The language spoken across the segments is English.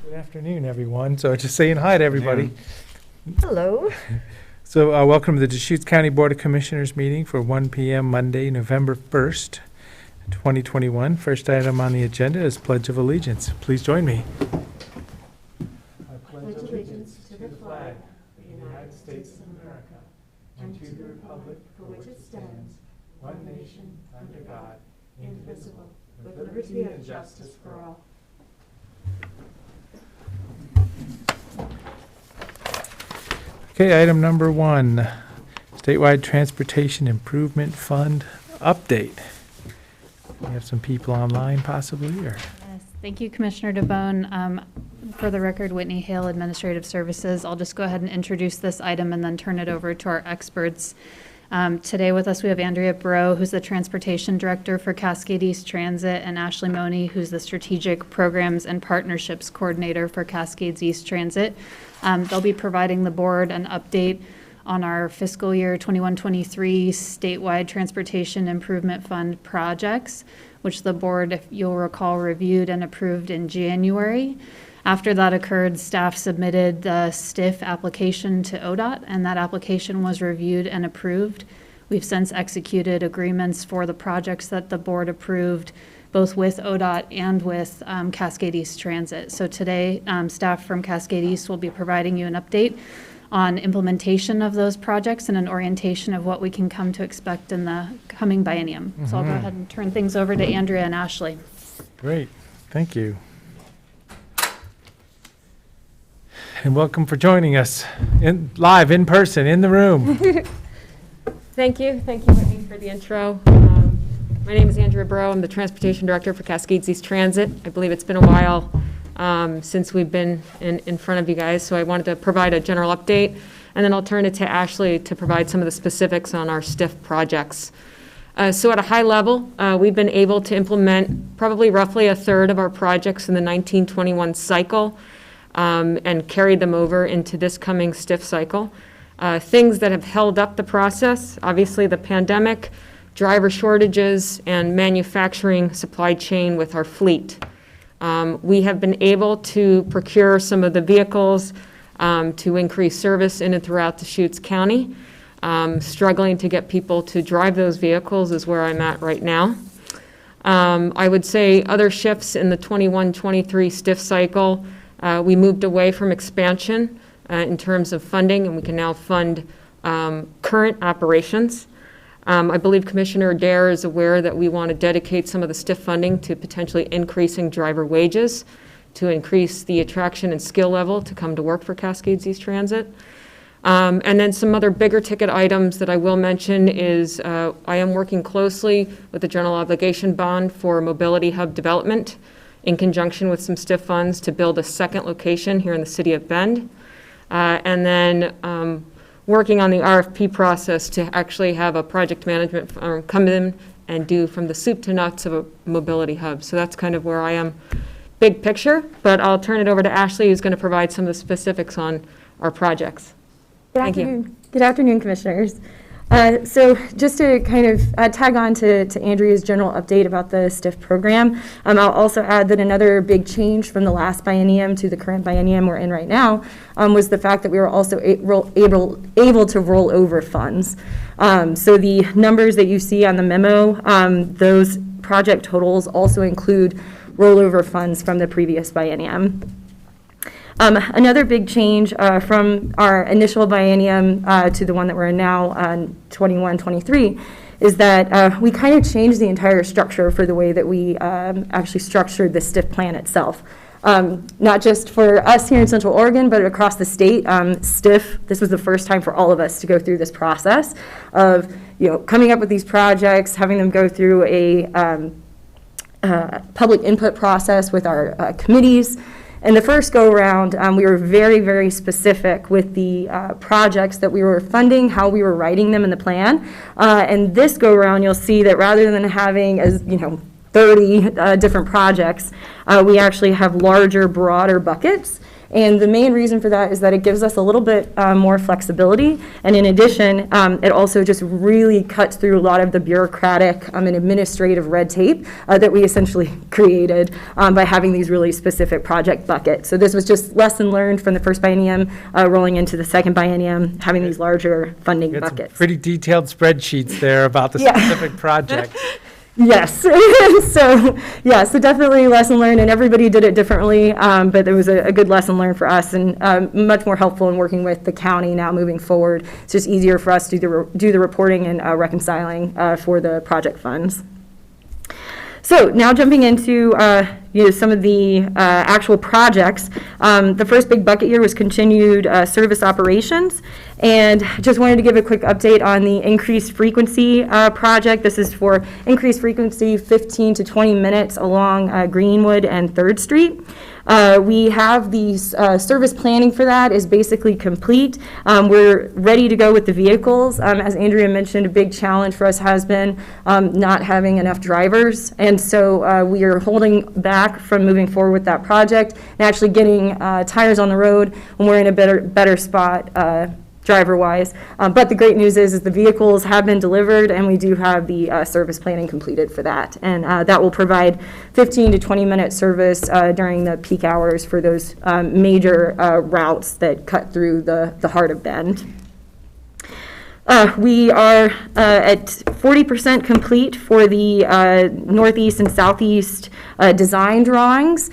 Good afternoon, everyone. So just saying hi to everybody. Hello. So welcome to the Deschutes County Board of Commissioners meeting for 1 p.m. Monday, November 1st, 2021. First item on the agenda is Pledge of Allegiance. Please join me. I pledge allegiance to the flag of the United States of America and to the republic for which it stands, one nation, under God, indivisible, with liberty and justice for all. Okay, item number 1, Statewide Transportation Improvement Fund update. We have some people online possibly, or? Yes, thank you, Commissioner DeBonne. For the record, Whitney Hale, Administrative Services. I'll just go ahead and introduce this item and then turn it over to our experts. Today with us, we have Andrea Bro, who's the Transportation Director for Cascade East Transit, and Ashley Money, who's the Strategic Programs and Partnerships Coordinator for Cascades East Transit. They'll be providing the board an update on our fiscal year 21-23 statewide transportation improvement fund projects, which the board, if you'll recall, reviewed and approved in January. After that occurred, staff submitted the STIF application to ODOT, and that application was reviewed and approved. We've since executed agreements for the projects that the board approved, both with ODOT and with Cascade East Transit. So today, staff from Cascade East will be providing you an update on implementation of those projects and an orientation of what we can come to expect in the coming biennium. So I'll go ahead and turn things over to Andrea and Ashley. Great, thank you. And welcome for joining us live in person in the room. Thank you, Whitney, for the intro. My name is Andrea Bro. I'm the Transportation Director for Cascades East Transit. I believe it's been a while since we've been in front of you guys, so I wanted to provide a general update, and then I'll turn it to Ashley to provide some of the specifics on our STIF projects. So at a high level, we've been able to implement probably roughly a third of our projects in the 1921 cycle and carried them over into this coming STIF cycle. Things that have held up the process, obviously the pandemic, driver shortages, and manufacturing supply chain with our fleet. We have been able to procure some of the vehicles to increase service in and throughout Deschutes County. Struggling to get people to drive those vehicles is where I'm at right now. I would say other shifts in the 21-23 STIF cycle, we moved away from expansion in terms of funding, and we can now fund current operations. I believe Commissioner Adair is aware that we want to dedicate some of the STIF funding to potentially increasing driver wages to increase the attraction and skill level to come to work for Cascades East Transit. And then some other bigger ticket items that I will mention is I am working closely with the General Obligation Bond for Mobility Hub development in conjunction with some STIF funds to build a second location here in the city of Bend. And then working on the RFP process to actually have a project management firm come in and do from the soup to nuts of a mobility hub. So that's kind of where I am big picture, but I'll turn it over to Ashley, who's going to provide some of the specifics on our projects. Thank you. Good afternoon, Commissioners. So just to kind of tag on to Andrea's general update about the STIF program, I'll also add that another big change from the last biennium to the current biennium we're in right now was the fact that we were also able to roll over funds. So the numbers that you see on the memo, those project totals also include rollover funds from the previous biennium. Another big change from our initial biennium to the one that we're in now, 21-23, is that we kind of changed the entire structure for the way that we actually structured the STIF plan itself. Not just for us here in Central Oregon, but across the state. STIF, this was the first time for all of us to go through this process of coming up with these projects, having them go through a public input process with our committees. And the first go-around, we were very, very specific with the projects that we were funding, how we were writing them in the plan. And this go-around, you'll see that rather than having, 30 different projects, we actually have larger, broader buckets. And the main reason for that is that it gives us a little bit more flexibility. And in addition, it also just really cuts through a lot of the bureaucratic and administrative red tape that we essentially created by having these really specific project buckets. So this was just lesson learned from the first biennium, rolling into the second biennium, having these larger funding Got some buckets. pretty detailed spreadsheets there about the Yeah. specific project. Yes. So definitely lesson learned, and everybody did it differently, but there was a good lesson learned for us, and much more helpful in working with the county now moving forward. It's just easier for us to do the reporting and reconciling for the project funds. So now jumping into some of the actual projects. The first big bucket here was continued service operations. And just wanted to give a quick update on the increased frequency project. This is for increased frequency 15 to 20 minutes along Greenwood and 3rd Street. We have the service planning for that is basically complete. We're ready to go with the vehicles. As Andrea mentioned, a big challenge for us has been not having enough drivers. And so we are holding back from moving forward with that project and actually getting tires on the road when we're in a better spot driver-wise. But the great news is the vehicles have been delivered, and we do have the service planning completed for that. And that will provide 15 to 20-minute service during the peak hours for those major routes that cut through the heart of Bend. We are at 40% complete for the northeast and southeast design drawings.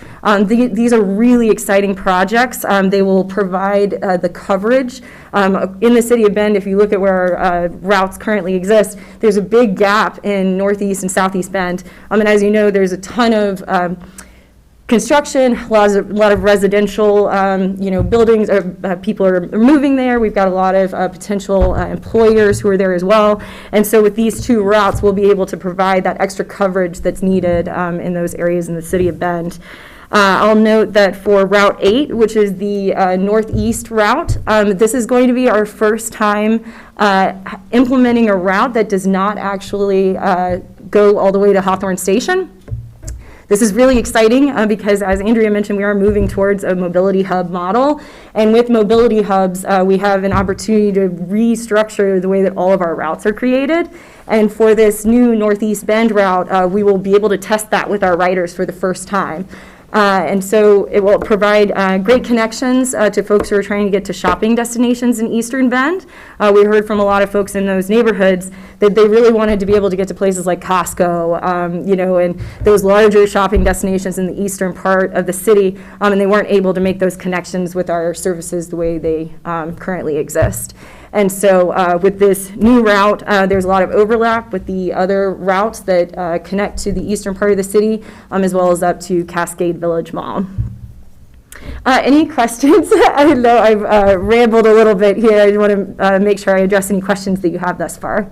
These are really exciting projects. They will provide the coverage. In the city of Bend, if you look at where our routes currently exist, there's a big gap in northeast and southeast Bend. And as you know, there's a ton of construction, a lot of residential, buildings, people are moving there. We've got a lot of potential employers who are there as well. And so with these two routes, we'll be able to provide that extra coverage that's needed in those areas in the city of Bend. I'll note that for Route 8, which is the northeast route, this is going to be our first time implementing a route that does not actually go all the way to Hawthorne Station. This is really exciting because, as Andrea mentioned, we are moving towards a mobility hub model. And with mobility hubs, we have an opportunity to restructure the way that all of our routes are created. And for this new Northeast Bend route, we will be able to test that with our riders for the first time. And so it will provide great connections to folks who are trying to get to shopping destinations in Eastern Bend. We heard from a lot of folks in those neighborhoods that they really wanted to be able to get to places like Costco, and those larger shopping destinations in the eastern part of the city, and they weren't able to make those connections with our services the way they currently exist. And so with this new route, there's a lot of overlap with the other routes that connect to the eastern part of the city, as well as up to Cascade Village Mall. Any questions? I know I've rambled a little bit here. I want to make sure I address any questions that you have thus far.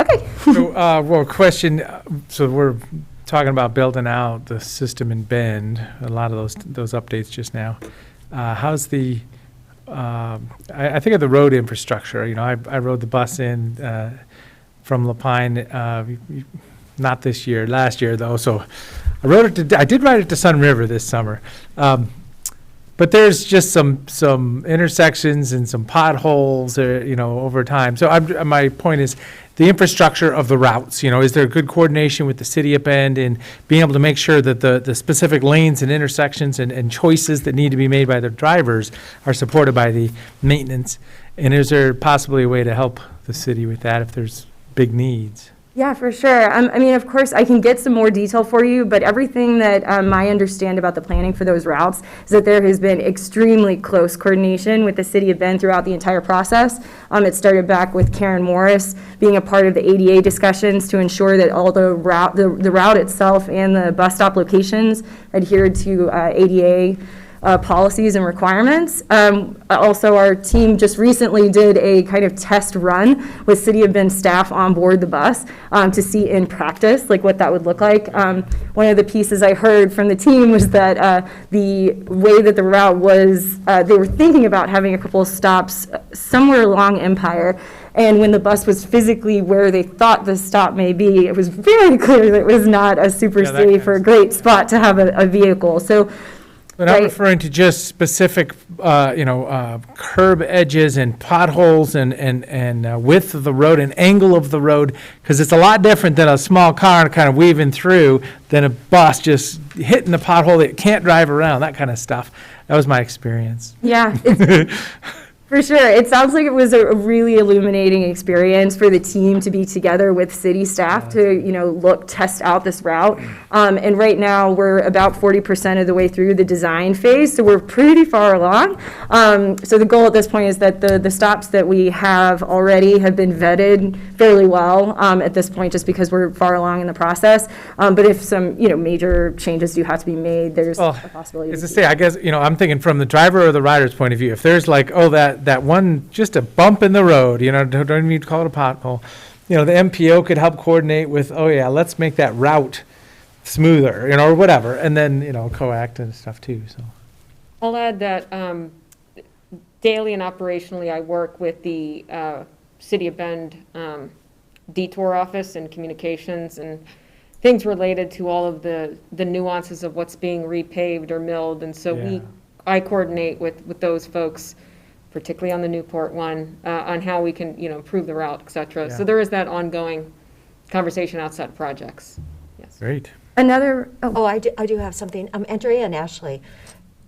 Okay. So, question, so we're talking about building out the system in Bend, a lot of those updates just now. How's the I think of the road infrastructure. I rode the bus in from Lapine, not this year, last year though. So I did ride it to Sun River this summer. But there's just some intersections and some potholes, over time. So my point is the infrastructure of the routes. Is there good coordination with the city of Bend in being able to make sure that the specific lanes and intersections and choices that need to be made by the drivers are supported by the maintenance? And is there possibly a way to help the city with that if there's big needs? Yeah, for sure. Of course, I can get some more detail for you, but everything that I understand about the planning for those routes is that there has been extremely close coordination with the city of Bend throughout the entire process. It started back with Karen Morris being a part of the ADA discussions to ensure that all the route itself and the bus stop locations adhered to ADA policies and requirements. Also, our team just recently did a kind of test run with City of Bend staff on board the bus to see in practice what that would look like. One of the pieces I heard from the team was that the way that the route was, they were thinking about having a couple of stops somewhere along Empire. And when the bus was physically where they thought the stop may be, it was very clear that it was not a super Yeah, that safe kind or of great spot to have a vehicle. So, But I'm Right. referring to just specific, curb edges and potholes and width of the road and angle of the road, because it's a lot different than a small car kind of weaving through than a bus just hitting the pothole that can't drive around, that kind of stuff. That was my experience. yeah, it's, for sure. It sounds like it was a really illuminating experience for the team to be together with city staff to, test out this route. And right now, we're about 40% of the way through the design phase, so we're pretty far along. So the goal at this point is that the stops that we have already have been vetted fairly well at this point, just because we're far along in the process. But if some, major changes do have to be made, there's Well, a possibility. As I say, I guess, I'm thinking from the driver or the rider's point of view, if there's like, that one, just a bump in the road, don't even need to call it a pothole. The MPO could help coordinate with, let's make that route smoother, or whatever, and then, coact and stuff too, so. I'll add that daily and operationally, I work with the City of Bend detour office and communications and things related to all of the nuances of what's being repaved or milled. And so Yeah. I coordinate with those folks, particularly on the Newport one, on how we can, improve the route, et cetera. Yeah. So there is that ongoing conversation outside of projects. Yes. Great. Oh, I do have something. Andrea and Ashley.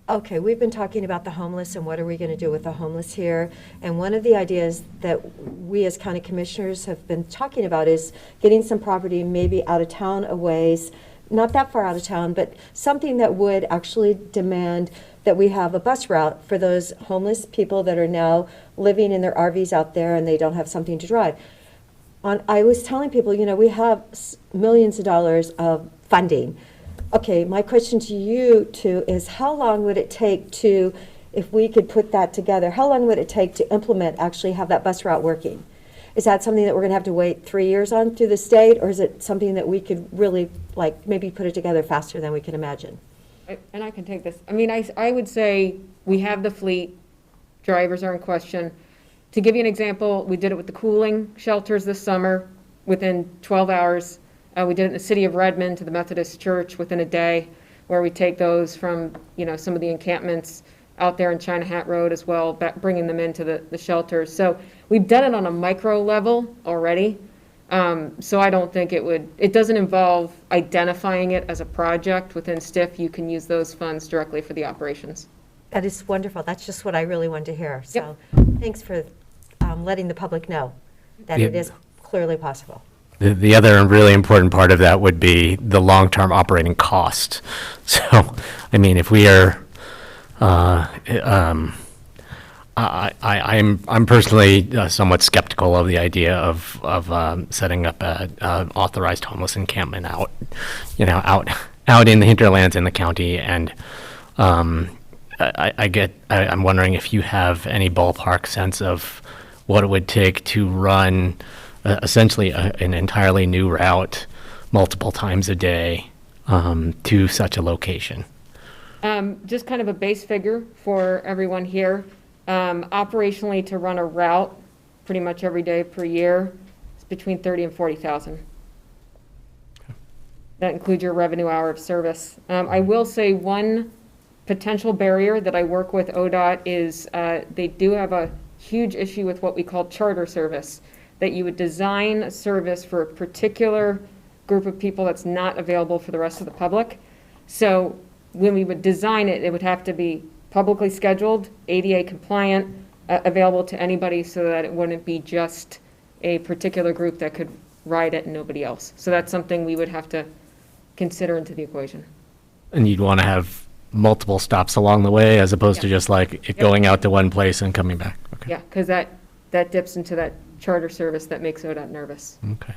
Okay, we've been talking about the homeless and what are we going to do with the homeless here? And one of the ideas that we as county commissioners have been talking about is getting some property maybe out of town a ways, not that far out of town, but something that would actually demand that we have a bus route for those homeless people that are now living in their RVs out there and they don't have something to drive. I was telling people, we have millions of dollars of funding. Okay, my question to you two is how long would it take to, if we could put that together, how long would it take to implement, actually have that bus route working? Is that something that we're gonna have to wait 3 years on through the state, or is it something that we could really, maybe put it together faster than we can imagine? And I can take this. I mean, I would say we have the fleet, drivers are in question. To give you an example, we did it with the cooling shelters this summer within 12 hours. We did it in the city of Redmond to the Methodist Church within a day, where we take those from, some of the encampments out there in China Hat Road as well, bringing them into the shelters. So we've done it on a micro level already. So I don't think it doesn't involve identifying it as a project within STIF. You can use those funds directly for the operations. That is wonderful. That's just what I really wanted to hear. So thanks for letting the public know that it is clearly possible. The other really important part of that would be the long-term operating cost. So, I mean, if we are, I'm personally somewhat skeptical of the idea of setting up a authorized homeless encampment out in the hinterlands in the county. And I'm wondering if you have any ballpark sense of what it would take to run essentially an entirely new route multiple times a day to such a location. Just kind of a base figure for everyone here. Operationally, to run a route pretty much every day per year, it's between 30 and 40,000. That includes your revenue hour of service. I will say one potential barrier that I work with ODOT is they do have a huge issue with what we call charter service, that you would design a service for a particular group of people that's not available for the rest of the public. So when we would design it, it would have to be publicly scheduled, ADA compliant, available to anybody so that it wouldn't be just a particular group that could ride it and nobody else. So that's something we would have to consider into the equation. And you'd want to have multiple stops along the way as opposed to just like it going out to one place and coming back. Okay. Yeah, because that dips into that charter service that makes ODOT nervous. Okay.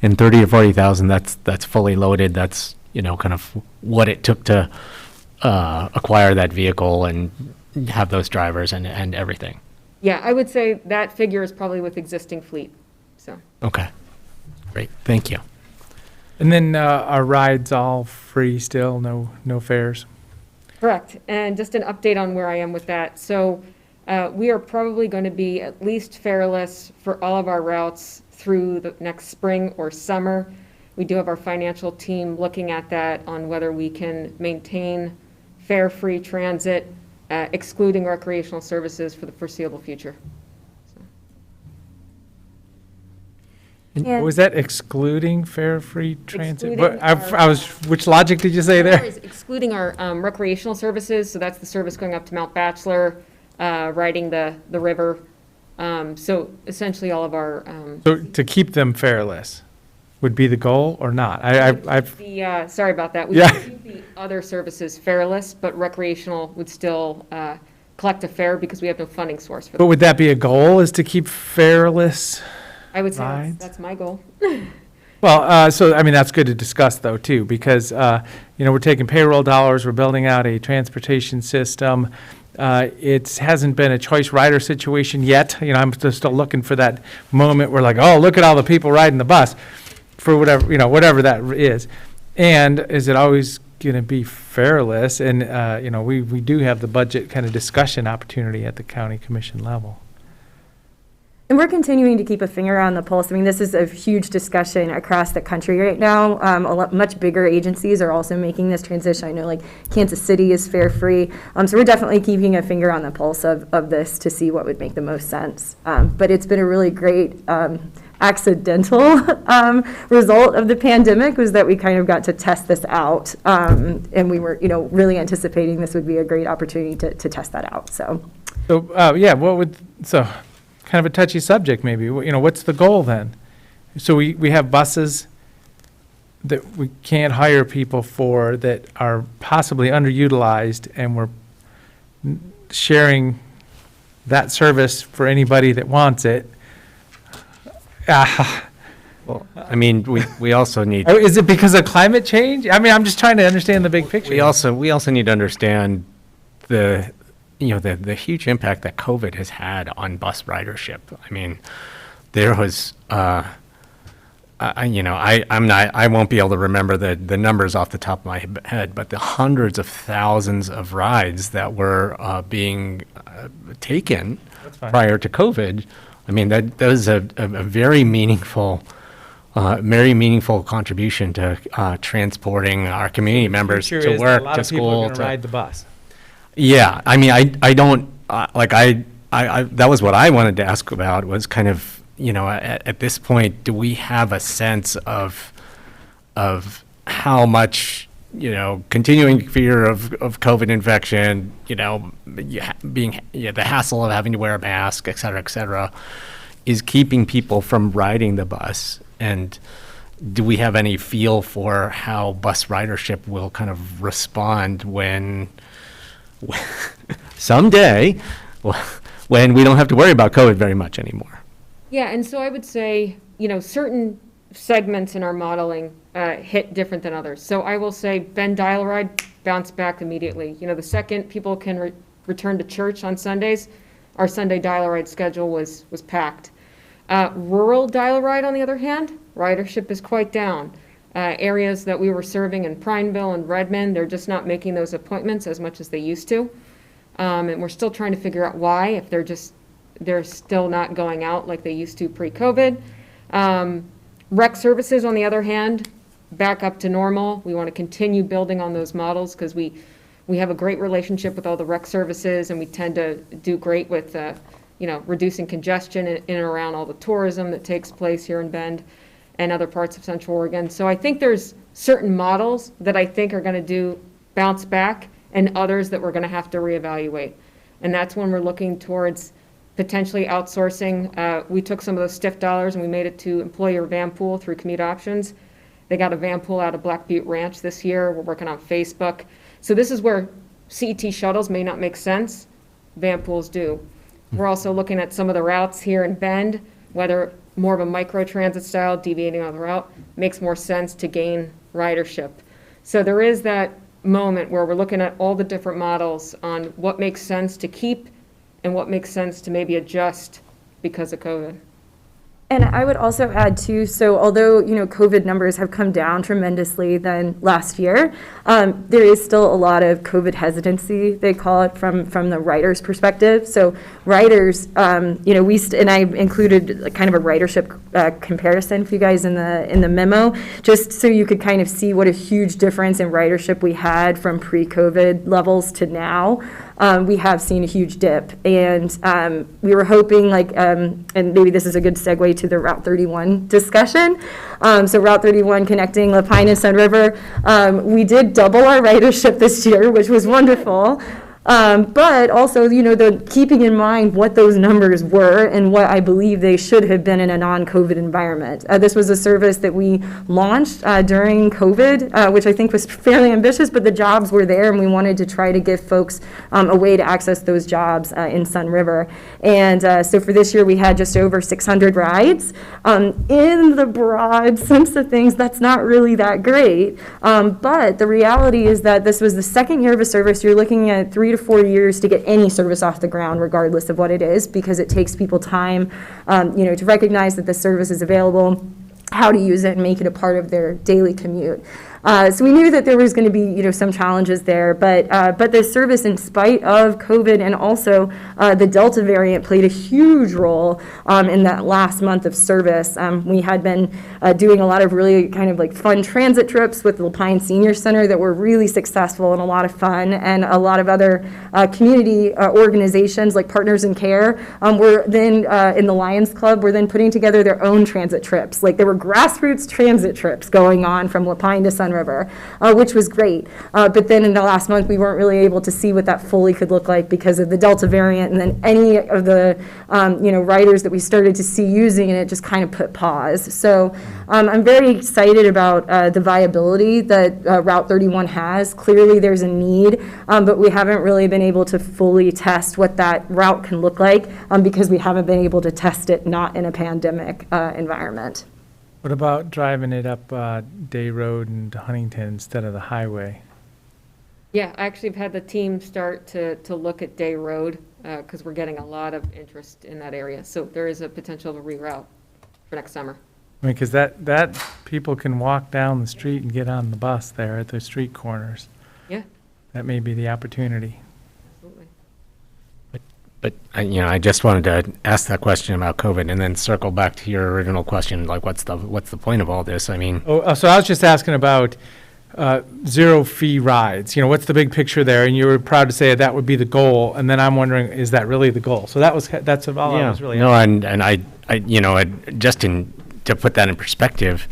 And 30 to 40,000, that's fully loaded. That's, kind of what it took to acquire that vehicle and have those drivers and everything. Yeah, I would say that figure is probably with existing fleet, so. Okay. Great. Thank you. And then our rides all free still, no fares? Correct. And just an update on where I am with that. So We are probably going to be at least fareless for all of our routes through the next spring or summer. We do have our financial team looking at that on whether we can maintain fare-free transit, excluding recreational services for the foreseeable future. And- Was that excluding fare-free transit? Excluding Which logic did you say there? Excluding our recreational services, so that's the service going up to Mount Bachelor, riding the river. So essentially all of our. So to keep them fareless would be the goal or not? Sorry about that. We Yeah. would keep the other services fareless, but recreational would still collect a fare because we have no funding source for But that. would that be a goal, is to keep fareless? I would say rides? that's my goal. Well, so, I mean, that's good to discuss, though, too, because, we're taking payroll dollars, we're building out a transportation system. It hasn't been a choice rider situation yet. I'm still looking for that moment where like, oh, look at all the people riding the bus, for whatever that is. And is it always going to be fareless? And, we do have the budget kind of discussion opportunity at the county commission level. And we're continuing to keep a finger on the pulse. I mean, this is a huge discussion across the country right now. Much bigger agencies are also making this transition. I know like Kansas City is fare-free. So we're definitely keeping a finger on the pulse of this to see what would make the most sense. But it's been a really great accidental result of the pandemic was that we kind of got to test this out. And we were, really anticipating this would be a great opportunity to test that out, so. So, kind of a touchy subject, maybe. What's the goal then? So we have buses that we can't hire people for that are possibly underutilized, and we're sharing that service for anybody that wants it. Well, I mean, we also need, Is it because of climate change? I mean, I'm just trying to understand the big picture. we also need to understand the huge impact that COVID has had on bus ridership. I mean, there was, I won't be able to remember the numbers off the top of my head, but the hundreds of thousands of rides that were being taken That's fine. prior to COVID. I mean, that was a very meaningful contribution to transporting our community members Future to is that work, a lot to of people are school. gonna ride the bus. Yeah, I mean, I don't, that was what I wanted to ask about, was kind of, at this point, do we have a sense of how much, continuing fear of COVID infection, the hassle of having to wear a mask, et cetera, is keeping people from riding the bus? And do we have any feel for how bus ridership will kind of respond when someday, when we don't have to worry about COVID very much anymore? Yeah, and so I would say, certain segments in our modeling hit different than others. So I will say Bend Dial Ride bounced back immediately. The second people can return to church on Sundays, our Sunday Dial Ride schedule was packed. Rural Dial Ride, on the other hand, ridership is quite down. Areas that we were serving in Prineville and Redmond, they're just not making those appointments as much as they used to. And we're still trying to figure out why, if they're still not going out like they used to pre-COVID. Rec services, on the other hand, back up to normal. We want to continue building on those models because we have a great relationship with all the rec services, and we tend to do great with, reducing congestion in and around all the tourism that takes place here in Bend and other parts of Central Oregon. So I think there's certain models that I think are going to bounce back, and others that we're going to have to reevaluate. And that's when we're looking towards potentially outsourcing. We took some of those STIF dollars and we made it to employer van pool through Commute Options. They got a van pool out of Black Butte Ranch this year. We're working on Facebook. So this is where CET shuttles may not make sense. Van pools do. We're also looking at some of the routes here in Bend, whether more of a micro-transit style, deviating on the route, makes more sense to gain ridership. So there is that moment where we're looking at all the different models on what makes sense to keep and what makes sense to maybe adjust because of COVID. And I would also add too, so although, COVID numbers have come down tremendously than last year, there is still a lot of COVID hesitancy, they call it, from the writer's perspective. So writers, and I included kind of a ridership comparison for you guys in the memo, just so you could kind of see what a huge difference in ridership we had from pre-COVID levels to now. We have seen a huge dip, and we were hoping, and maybe this is a good segue to the Route 31 discussion. So Route 31 connecting La Pine and Sun River, we did double our ridership this year, which was wonderful. But also, keeping in mind what those numbers were and what I believe they should have been in a non-COVID environment. This was a service that we launched during COVID, which I think was fairly ambitious, but the jobs were there, and we wanted to try to give folks a way to access those jobs in Sun River. And so for this year, we had just over 600 rides. In the broad sense of things, that's not really that great. But the reality is that this was the second year of a service. You're looking at 3 to 4 years to get any service off the ground, regardless of what it is, because it takes people time, to recognize that the service is available, how to use it, and make it a part of their daily commute. So we knew that there was going to be, some challenges there, but the service, in spite of COVID and also the Delta variant, played a huge role in that last month of service. We had been doing a lot of really kind of like fun transit trips with the La Pine Senior Center that were really successful and a lot of fun, and a lot of other community organizations like Partners in Care were then in the Lions Club were then putting together their own transit trips. Like there were grassroots transit trips going on from La Pine to Sun River, which was great. But then in the last month, we weren't really able to see what that fully could look like because of the Delta variant, and then any of the riders that we started to see using it just kind of put pause. So I'm very excited about the viability that Route 31 has. Clearly, there's a need, but we haven't really been able to fully test what that route can look like because we haven't been able to test it not in a pandemic environment. What about driving it up Day Road and Huntington instead of the highway? Yeah, I actually have had the team start to look at Day Road because we're getting a lot of interest in that area. So there is a potential to reroute for next summer. I mean, because that people can walk down the street and get on the bus there at the street corners. Yeah, That may be the opportunity. absolutely. But, I just wanted to ask that question about COVID and then circle back to your original question, like what's the point of all this? I mean, So I was just asking about zero fee rides. What's the big picture there? And you were proud to say that would be the goal. And then I'm wondering, is that really the goal? So that's all I was really no, asking. and I to put that in perspective,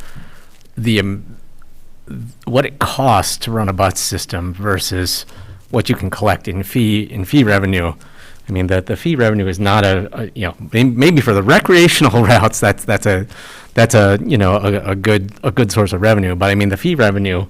what it costs to run a bus system versus what you can collect in fee revenue. I mean, the fee revenue is not maybe for the recreational routes that's a good source of revenue. But I mean, the fee revenue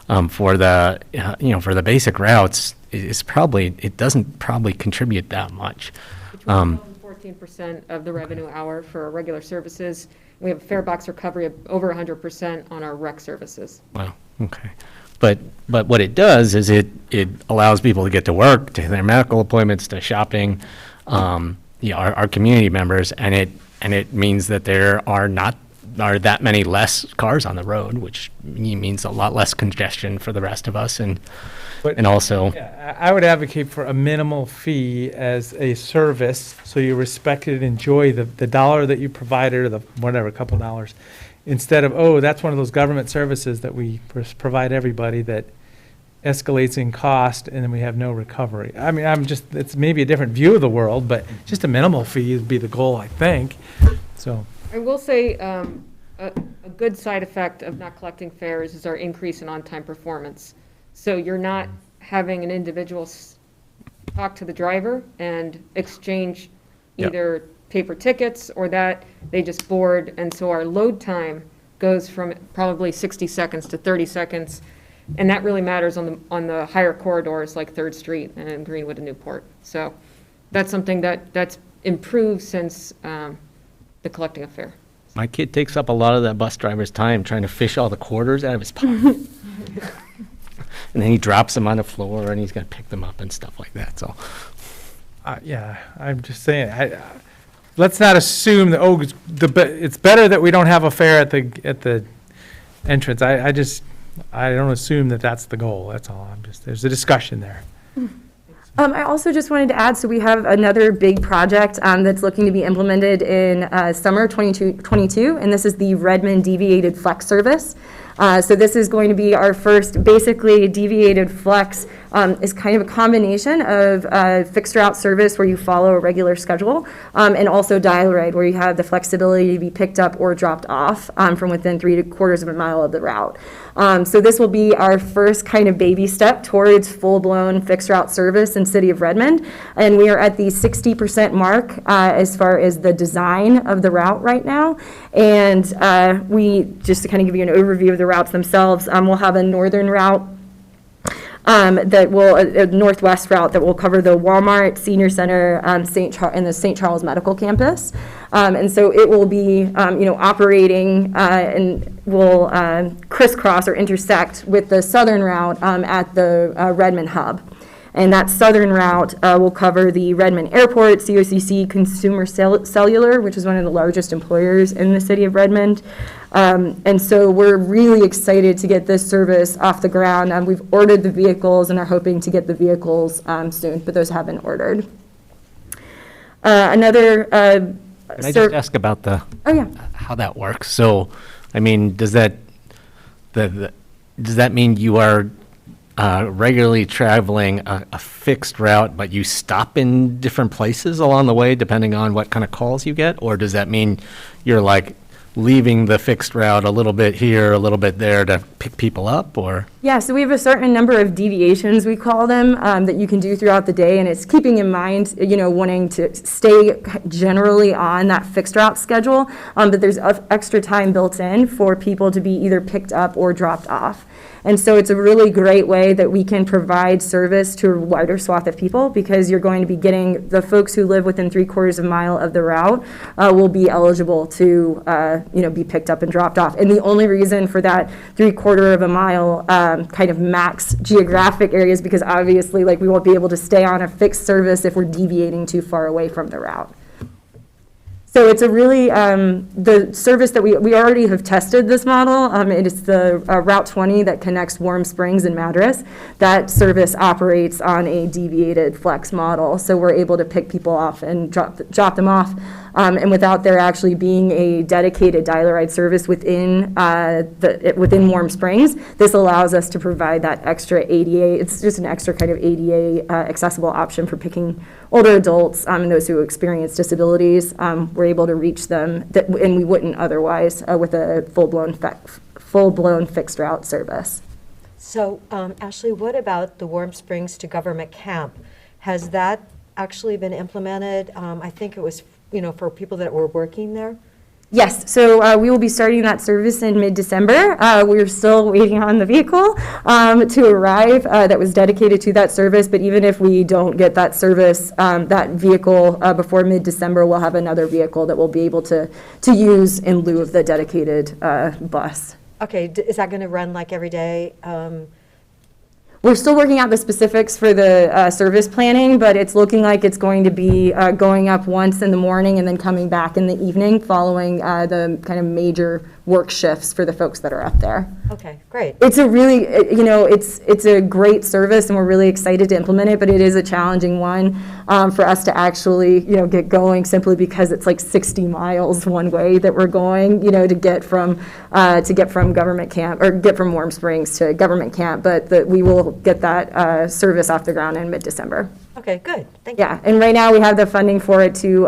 for the basic routes it doesn't probably contribute that much. Between 12 and 14% of the revenue hour for regular services. We have a fare box recovery of over 100% on our rec services. Wow. Okay. But what it does is it allows people to get to work, to their medical appointments, to shopping, our community members, and it means that there are that many less cars on the road, which means a lot less congestion for the rest of us, and also. Yeah, I would advocate for a minimal fee as a service, so you respect it and enjoy the dollar that you provided, or the whatever, a couple dollars, instead of, that's one of those government services that we provide everybody that escalates in cost and then we have no recovery. I mean, it's maybe a different view of the world, but just a minimal fee would be the goal, I think. So. I will say a good side effect of not collecting fares is our increase in on-time performance. So you're not having an individual talk to the driver and exchange either paper tickets or that they just board. And so our load time goes from probably 60 seconds to 30 seconds. And that really matters on the higher corridors like 3rd Street and Greenwood and Newport. So that's something that's improved since the collecting of fare. My kid takes up a lot of that bus driver's time trying to fish all the quarters out of his pocket. And then he drops them on the floor and he's got to pick them up and stuff like that. So, Yeah, I'm just saying, let's not assume that, oh, it's better that we don't have a fair at the entrance. I don't assume that that's the goal, that's all. There's a discussion there. I also just wanted to add, so we have another big project that's looking to be implemented in summer 2022, and this is the Redmond Deviated Flex Service. So this is going to be our first, basically, deviated flex is kind of a combination of fixed route service where you follow a regular schedule, and also dial ride where you have the flexibility to be picked up or dropped off from within 3/4 of a mile of the route. So this will be our first kind of baby step towards full-blown fixed route service in City of Redmond, and we are at the 60% mark as far as the design of the route right now. And we, just to kind of give you an overview of the routes themselves, we'll have a northern route that will, a northwest route that will cover the Walmart Senior Center, and the St. Charles Medical Campus. And so it will be, operating and will crisscross or intersect with the southern route at the Redmond hub. And that southern route will cover the Redmond Airport, COCC Consumer Cellular, which is one of the largest employers in the city of Redmond. And so we're really excited to get this service off the ground. We've ordered the vehicles and are hoping to get the vehicles soon, but those have been ordered. Another. Can I just ask about Oh, yeah. how that works? So, I mean, does that mean you are regularly traveling a fixed route, but you stop in different places along the way depending on what kind of calls you get? Or does that mean you're like leaving the fixed route a little bit here, a little bit there to pick people up, or? Yeah, so we have a certain number of deviations, we call them, that you can do throughout the day, and it's keeping in mind, wanting to stay generally on that fixed route schedule, but there's extra time built in for people to be either picked up or dropped off. And so it's a really great way that we can provide service to a wider swath of people, because you're going to be getting the folks who live within 3/4 of a mile of the route will be eligible to be picked up and dropped off. And the only reason for that 3/4 of a mile kind of max geographic area is because obviously we won't be able to stay on a fixed service if we're deviating too far away from the route. So it's a really, the service that we already have tested this model. It is the Route 20 that connects Warm Springs and Madras. That service operates on a deviated flex model. So we're able to pick people off and drop them off. And without there actually being a dedicated dial-a-ride service within Warm Springs, this allows us to provide that extra ADA. It's just an extra kind of ADA accessible option for picking older adults and those who experience disabilities. We're able to reach them, and we wouldn't otherwise with a full-blown fixed route service. So, Ashley, what about the Warm Springs to Government Camp? Has that actually been implemented? I think it was, for people that were working there? Yes, so we will be starting that service in mid-December. We're still waiting on the vehicle to arrive that was dedicated to that service, but even if we don't get that service, that vehicle before mid-December, we'll have another vehicle that we'll be able to use in lieu of the dedicated bus. Okay, is that going to run every day? We're still working out the specifics for the service planning, but it's looking like it's going to be going up once in the morning and then coming back in the evening following the kind of major work shifts for the folks that are up there. Okay, great. It's a really, it's a great service, and we're really excited to implement it, but it is a challenging one for us to actually, get going, simply because it's 60 miles one way that we're going, to get from Government Camp, or get from Warm Springs to Government Camp, but we will get that service off the ground in mid-December. Okay, good. Thank you. Yeah, and right now we have the funding for it to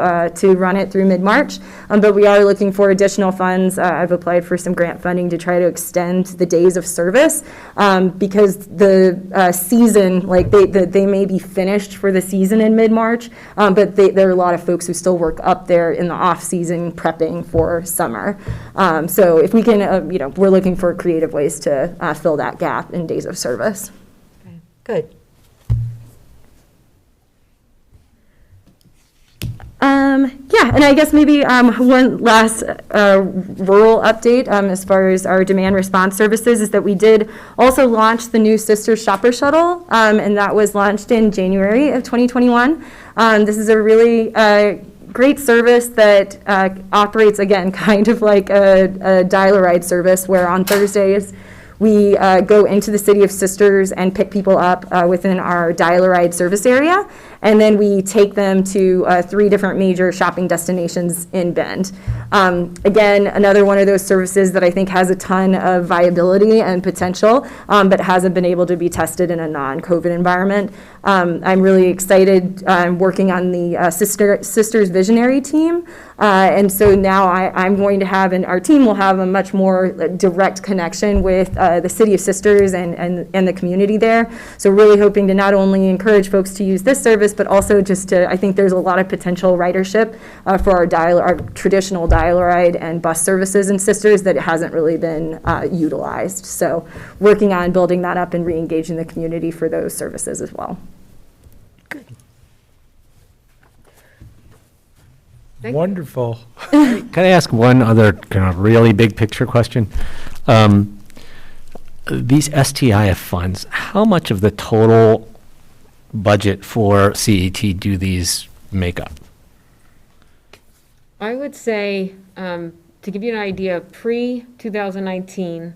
run it through mid-March, but we are looking for additional funds. I've applied for some grant funding to try to extend the days of service, because the season, they may be finished for the season in mid-March, but there are a lot of folks who still work up there in the off-season prepping for summer. So if we can, we're looking for creative ways to fill that gap in days of service. Okay, good. Yeah, and I guess maybe one last rural update as far as our demand response services is that we did also launch the new Sisters Shopper Shuttle, and that was launched in January of 2021. This is a really great service that operates, again, kind of like a dial-a-ride service, where on Thursdays, we go into the City of Sisters and pick people up within our dial-a-ride service area, and then we take them to 3 different major shopping destinations in Bend. Again, another one of those services that I think has a ton of viability and potential, but hasn't been able to be tested in a non-COVID environment. I'm really excited. I'm working on the Sisters Visionary team, and so now I'm going to have, and our team will have, a much more direct connection with the City of Sisters and the community there. So really hoping to not only encourage folks to use this service, but also just to, I think there's a lot of potential ridership for our traditional dial-a-ride and bus services in Sisters that hasn't really been utilized. So working on building that up and re-engaging the community for those services as well. Wonderful. Can I ask one other kind of really big picture question? These STIF funds, how much of the total budget for CET do these make up? I would say, to give you an idea, pre-2019,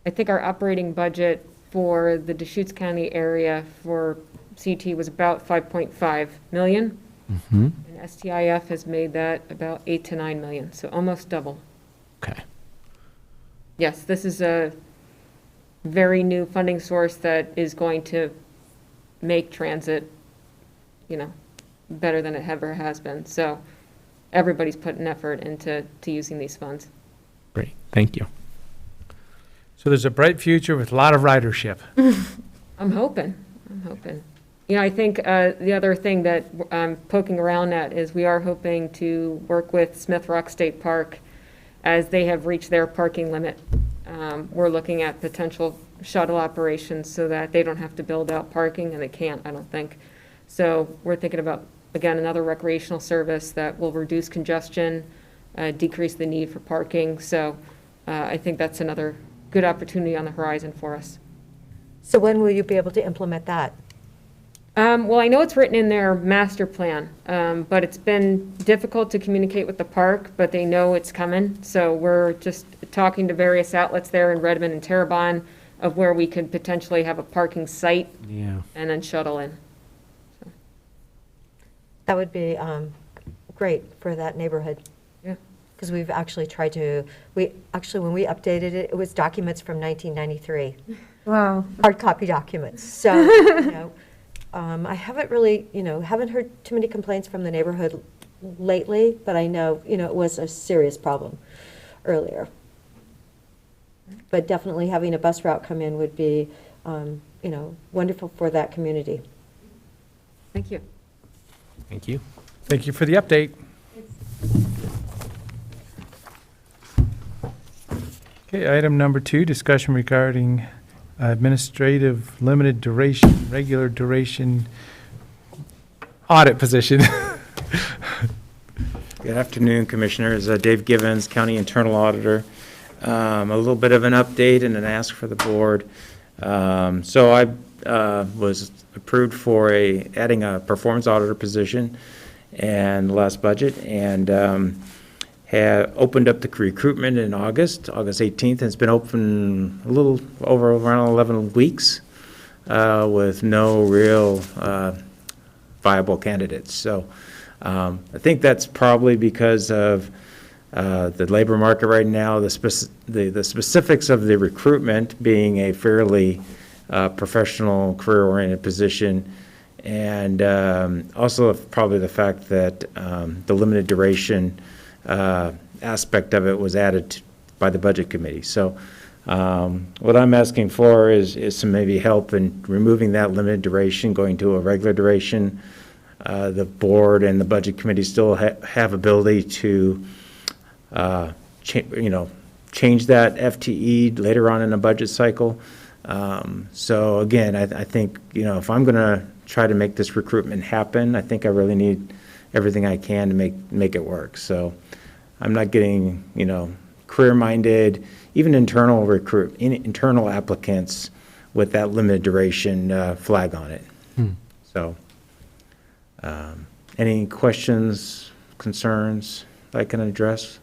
I think our operating budget for the Deschutes County area for CT was about 5.5 million. Mm-hmm. And STIF has made that about 8 to 9 million, so almost double. Okay. Yes, this is a very new funding source that is going to make transit, better than it ever has been. So everybody's putting effort into using these funds. Great. Thank you. So there's a bright future with a lot of ridership. I'm hoping. I think the other thing that I'm poking around at is we are hoping to work with Smith Rock State Park as they have reached their parking limit. We're looking at potential shuttle operations so that they don't have to build out parking, and they can't, I don't think. So we're thinking about, again, another recreational service that will reduce congestion, decrease the need for parking. So I think that's another good opportunity on the horizon for us. So when will you be able to implement that? Well, I know it's written in their master plan, but it's been difficult to communicate with the park, but they know it's coming. So we're just talking to various outlets there in Redmond and Terrebonne of where we could potentially have a parking site Yeah. and then shuttle in. That would be great for that neighborhood. Yeah. Because we've actually tried to, when we updated it, it was documents from 1993, Wow. hard copy documents. So, I haven't really, haven't heard too many complaints from the neighborhood lately, but I know, it was a serious problem earlier. But definitely having a bus route come in would be, wonderful for that community. Thank you. Thank you. Thank you for the update. Okay, item number 2, discussion regarding administrative limited duration, regular duration audit position. Good afternoon, Commissioners. Dave Givens, County Internal Auditor. A little bit of an update and an ask for the board. So I was approved for adding a performance auditor position and last budget, and had opened up the recruitment in August 18th, and it's been open a little over around 11 weeks with no real viable candidates. So I think that's probably because of the labor market right now, the specifics of the recruitment being a fairly professional, career-oriented position, and also probably the fact that the limited duration aspect of it was added by the Budget Committee. So what I'm asking for is some maybe help in removing that limited duration, going to a regular duration. The board and the Budget Committee still have ability to change that FTE later on in a budget cycle. So again, I think, if I'm going to try to make this recruitment happen, I think I really need everything I can to make it work. So I'm not getting, career-minded, even internal applicants with that limited duration flag on it. So Any questions, concerns I can address?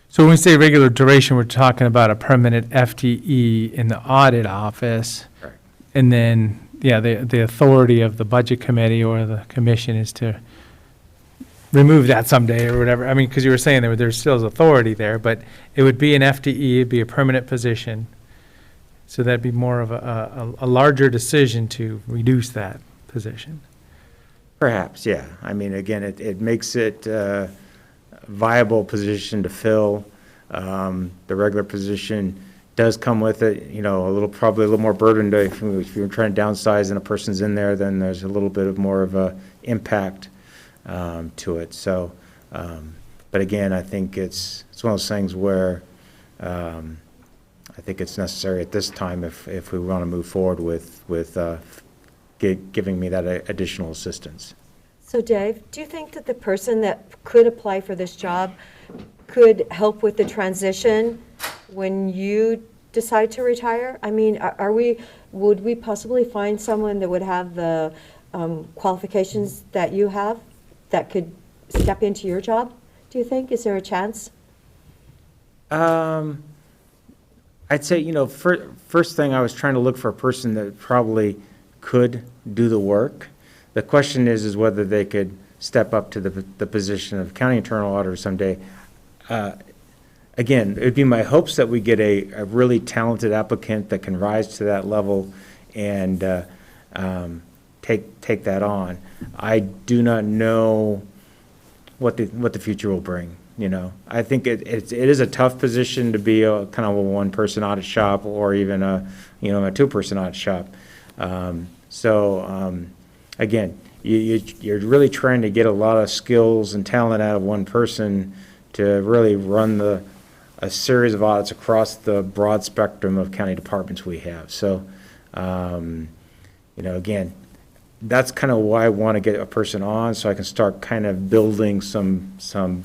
So when we say regular duration, we're talking about a permanent FTE in the audit office. Correct. And then, yeah, the authority of the budget committee or the commission is to remove that someday or whatever. I mean, because you were saying there still is authority there, but it would be an FTE, it'd be a permanent position. So that'd be more of a larger decision to reduce that position. Perhaps, yeah. I mean, again, it makes it a viable position to fill. The regular position does come with it, you know, probably a little more burden if you're trying to downsize and a person's in there, then there's a little bit of more of a impact to it. So, but again, I think it's one of those things where I think it's necessary at this time if we want to move forward with giving me that additional assistance. So Dave, do you think that the person that could apply for this job could help with the transition when you decide to retire? I mean, would we possibly find someone that would have the qualifications that you have that could step into your job, do you think? Is there a chance? I'd say, you know, first thing I was trying to look for a person that probably could do the work. The question is whether they could step up to the position of county internal auditor someday. Again, it'd be my hopes that we get a really talented applicant that can rise to that level and take that on. I do not know what the future will bring. You know, I think it is a tough position to be a kind of a one-person audit shop or even a two-person audit shop. Again, you're really trying to get a lot of skills and talent out of one person to really run a series of audits across the broad spectrum of county departments we have. So, again, that's kind of why I want to get a person on, so I can start kind of building some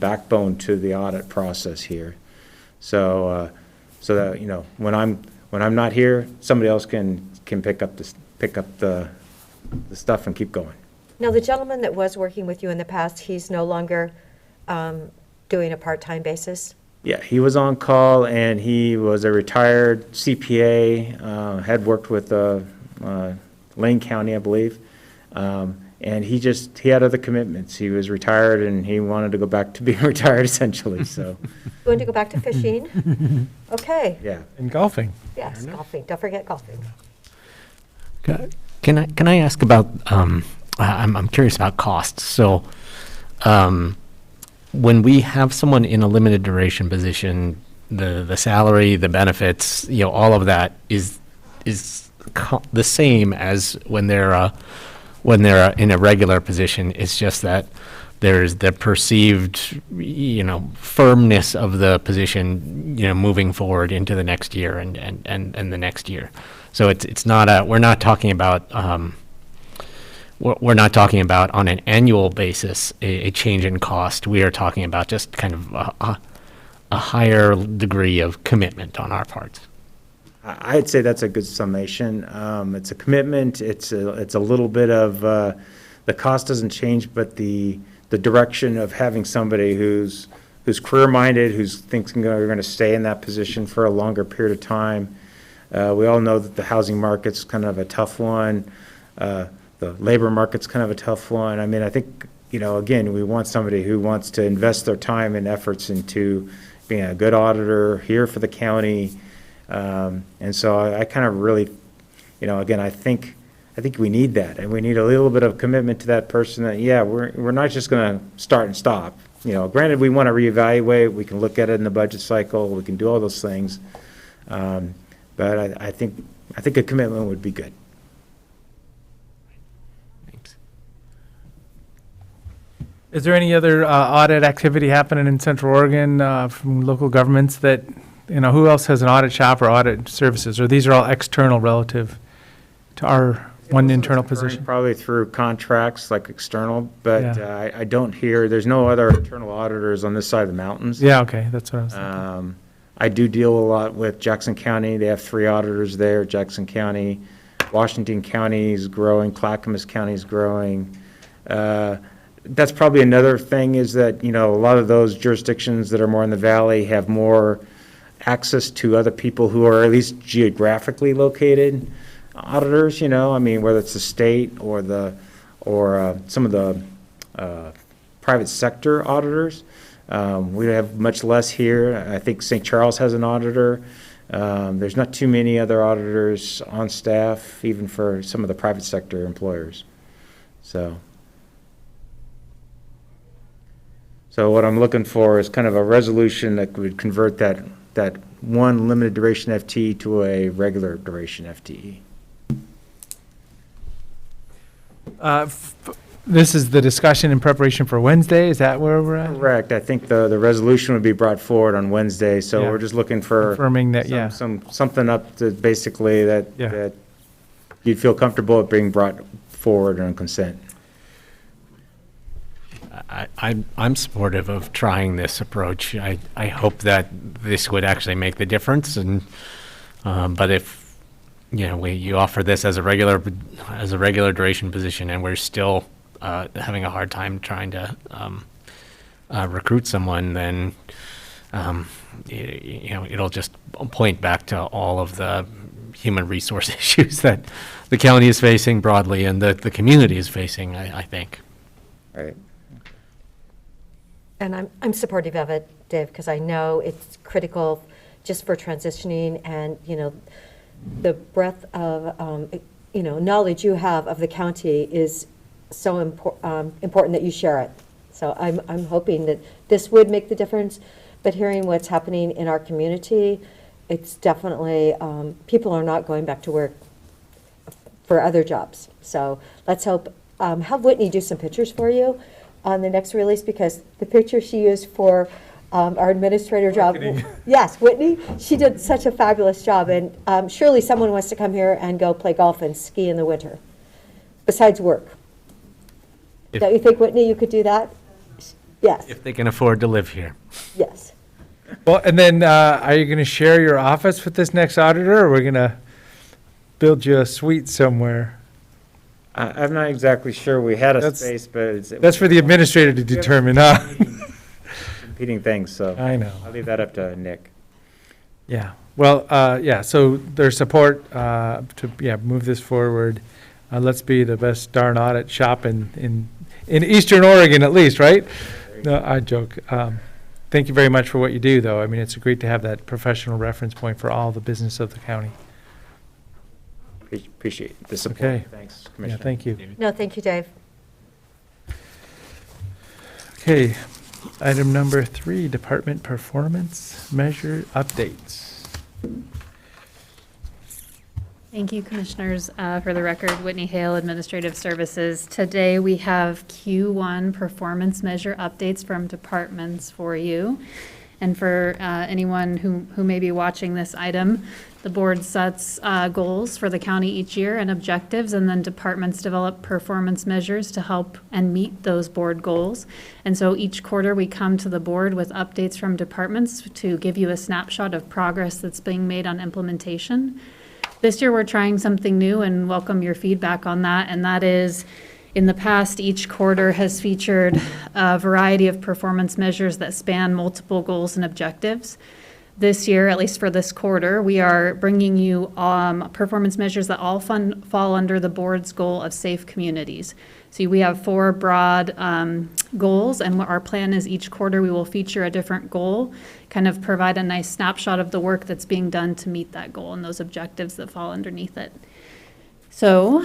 backbone to the audit process here. So that, you know, when I'm not here, somebody else can pick up the stuff and keep going. Now, the gentleman that was working with you in the past, he's no longer doing a part-time basis? Yeah, he was on call, and he was a retired CPA, had worked with Lane County, I believe. And he had other commitments. He was retired and he wanted to go back to being retired essentially, so. Going to go back to fishing? Okay. Yeah. And golfing. Yes, golfing. Don't forget golfing. Can I ask about, I'm curious about costs. So, when we have someone in a limited duration position, the salary, the benefits, you know, all of that is the same as when they're in a regular position. It's just that there's the perceived, you know, firmness of the position, you know, moving forward into the next year and the next year. So it's not we're not talking about on an annual basis a change in cost. We are talking about just kind of a higher degree of commitment on our part. I'd say that's a good summation. It's a commitment. It's a little bit of the cost doesn't change, but the direction of having somebody who's career-minded, who's thinking they're going to stay in that position for a longer period of time. We all know that the housing market's kind of a tough one. The labor market's kind of a tough one. I mean, I think, you know, again, we want somebody who wants to invest their time and efforts into being a good auditor here for the county. And so I kind of really, you know, again, I think we need that, and we need a little bit of commitment to that person that, yeah, we're not just going to start and stop. You know, granted, we want to reevaluate, we can look at it in the budget cycle, we can do all those things. But I think a commitment would be good. Thanks. Is there any other audit activity happening in Central Oregon from local governments that, you know, who else has an audit shop or audit services? Or these are all external relative to our one internal position? Probably through contracts, like external, but Yeah. I don't hear, there's no other internal auditors on this side of the mountains. Yeah, okay, that's what I was thinking. I do deal a lot with Jackson County. They have 3 auditors there, Jackson County. Washington County is growing, Clackamas County is growing. that's probably another thing, is that, a lot of those jurisdictions that are more in the valley have more access to other people who are at least geographically located auditors, I mean, whether it's the state or some of the private sector auditors. We have much less here. I think St. Charles has an auditor. There's not too many other auditors on staff, even for some of the private sector employers. So what I'm looking for is kind of a resolution that would convert that one limited duration FTE to a regular duration FTE. This is the discussion in preparation for Wednesday, is that where we're at? Correct. I think the resolution would be brought forward on Wednesday, so Yeah. we're just looking for Confirming that, yeah. something up to basically Yeah. that you'd feel comfortable with being brought forward on consent. I'm supportive of trying this approach. I hope that this would actually make the difference, and but if you offer this as a regular duration position, and we're still having a hard time trying to recruit someone, then it'll just point back to all of the human resource issues that the county is facing broadly and that the community is facing, I think. Right. And I'm supportive of it, Dave, because I know it's critical just for transitioning and, the breadth of, knowledge you have of the county is so important that you share it. So I'm hoping that this would make the difference, but hearing what's happening in our community, it's definitely, people are not going back to work for other jobs. So let's hope, have Whitney do some pictures for you on the next release, because the picture she used for our administrator job. Yes, Whitney, she did such a fabulous job, and surely someone wants to come here and go play golf and ski in the winter, besides work. Don't you think, Whitney, you could do that? Yes, If they can afford to live here. yes. Well, and then, are you gonna share your office with this next auditor, or we're gonna build you a suite somewhere? I'm not exactly sure. We had a That's- space, but That's for the administrator to determine, huh? competing things, so I know. I'll leave that up to Nick. Yeah, well, so there's support to, move this forward. Let's be the best darn audit shop in Eastern Oregon at least, right? No, I joke. Thank you very much for what you do, though. I mean, it's great to have that professional reference point for all the business of the county. Appreciate the support. Okay. Thanks, Yeah, Commissioner. thank you. No, thank you, Dave. Okay, item number 3, department performance measure updates. Thank you, Commissioners. For the record, Whitney Hale, Administrative Services. Today, we have Q1 performance measure updates from departments for you. And for anyone who may be watching this item, the board sets goals for the county each year and objectives, and then departments develop performance measures to help and meet those board goals. And so each quarter, we come to the board with updates from departments to give you a snapshot of progress that's being made on implementation. This year, we're trying something new and welcome your feedback on that, and that is, in the past, each quarter has featured a variety of performance measures that span multiple goals and objectives. This year, at least for this quarter, we are bringing you performance measures that all fall under the board's goal of safe communities. So we have 4 broad goals, and our plan is each quarter we will feature a different goal, kind of provide a nice snapshot of the work that's being done to meet that goal and those objectives that fall underneath it. So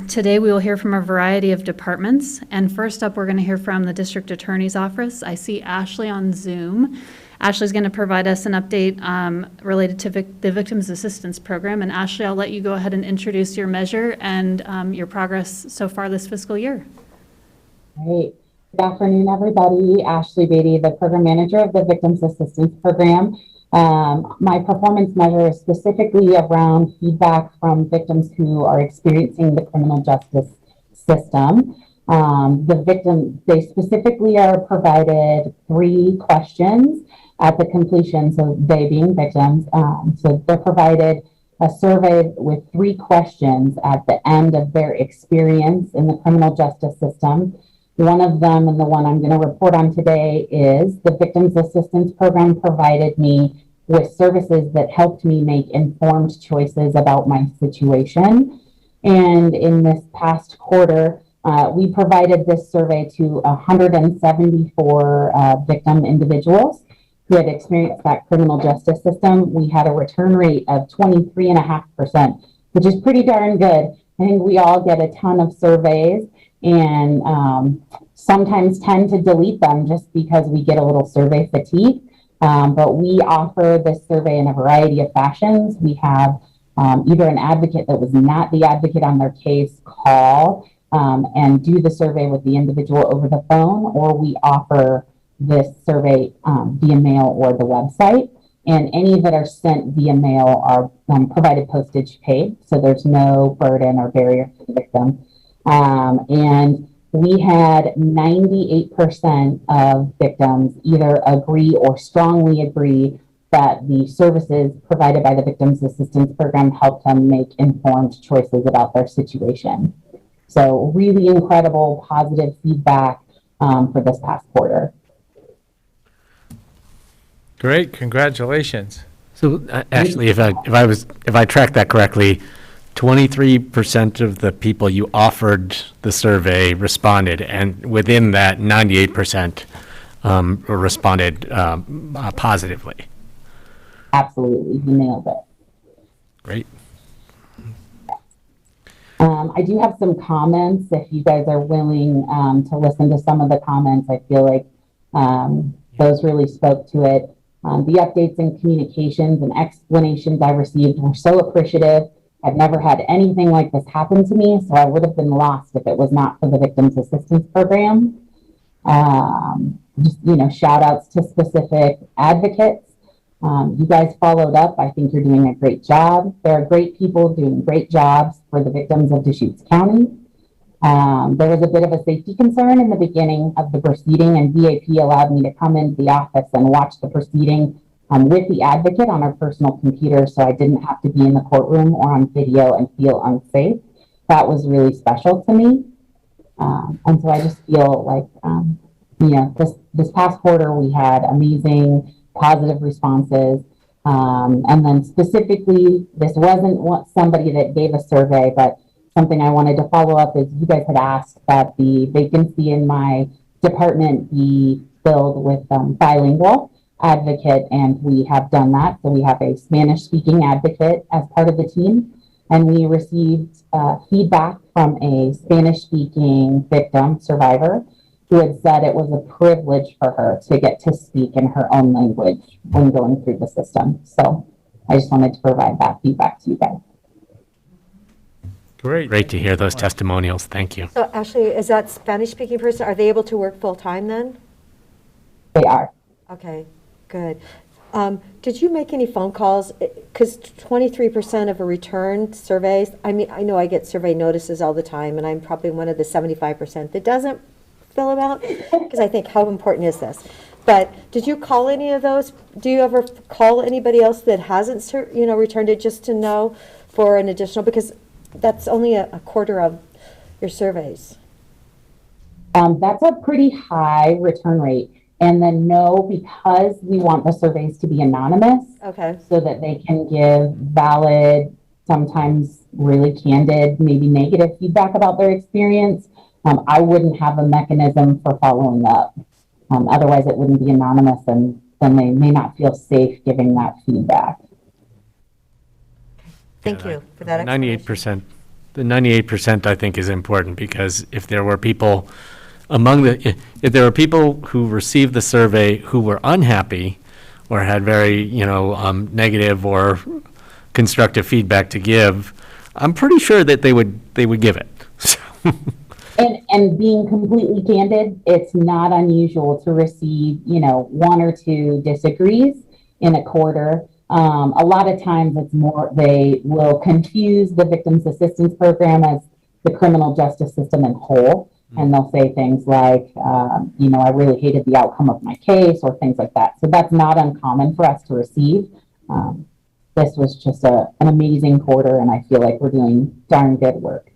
today we will hear from a variety of departments, and first up we're going to hear from the District Attorney's Office. I see Ashley on Zoom. Ashley's going to provide us an update related to the Victims Assistance Program, and Ashley, I'll let you go ahead and introduce your measure and your progress so far this fiscal year. Great. Good afternoon, everybody. Ashley Beatty, the Program Manager of the Victims Assistance Program. My performance measure is specifically around feedback from victims who are experiencing the criminal justice system. They specifically are provided 3 questions at the completion, so they being victims. So they're provided a survey with 3 questions at the end of their experience in the criminal justice system. One of them, and the one I'm going to report on today, is the Victims Assistance Program provided me with services that helped me make informed choices about my situation. And in this past quarter, we provided this survey to 174 victim individuals who had experienced that criminal justice system. We had a return rate of 23.5%, which is pretty darn good. I think we all get a ton of surveys and sometimes tend to delete them just because we get a little survey fatigue. But we offer this survey in a variety of fashions. We have either an advocate that was not the advocate on their case call and do the survey with the individual over the phone, or we offer this survey via mail or the website. And any that are sent via mail are provided postage paid, so there's no burden or barrier to the victim. And we had 98% of victims either agree or strongly agree that the services provided by the Victims Assistance Program helped them make informed choices about their situation. So really incredible positive feedback for this past quarter. Great, congratulations. So actually, if I tracked that correctly, 23% of the people you offered the survey responded, and within that, 98% responded positively. Absolutely, you nailed it. Great. I do have some comments if you guys are willing to listen to some of the comments. I feel like those really spoke to it. The updates and communications and explanations I received were so appreciative. I've never had anything like this happen to me, so I would have been lost if it was not for the Victims Assistance Program. Shout outs to specific advocates. You guys followed up. I think you're doing a great job. There are great people doing great jobs for the victims of Deschutes County. There was a bit of a safety concern in the beginning of the proceeding, and VAP allowed me to come into the office and watch the proceeding with the advocate on our personal computer, so I didn't have to be in the courtroom or on video and feel unsafe. That was really special to me. And so I just feel like, this past quarter we had amazing positive responses. And then specifically, this wasn't somebody that gave a survey, but something I wanted to follow up is you guys had asked that the vacancy in my department be filled with bilingual advocate, and we have done that. So we have a Spanish-speaking advocate as part of the team, and we received feedback from a Spanish-speaking victim survivor who had said it was a privilege for her to get to speak in her own language when going through the system. So I just wanted to provide that feedback to you guys. Great. Great to hear those testimonials. Thank you. So Ashley, is that Spanish-speaking person, are they able to work full-time then? They are. Okay, good. Did you make any phone calls? Because 23% of a return surveys, I mean, I know I get survey notices all the time, and I'm probably one of the 75% that doesn't fill them out, because I think, how important is this? But did you call any of those? Do you ever call anybody else that hasn't, returned it just to know for an additional, because that's only a quarter of your surveys. That's a pretty high return rate. And then no, because we want the surveys to be anonymous. Okay. So that they can give valid, sometimes really candid, maybe negative feedback about their experience. I wouldn't have a mechanism for following up. Otherwise it wouldn't be anonymous, and then they may not feel safe giving that feedback. Thank you for that explanation. 98%. The 98% I think is important, because if there were people if there were people who received the survey who were unhappy or had very, negative or constructive feedback to give, I'm pretty sure that they would give it. And being completely candid, it's not unusual to receive, one or two disagrees in a quarter. A lot of times it's more, they will confuse the Victims Assistance Program as the criminal justice system in whole. And they'll say things like, I really hated the outcome of my case, or things like that. So that's not uncommon for us to receive. This was just an amazing quarter, and I feel like we're doing darn good work.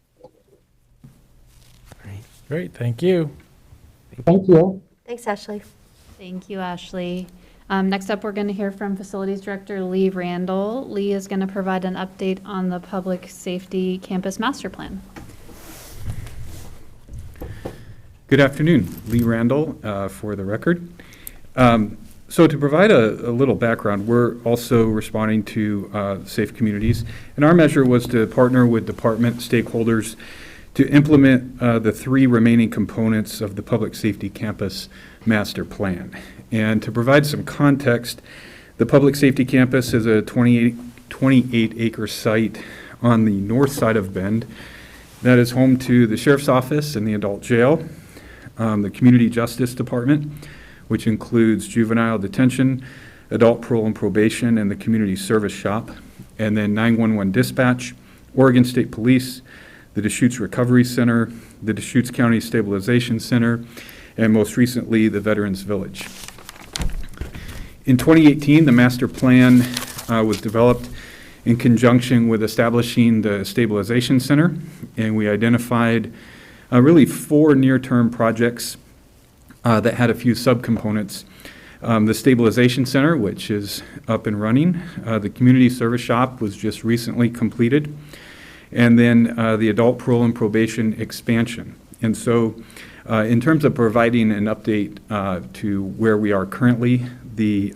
Great, thank you. Thank you. Thanks, Ashley. Thank you, Ashley. Next up, we're going to hear from Facilities Director Lee Randall. Lee is going to provide an update on the Public Safety Campus Master Plan. Good afternoon, Lee Randall, for the record. So to provide a little background, we're also responding to Safe Communities, and our measure was to partner with department stakeholders to implement the 3 remaining components of the Public Safety Campus Master Plan. And to provide some context, the Public Safety Campus is a 28-acre site on the north side of Bend that is home to the Sheriff's Office and the Adult Jail, the Community Justice Department, which includes juvenile detention, adult parole and probation, and the Community Service Shop, and then 911 Dispatch, Oregon State Police, the Deschutes Recovery Center, the Deschutes County Stabilization Center, and most recently, the Veterans Village. In 2018, the master plan was developed in conjunction with establishing the Stabilization Center, and we identified really 4 near-term projects that had a few subcomponents. The Stabilization Center, which is up and running, the Community Service Shop was just recently completed, and then the Adult Parole and Probation expansion. And so in terms of providing an update to where we are currently, the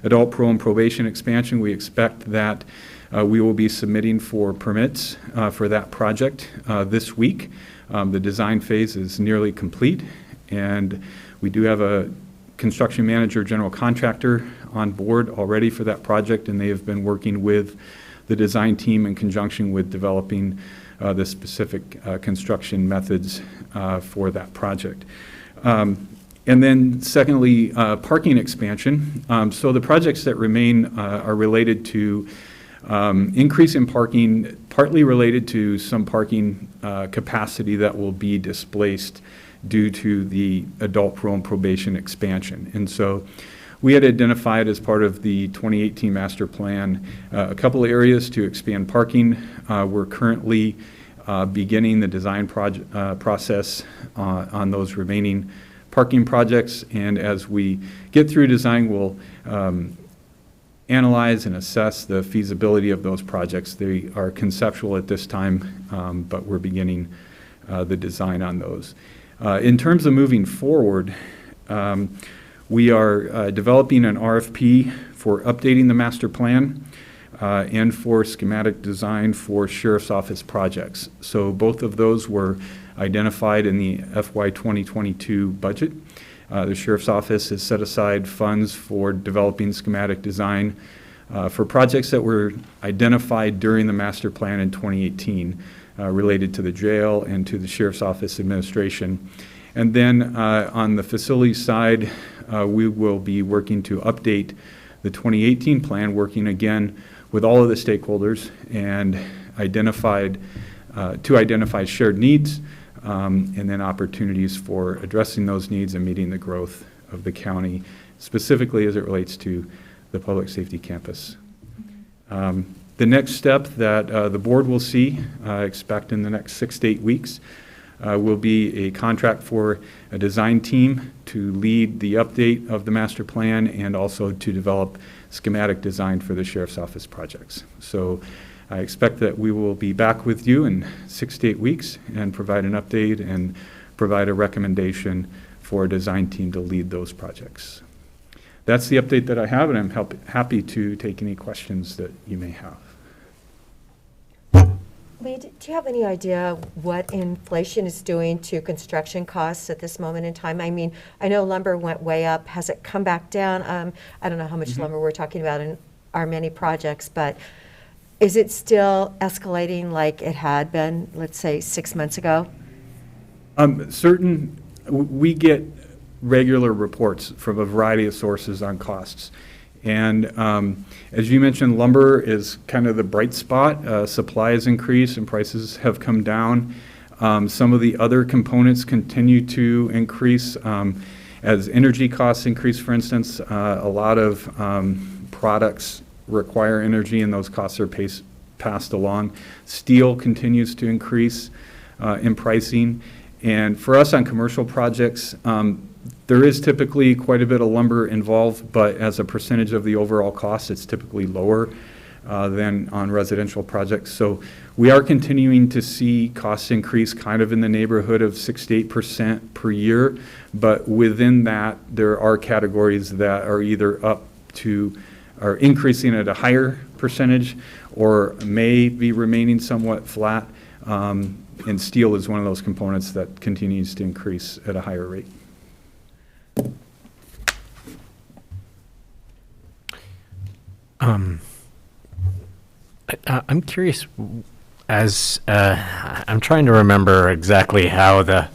Adult Parole and Probation expansion, we expect that we will be submitting for permits for that project this week. The design phase is nearly complete, and we do have a construction manager, general contractor on board already for that project, and they have been working with the design team in conjunction with developing the specific construction methods for that project. And then secondly, parking expansion. So the projects that remain are related to increase in parking, partly related to some parking capacity that will be displaced due to the adult parole and probation expansion. And so we had identified as part of the 2018 master plan a couple of areas to expand parking. We're currently beginning the design process on those remaining parking projects, and as we get through design, we'll analyze and assess the feasibility of those projects. They are conceptual at this time, but we're beginning the design on those. In terms of moving forward, we are developing an RFP for updating the master plan and for schematic design for Sheriff's Office projects. So both of those were identified in the FY 2022 budget. The Sheriff's Office has set aside funds for developing schematic design for projects that were identified during the master plan in 2018 related to the jail and to the Sheriff's Office administration. And then on the facility side, we will be working to update the 2018 plan, working again with all of the stakeholders and identify shared needs and then opportunities for addressing those needs and meeting the growth of the county, specifically as it relates to the public safety campus. The next step that the board will see, expect in the next 6 to 8 weeks, will be a contract for a design team to lead the update of the master plan and also to develop schematic design for the Sheriff's Office projects. So I expect that we will be back with you in 6 to 8 weeks and provide an update and provide a recommendation for a design team to lead those projects. That's the update that I have, and I'm happy to take any questions that you may have. Lee, do you have any idea what inflation is doing to construction costs at this moment in time? I mean, I know lumber went way up. Has it come back down? I don't know how much lumber we're talking about in our many projects, but is it still escalating like it had been, let's say, 6 months ago? We get regular reports from a variety of sources on costs. And as you mentioned, lumber is kind of the bright spot. Supply has increased and prices have come down. Some of the other components continue to increase. As energy costs increase, for instance, a lot of products require energy and those costs are passed along. Steel continues to increase in pricing. And for us on commercial projects, there is typically quite a bit of lumber involved, but as a percentage of the overall cost, it's typically lower than on residential projects. So we are continuing to see costs increase kind of in the neighborhood of 6 to 8% per year. But within that, there are categories that are either up to, are increasing at a higher percentage or may be remaining somewhat flat. And steel is one of those components that continues to increase at a higher rate. I'm curious, as I'm trying to remember exactly how the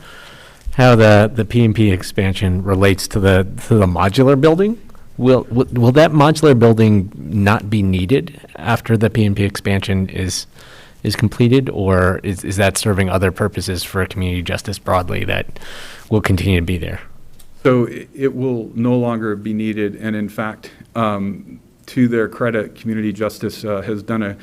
P&P expansion relates to the modular building. Will that modular building not be needed after the P&P expansion is completed, or is that serving other purposes for community justice broadly that will continue to be there? So it will no longer be needed, and in fact, to their credit, Community Justice has done a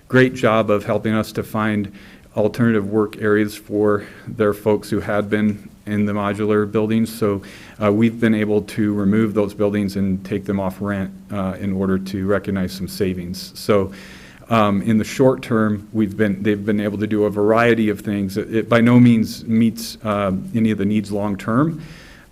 great job of helping us to find alternative work areas for their folks who had been in the modular buildings. So we've been able to remove those buildings and take them off rent in order to recognize some savings. So in the short term, they've been able to do a variety of things. It by no means meets any of the needs long term,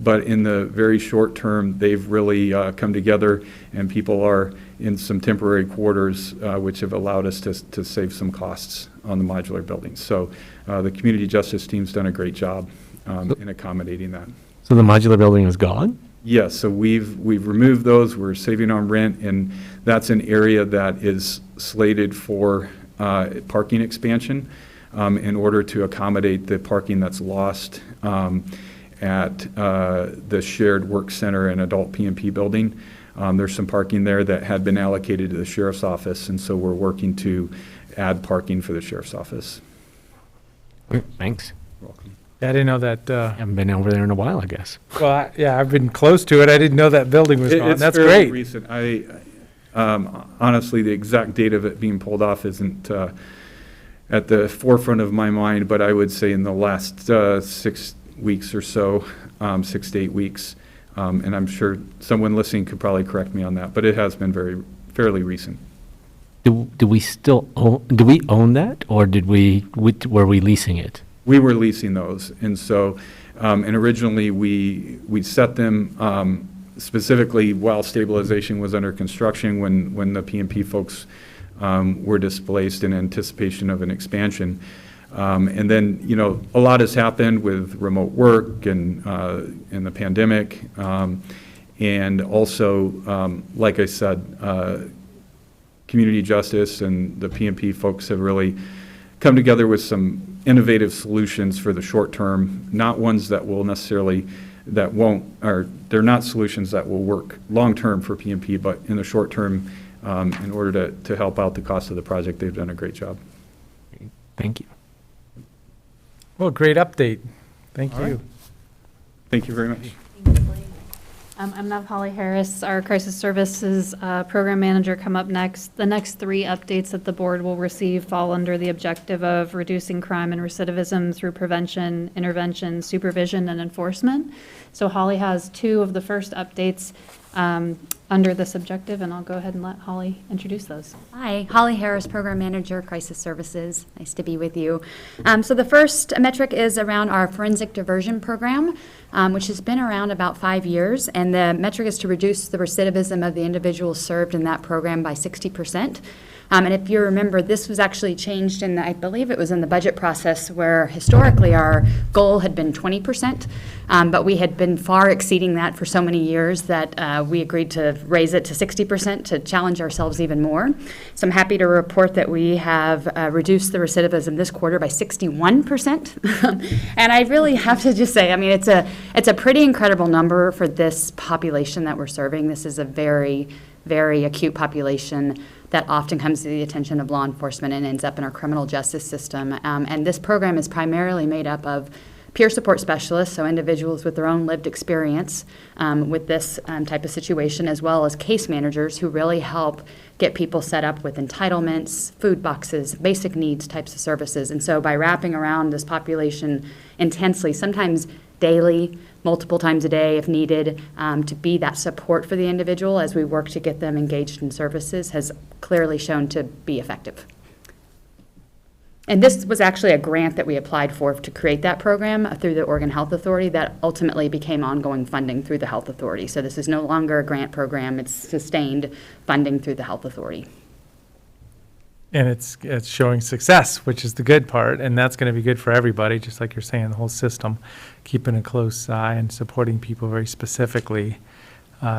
but in the very short term, they've really come together, and people are in some temporary quarters, which have allowed us to save some costs on the modular buildings. So the community justice team's done a great job in accommodating that. So the modular building is gone? Yes, so we've removed those. We're saving on rent, and that's an area that is slated for parking expansion in order to accommodate the parking that's lost at the shared work center and adult P&P building. There's some parking there that had been allocated to the sheriff's office, and so we're working to add parking for the sheriff's office. Thanks. You're welcome. I didn't know that. Haven't been over there in a while, I guess. Well, yeah, I've been close to it. I didn't know that building was gone. It's That's fairly great. recent. Honestly, the exact date of it being pulled off isn't at the forefront of my mind, but I would say in the last 6 weeks or so, 6 to 8 weeks. And I'm sure someone listening could probably correct me on that, but it has been fairly recent. Do we still own, do we own that, or were we leasing it? We were leasing those, and so, and originally we set them specifically while stabilization was under construction when the P&P folks were displaced in anticipation of an expansion. And then, you know, a lot has happened with remote work and the pandemic. And also, like I said, community justice and the P&P folks have really come together with some innovative solutions for the short term, not ones that will necessarily, they're not solutions that will work long term for P&P, but in the short term, in order to help out the cost of the project, they've done a great job. Thank you. Well, great update. Thank All you. right. Thank you very much. I'm Nev Holly Harris, our Crisis Services Program Manager. Come up next. The next 3 updates that the board will receive fall under the objective of reducing crime and recidivism through prevention, intervention, supervision, and enforcement. So Holly has 2 of the first updates under this objective, and I'll go ahead and let Holly introduce those. Hi, Holly Harris, Program Manager, Crisis Services. Nice to be with you. So the first metric is around our forensic diversion program, which has been around about 5 years, and the metric is to reduce the recidivism of the individuals served in that program by 60%. And if you remember, this was actually changed in, I believe it was in the budget process, where historically our goal had been 20%, but we had been far exceeding that for so many years that we agreed to raise it to 60% to challenge ourselves even more. So I'm happy to report that we have reduced the recidivism this quarter by 61%. And I really have to just say, I mean, it's a pretty incredible number for this population that we're serving. This is a very, very acute population that often comes to the attention of law enforcement and ends up in our criminal justice system. And this program is primarily made up of peer support specialists, so individuals with their own lived experience with this type of situation, as well as case managers who really help get people set up with entitlements, food boxes, basic needs types of services. And so by wrapping around this population intensely, sometimes daily, multiple times a day if needed, to be that support for the individual as we work to get them engaged in services has clearly shown to be effective. And this was actually a grant that we applied for to create that program through the Oregon Health Authority that ultimately became ongoing funding through the Health Authority. So this is no longer a grant program, it's sustained funding through the Health Authority. And it's showing success, which is the good part, and that's going to be good for everybody, just like you're saying, the whole system, keeping a close eye and supporting people very specifically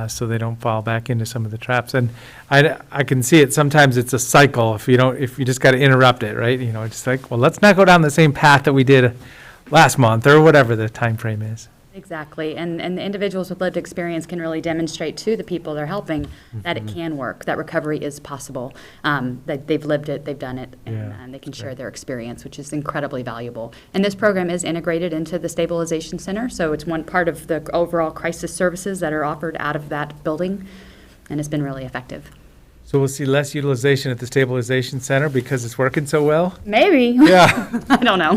so they don't fall back into some of the traps. And I can see it, sometimes it's a cycle if you just got to interrupt it, right? You know, it's like, well, let's not go down the same path that we did last month or whatever the time frame is. Exactly, and the individuals with lived experience can really demonstrate to the people they're helping that it can work, that recovery is possible, that they've lived it, they've done it, and they can share their experience, which is incredibly valuable. And this program is integrated into the Stabilization Center, so it's one part of the overall crisis services that are offered out of that building, and it's been really effective. So we'll see less utilization at the Stabilization Center because it's working so well? Maybe. Yeah. I don't know.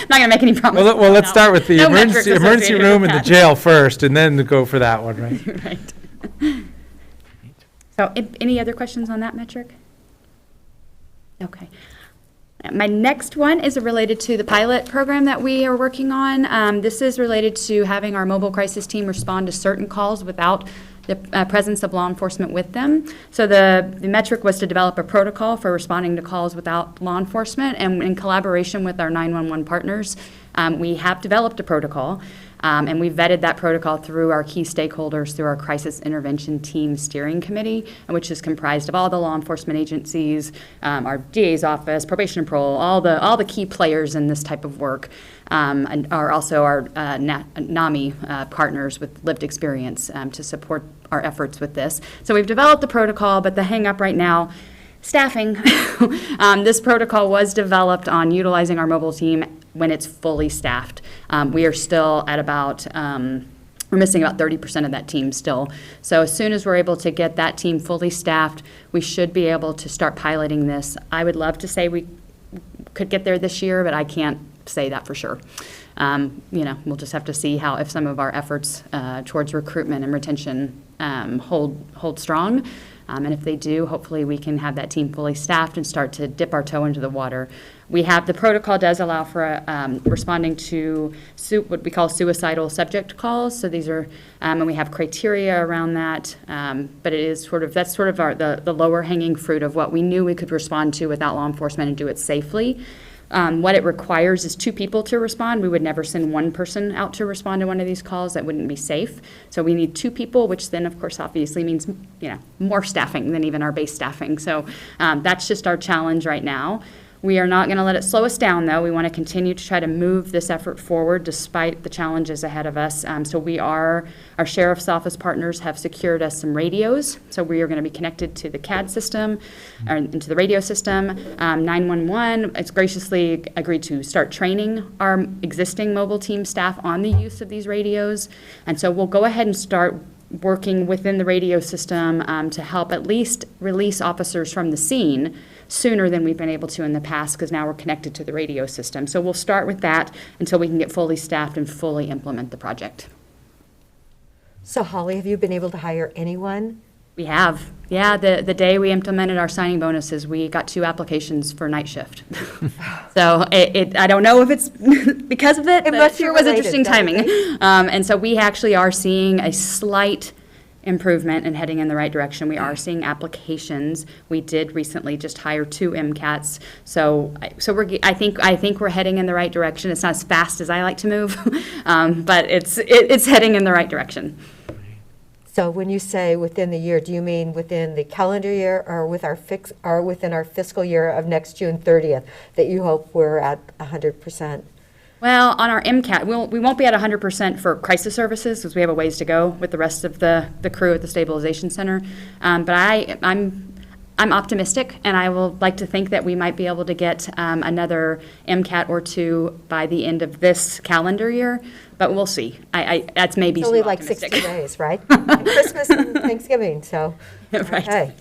Not going to make any promises. Well, let's start with the No metrics emergency associated room with and the that. jail first, and then go for that one, right? Right. So, any other questions on that metric? Okay. My next one is related to the pilot program that we are working on. This is related to having our mobile crisis team respond to certain calls without the presence of law enforcement with them. So the metric was to develop a protocol for responding to calls without law enforcement, and in collaboration with our 911 partners, we have developed a protocol, and we vetted that protocol through our key stakeholders, through our Crisis Intervention Team Steering Committee, which is comprised of all the law enforcement agencies, our DA's office, probation and parole, all the key players in this type of work, and are also our NAMI partners with lived experience to support our efforts with this. So we've developed the protocol, but the hang up right now, staffing. This protocol was developed on utilizing our mobile team when it's fully staffed. We are still at about, we're missing about 30% of that team still. So as soon as we're able to get that team fully staffed, we should be able to start piloting this. I would love to say we could get there this year, but I can't say that for sure. We'll just have to see if some of our efforts towards recruitment and retention hold strong. And if they do, hopefully we can have that team fully staffed and start to dip our toe into the water. The protocol does allow for responding to what we call suicidal subject calls. So these are, and we have criteria around that, but it is that's sort of the lower hanging fruit of what we knew we could respond to without law enforcement and do it safely. What it requires is 2 people to respond. We would never send one person out to respond to one of these calls. That wouldn't be safe. So we need 2 people, which then, of course, obviously means more staffing than even our base staffing. So that's just our challenge right now. We are not going to let it slow us down, though. We want to continue to try to move this effort forward despite the challenges ahead of us. So our sheriff's office partners have secured us some radios. So we are going to be connected to the CAD system, or into the radio system. 911 has graciously agreed to start training our existing mobile team staff on the use of these radios. And so we'll go ahead and start working within the radio system to help at least release officers from the scene sooner than we've been able to in the past, because now we're connected to the radio system. So we'll start with that until we can get fully staffed and fully implement the project. So Holly, have you been able to hire anyone? We have. Yeah, the day we implemented our signing bonuses, we got 2 applications for night shift. So I don't know if it's because of it, but must be sure was related, interesting doesn't timing. And so we actually are seeing a slight improvement and heading in the right direction. We are seeing applications. We did recently just hire 2 MCATs. So I think we're heading in the right direction. It's not as fast as I like to move, but it's heading in the right direction. So when you say within the year, do you mean within the calendar year or within our fiscal year of next June 30th that you hope we're at 100%? Well, on our MCAT, we won't be at 100% for crisis services because we have a ways to go with the rest of the crew at the Stabilization Center. But I'm optimistic, and I will like to think that we might be able to get another MCAT or two by the end of this calendar year, but we'll see. That's maybe It's only too like optimistic. 60 days, right? And Christmas and Thanksgiving, so, Right. okay.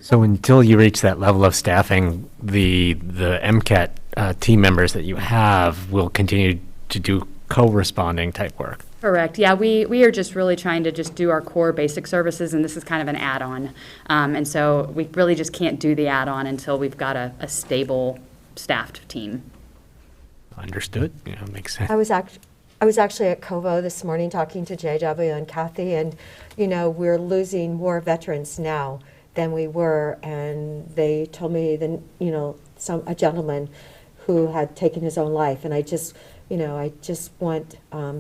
So until you reach that level of staffing, the MCAT team members that you have will continue to do co-responding type work. Correct. Yeah, we are just really trying to just do our core basic services, and this is kind of an add-on. And so we really just can't do the add-on until we've got a stable staffed team. Understood? Yeah, makes sense. I was actually at Covo this morning talking to JW and Kathy, and, you know, we're losing more veterans now than we were, and they told me that, you know, a gentleman who had taken his own life, and I just want,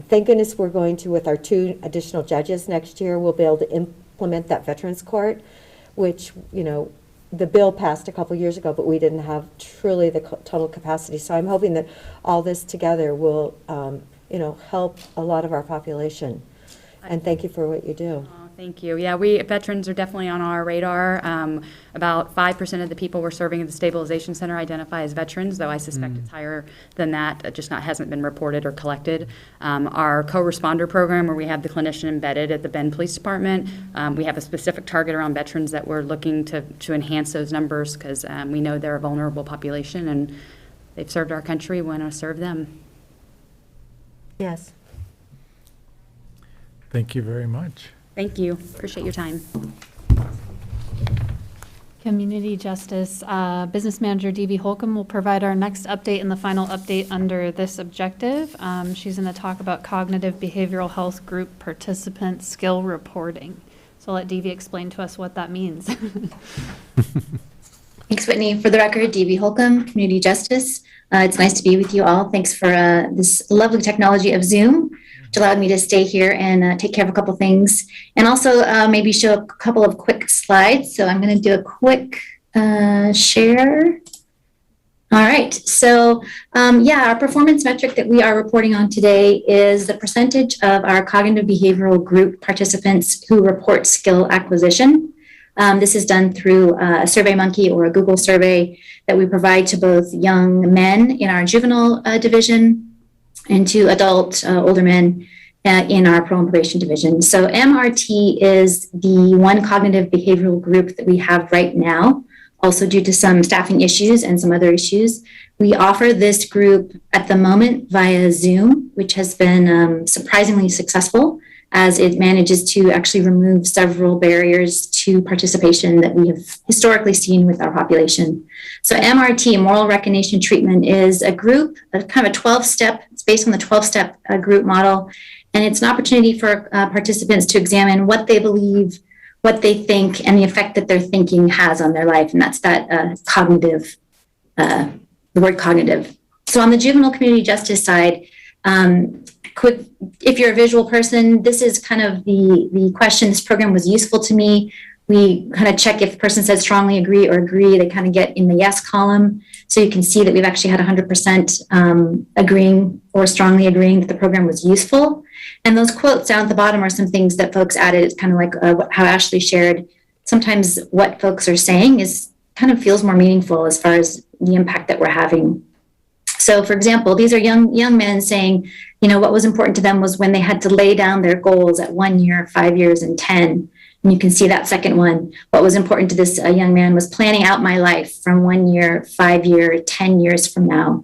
thank goodness we're going to, with our 2 additional judges next year, we'll be able to implement that Veterans Court, which, you know, the bill passed a couple years ago, but we didn't have truly the total capacity. So I'm hoping that all this together will, you know, help a lot of our population. And thank you for what you do. Oh, thank you. Yeah, veterans are definitely on our radar. About 5% of the people we're serving at the Stabilization Center identify as veterans, though I suspect it's higher than that. It just hasn't been reported or collected. Our co-responder program, where we have the clinician embedded at the Bend Police Department, we have a specific target around veterans that we're looking to enhance those numbers, because we know they're a vulnerable population, and they've served our country. We want to serve them. Yes. Thank you very much. Thank you. Appreciate your time. Community Justice Business Manager Dee Holcomb will provide our next update and the final update under this objective. She's going to talk about cognitive behavioral health group participant skill reporting. So I'll let Dee explain to us what that means. Thanks, Whitney. For the record, Dee Holcomb, Community Justice. It's nice to be with you all. Thanks for this lovely technology of Zoom, which allowed me to stay here and take care of a couple things. And also maybe show a couple of quick slides. So I'm going to do a quick share. All right. So our performance metric that we are reporting on today is the percentage of our cognitive behavioral group participants who report skill acquisition. This is done through a SurveyMonkey or a Google survey that we provide to both young men in our juvenile division and to adult older men in our parole and probation division. So MRT is the one cognitive behavioral group that we have right now, also due to some staffing issues and some other issues. We offer this group at the moment via Zoom, which has been surprisingly successful, as it manages to actually remove several barriers to participation that we have historically seen with our population. So MRT, Moral Recognition Treatment, is a group, kind of a 12-step, it's based on the 12-step group model, and it's an opportunity for participants to examine what they believe, what they think, and the effect that their thinking has on their life, and that's that cognitive, the word cognitive. So on the juvenile community justice side, quick, if you're a visual person, this is kind of the question. This program was useful to me. We kind of check if the person says strongly agree or agree, they kind of get in the yes column. So you can see that we've actually had 100% agreeing or strongly agreeing that the program was useful. And those quotes down at the bottom are some things that folks added. It's kind of like how Ashley shared. Sometimes what folks are saying is kind of feels more meaningful as far as the impact that we're having. So, for example, these are young men saying, you know, what was important to them was when they had to lay down their goals at 1 year, 5 years, and 10. And you can see that second one. What was important to this young man was planning out my life from 1 year, 5 year, 10 years from now.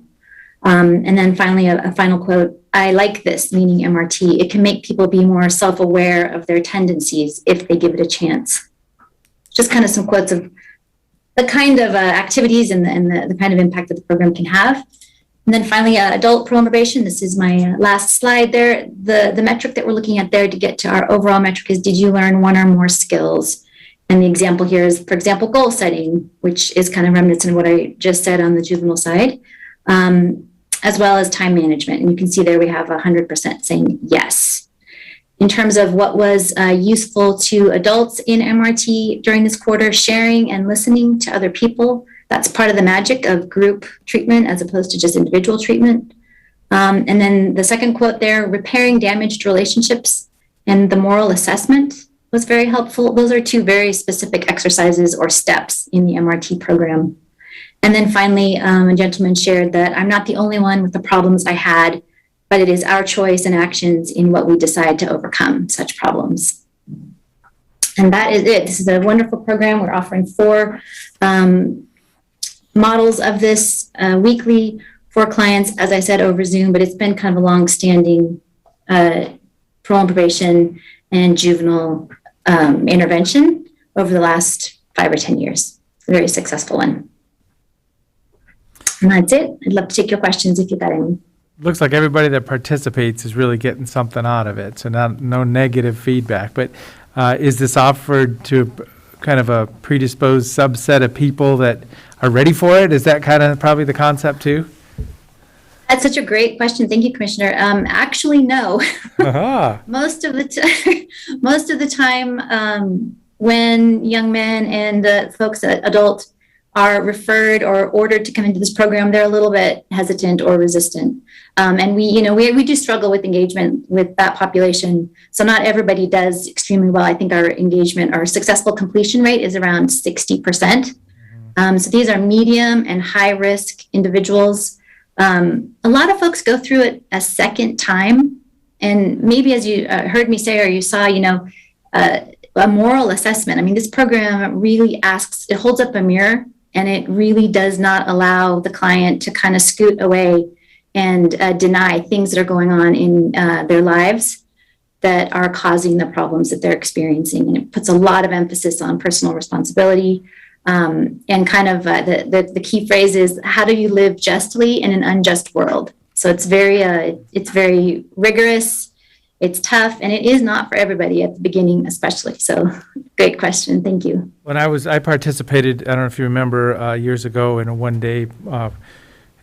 And then finally, a final quote, I like this, meaning MRT. It can make people be more self-aware of their tendencies if they give it a chance. Just kind of some quotes of the kind of activities and the kind of impact that the program can have. And then finally, adult parole and probation. This is my last slide there. The metric that we're looking at there to get to our overall metric is, did you learn one or more skills? And the example here is, for example, goal setting, which is kind of reminiscent of what I just said on the juvenile side, as well as time management. And you can see there we have 100% saying yes. In terms of what was useful to adults in MRT during this quarter, sharing and listening to other people. That's part of the magic of group treatment as opposed to just individual treatment. And then the second quote there, repairing damaged relationships and the moral assessment. was very helpful. Those are two very specific exercises or steps in the MRT program. And then finally, a gentleman shared that I'm not the only one with the problems I had, but it is our choice and actions in what we decide to overcome such problems. And that is it. This is a wonderful program. We're offering 4 models of this weekly for clients, as I said, over Zoom, but it's been kind of a long-standing parole and probation and juvenile intervention over the last 5 or 10 years. A very successful one. And that's it. I'd love to take your questions if you've got any. Looks like everybody that participates is really getting something out of it, so no negative feedback. But is this offered to kind of a predisposed subset of people that are ready for it? Is that kind of probably the concept too? That's such a great question. Thank you, Commissioner. Actually, no. Aha. Most of the time, when young men and folks, adult, are referred or ordered to come into this program, they're a little bit hesitant or resistant. And we do struggle with engagement with that population. So not everybody does extremely well. I think our successful completion rate is around 60%. So these are medium and high risk individuals. A lot of folks go through it a second time. And maybe as you heard me say, or you saw, a moral assessment. I mean, this program really it holds up a mirror, and it really does not allow the client to kind of scoot away and deny things that are going on in their lives that are causing the problems that they're experiencing. And it puts a lot of emphasis on personal responsibility. And kind of the key phrase is, how do you live justly in an unjust world? So it's very rigorous, it's tough, and it is not for everybody at the beginning, especially. So great question. Thank you. When I participated, I don't know if you remember, years ago in a one-day,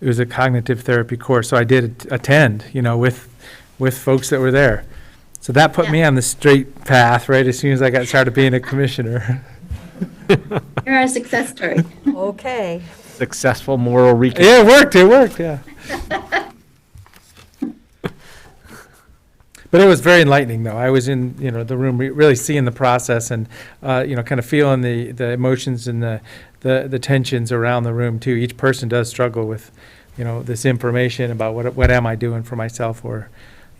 it was a cognitive therapy course. So I did attend, with folks that were there. So that put me on the straight path, right, as soon as I got started being a commissioner. You're our success story. Okay. Successful moral recap. Yeah, it worked, yeah. But it was very enlightening, though. I was in, the room, really seeing the process and, kind of feeling the emotions and the tensions around the room, too. Each person does struggle with, this information about what am I doing for myself or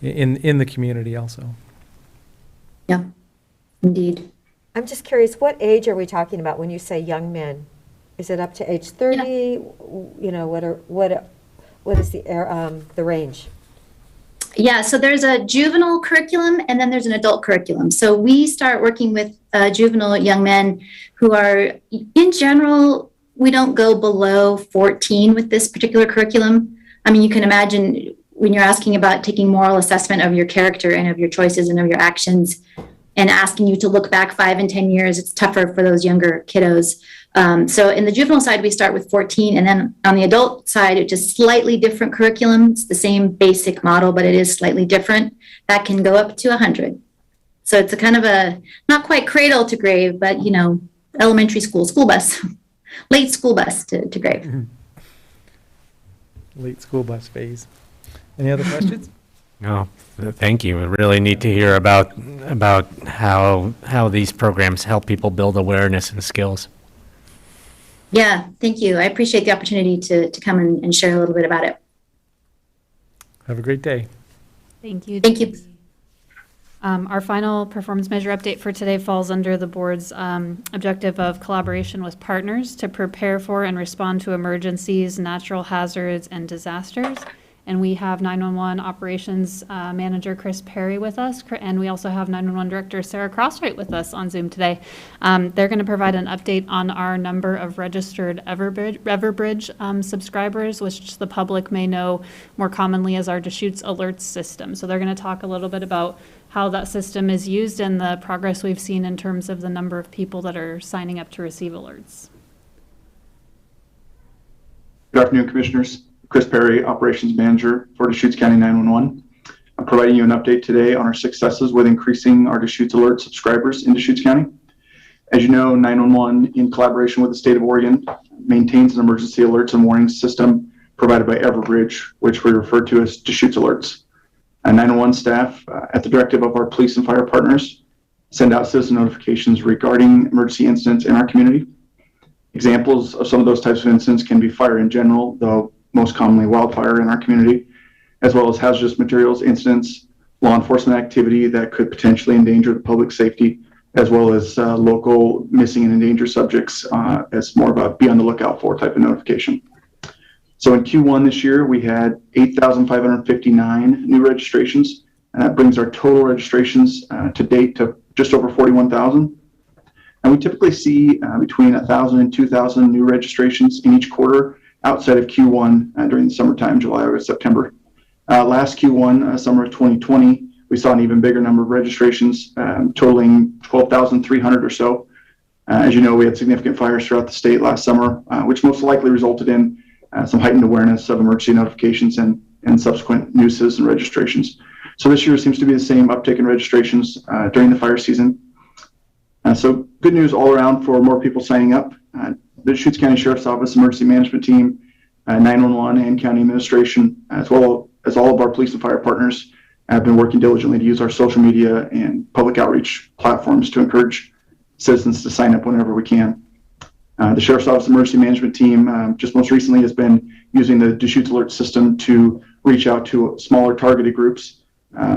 in the community also. Yeah, indeed. I'm just curious, what age are we talking about when you say young men? Is it up to age 30? What is the range? Yeah, so there's a juvenile curriculum and then there's an adult curriculum. So we start working with juvenile young men who are, in general, we don't go below 14 with this particular curriculum. I mean, you can imagine when you're asking about taking moral assessment of your character and of your choices and of your actions and asking you to look back 5 and 10 years, it's tougher for those younger kiddos. So in the juvenile side, we start with 14, and then on the adult side, it's just slightly different curriculum. It's the same basic model, but it is slightly different. That can go up to 100. So it's a kind of a, not quite cradle to grave, but, elementary school bus, late school bus to grave. Mm-hmm. Late school bus phase. Any other questions? No, thank you. Really neat to hear about how these programs help people build awareness and skills. Yeah, thank you. I appreciate the opportunity to come and share a little bit about it. Have a great day. Thank you. Thank you. Our final performance measure update for today falls under the board's objective of collaboration with partners to prepare for and respond to emergencies, natural hazards, and disasters. And we have 911 Operations Manager Chris Perry with us, and we also have 911 Director Sarah Crosswhite with us on Zoom today. They're going to provide an update on our number of registered Everbridge subscribers, which the public may know more commonly as our Deschutes Alerts system. So they're going to talk a little bit about how that system is used and the progress we've seen in terms of the number of people that are signing up to receive alerts. Good afternoon, Commissioners. Chris Perry, Operations Manager for Deschutes County 911. I'm providing you an update today on our successes with increasing our Deschutes Alert subscribers in Deschutes County. As you know, 911, in collaboration with the state of Oregon, maintains an emergency alerts and warning system provided by Everbridge, which we refer to as Deschutes Alerts. 911 staff, at the directive of our police and fire partners, send out citizen notifications regarding emergency incidents in our community. Examples of some of those types of incidents can be fire in general, though most commonly wildfire in our community, as well as hazardous materials incidents, law enforcement activity that could potentially endanger the public safety, as well as local missing and endangered subjects as more of a be on the lookout for type of notification. So in Q1 this year, we had 8,559 new registrations, and that brings our total registrations to date to just over 41,000. And we typically see between 1,000 and 2,000 new registrations in each quarter outside of Q1 during the summertime, July, August, September. Last Q1, summer of 2020, we saw an even bigger number of registrations, totaling 12,300 or so. As you know, we had significant fires throughout the state last summer, which most likely resulted in some heightened awareness of emergency notifications and subsequent new citizen registrations. So this year seems to be the same uptick in registrations during the fire season. So good news all around for more people signing up. The Deschutes County Sheriff's Office Emergency Management Team, 911 and county administration, as well as all of our police and fire partners have been working diligently to use our social media and public outreach platforms to encourage citizens to sign up whenever we can. The Sheriff's Office Emergency Management Team just most recently has been using the Deschutes Alert System to reach out to smaller targeted groups.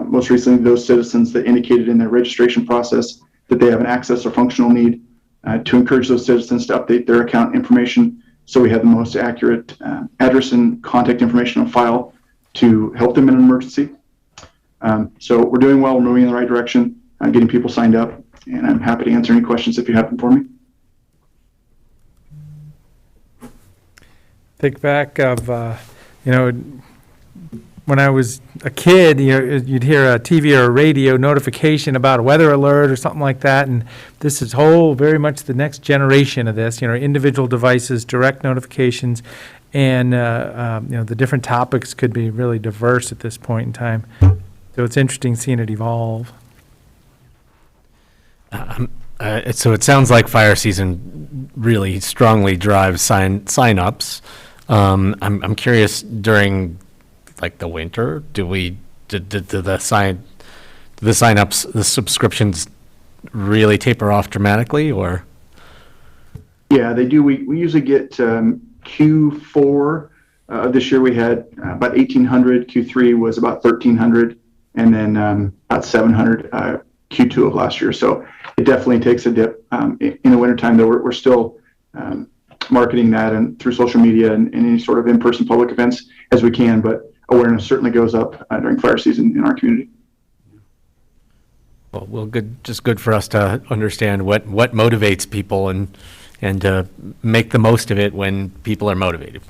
Most recently, those citizens that indicated in their registration process that they have an access or functional need, to encourage those citizens to update their account information so we have the most accurate address and contact information on file to help them in an emergency. So we're doing well, we're moving in the right direction, getting people signed up, and I'm happy to answer any questions if you have them for me. Think back of, when I was a kid, you'd hear a TV or a radio notification about a weather alert or something like that, and this is very much the next generation of this, individual devices, direct notifications, and, the different topics could be really diverse at this point in time. So it's interesting seeing it evolve. So it sounds like fire season really strongly drives sign-ups. I'm curious, during like the winter, do the sign-ups, the subscriptions really taper off dramatically, or? Yeah, they do. We usually get Q4 this year we had about 1,800. Q3 was about 1,300, and then about 700 Q2 of last year. So it definitely takes a dip in the wintertime, though we're still marketing that and through social media and any sort of in-person public events as we can, but awareness certainly goes up during fire season in our community. Well, good for us to understand what motivates people and make the most of it when people are motivated.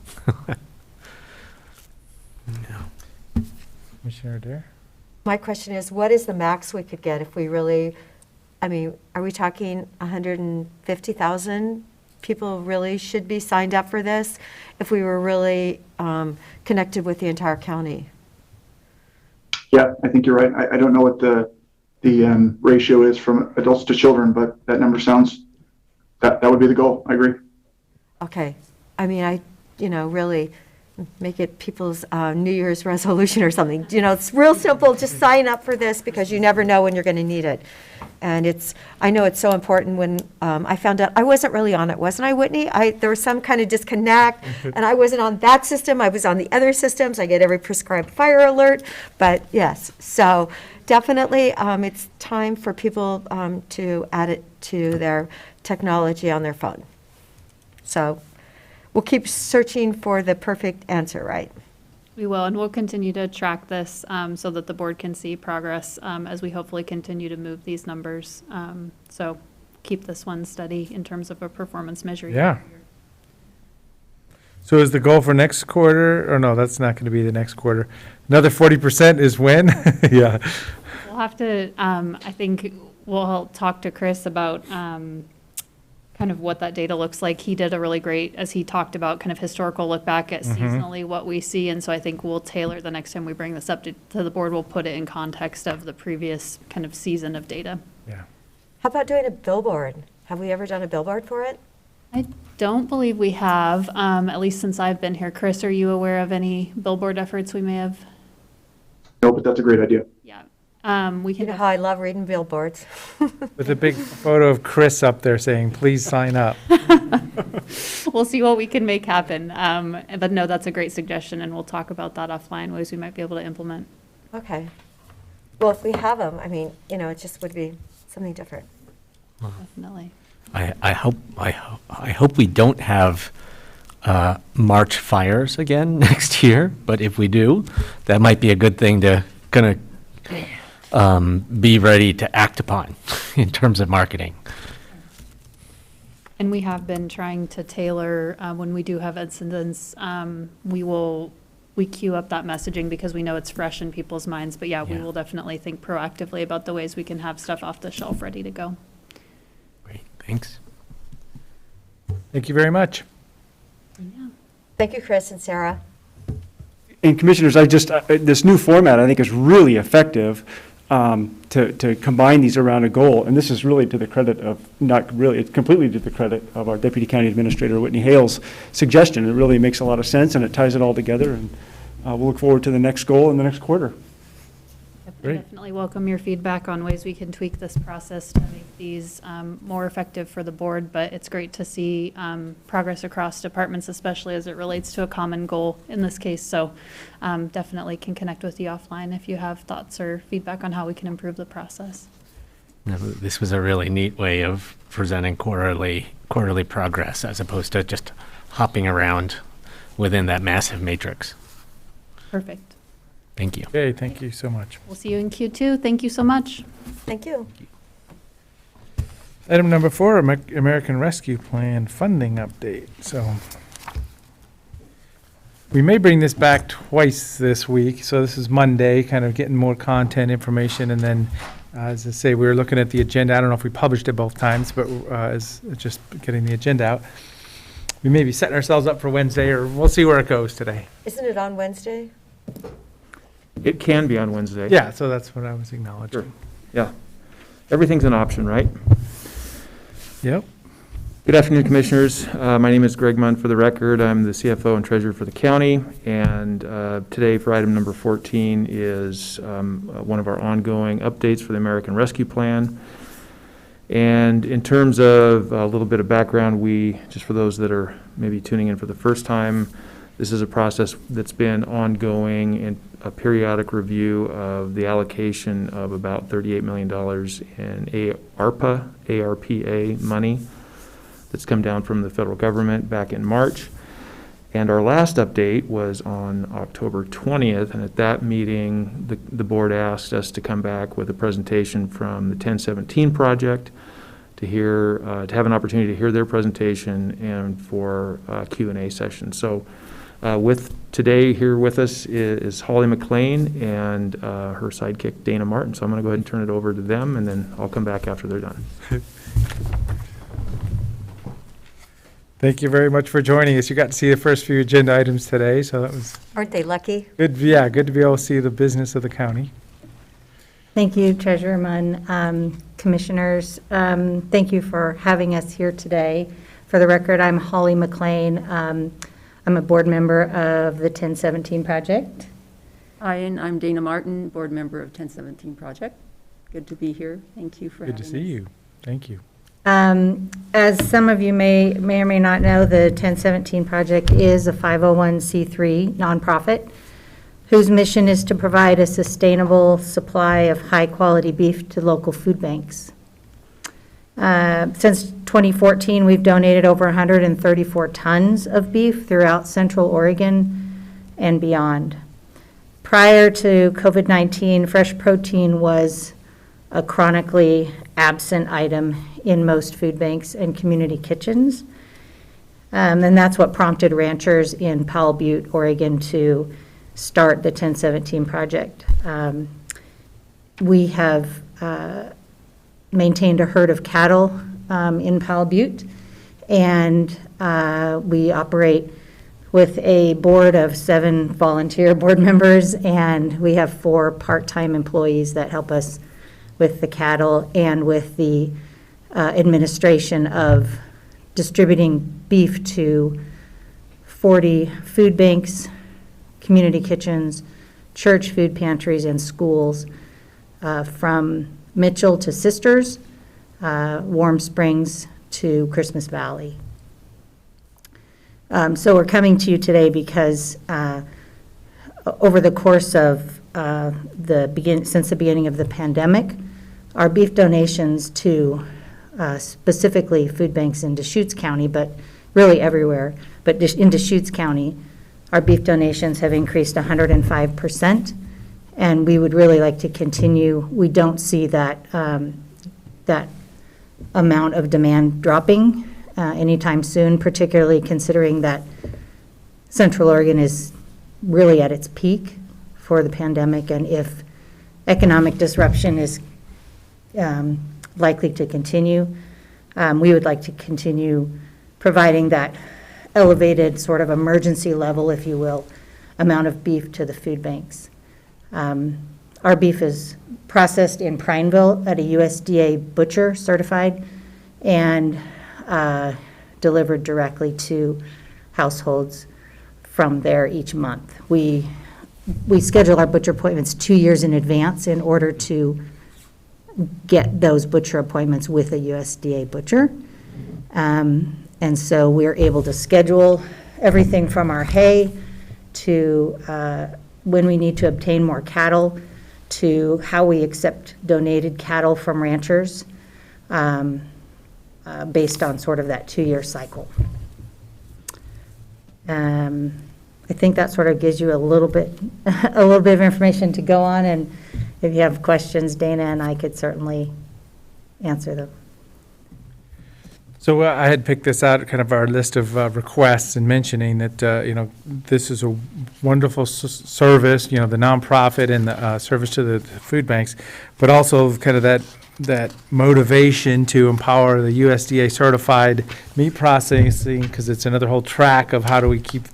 Commissioner Adair? My question is, what is the max we could get if we really, are we talking 150,000 people really should be signed up for this if we were really connected with the entire county? Yeah, I think you're right. I don't know what the ratio is from adults to children, but that number sounds, that would be the goal. I agree. Okay. Really make it people's New Year's resolution or something. It's real simple. Just sign up for this because you never know when you're going to need it. And I know it's so important. When I found out, I wasn't really on it, wasn't I, Whitney? There was some kind of disconnect, and I wasn't on that system. I was on the other systems. I get every prescribed fire alert. But yes, so definitely it's time for people to add it to their technology on their phone. So we'll keep searching for the perfect answer, right? We will, and we'll continue to track this so that the board can see progress as we hopefully continue to move these numbers. So keep this one steady in terms of a performance measure. Yeah. So is the goal for next quarter, or no, that's not going to be the next quarter. Another 40% is when? Yeah. We'll have to, I think we'll talk to Chris about kind of what that data looks like. He did a really great, as he talked about, kind of historical look back at seasonally what we see. And so I think we'll tailor the next time we bring this up to the board, we'll put it in context of the previous kind of season of data. Yeah. How about doing a billboard? Have we ever done a billboard for it? I don't believe we have, at least since I've been here. Chris, are you aware of any billboard efforts we may have? No, but that's a great idea. Yeah. We You can, know how I love reading billboards. With a big photo of Chris up there saying, please sign up. we'll see what we can make happen. But no, that's a great suggestion, and we'll talk about that offline, ways we might be able to implement. Okay. Well, if we have them, I mean, it just would be something different. Definitely. I hope we don't have March fires again next year, but if we do, that might be a good thing to kind of be ready to act upon in terms of marketing. And we have been trying to tailor, when we do have incidents, we queue up that messaging because we know it's fresh in people's minds. But yeah, we Yeah. will definitely think proactively about the ways we can have stuff off the shelf ready to go. Great, thanks. Thank you very much. Yeah. Thank you, Chris and Sarah. And commissioners, this new format, I think, is really effective to combine these around a goal. And this is really to the credit of, not really, it's completely to the credit of our Deputy County Administrator, Whitney Hale's suggestion. It really makes a lot of sense, and it ties it all together. And we'll look forward to the next goal in the next quarter. We Great. definitely welcome your feedback on ways we can tweak this process to make these more effective for the board, but it's great to see progress across departments, especially as it relates to a common goal in this case. So definitely can connect with you offline if you have thoughts or feedback on how we can improve the process. No, this was a really neat way of presenting quarterly progress as opposed to just hopping around within that massive matrix. Perfect. Thank you. Okay, thank you so much. We'll see you in Q2. Thank you so much. Thank you. Item number 4, American Rescue Plan funding update. So we may bring this back twice this week. So this is Monday, kind of getting more content information. And then, as I say, we were looking at the agenda. I don't know if we published it both times, but as just getting the agenda out. We may be setting ourselves up for Wednesday, or we'll see where it goes today. Isn't it on Wednesday? It can be on Wednesday. Yeah, so that's what I was acknowledging. Sure. Yeah. Everything's an option, right? Yep. Good afternoon, Commissioners. My name is Greg Munn, for the record. I'm the CFO and Treasurer for the county. And today, for item number 14, is one of our ongoing updates for the American Rescue Plan. And in terms of a little bit of background, just for those that are maybe tuning in for the first time, this is a process that's been ongoing and a periodic review of the allocation of about $38 million in ARPA money that's come down from the federal government back in March. And our last update was on October 20th, and at that meeting, the board asked us to come back with a presentation from the 1017 project to have an opportunity to hear their presentation and for a Q&A session. So with today here with us is Holly McLean and her sidekick Dana Martin. So I'm going to go ahead and turn it over to them, and then I'll come back after they're done. Thank you very much for joining us. You got to see the first few agenda items today, so that was Aren't they lucky? good. Yeah, good to be able to see the business of the county. Thank you, Treasurer Munn. Commissioners, thank you for having us here today. For the record, I'm Holly McLean. I'm a board member of the 1017 Project. Hi, and I'm Dana Martin, board member of 1017 Project. Good to be here. Thank you for having Good us. to see you. Thank you. As some of you may or may not know, the 1017 Project is a 501c3 nonprofit whose mission is to provide a sustainable supply of high-quality beef to local food banks. Since 2014, we've donated over 134 tons of beef throughout Central Oregon and beyond. Prior to COVID-19, fresh protein was a chronically absent item in most food banks and community kitchens. And that's what prompted ranchers in Powell Butte, Oregon, to start the 1017 Project. We have maintained a herd of cattle in Powell Butte, and we operate with a board of 7 volunteer board members, and we have 4 part-time employees that help us with the cattle and with the administration of distributing beef to 40 food banks, community kitchens, church food pantries, and schools from Mitchell to Sisters, Warm Springs to Christmas Valley. So we're coming to you today because over the course of since the beginning of the pandemic, our beef donations to specifically food banks in Deschutes County, but really everywhere, but in Deschutes County, our beef donations have increased 105%, and we would really like to continue. We don't see that that amount of demand dropping anytime soon, particularly considering that Central Oregon is really at its peak for the pandemic, and if economic disruption is likely to continue, we would like to continue providing that elevated sort of emergency level, if you will, amount of beef to the food banks. Our beef is processed in Prineville at a USDA butcher certified and delivered directly to households from there each month. We schedule our butcher appointments 2 years in advance in order to get those butcher appointments with a USDA butcher. And so we're able to schedule everything from our hay to when we need to obtain more cattle to how we accept donated cattle from ranchers based on sort of that 2-year cycle. I think that sort of gives you a little bit of information to go on, and if you have questions, Dana and I could certainly answer them. So I had picked this out, kind of our list of requests, and mentioning that, this is a wonderful service, the nonprofit and the service to the food banks, but also kind of that motivation to empower the USDA certified meat processing, because it's another whole track of how do we keep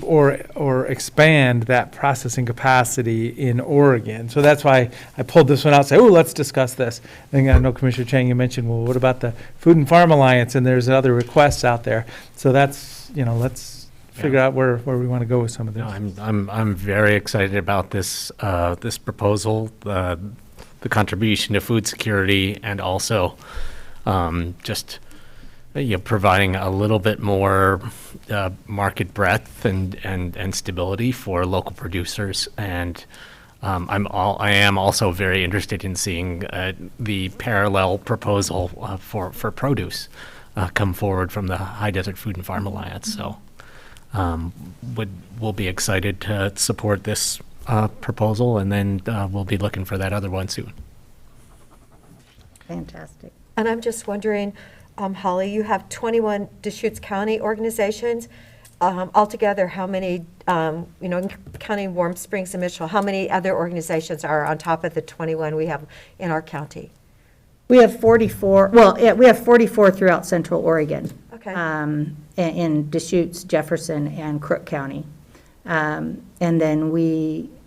or expand that processing capacity in Oregon. So that's why I pulled this one out and say, let's discuss this. And I know Commissioner Chang, you mentioned, well, what about the Food and Farm Alliance? And there's other requests out there. So that's, let's figure out where we want to go with some of this. I'm very excited about this this proposal, the contribution to food security, and also just providing a little bit more market breadth and stability for local producers. And I am also very interested in seeing the parallel proposal for produce come forward from the High Desert Food and Farm Alliance. So we'll be excited to support this proposal, and then we'll be looking for that other one soon. Fantastic. And I'm just wondering, Holly, you have 21 Deschutes County organizations. Altogether, how many, counting Warm Springs and Mitchell, how many other organizations are on top of the 21 we have in our county? We have 44, we have 44 throughout Central Oregon. Okay. In Deschutes, Jefferson, and Crook County. And then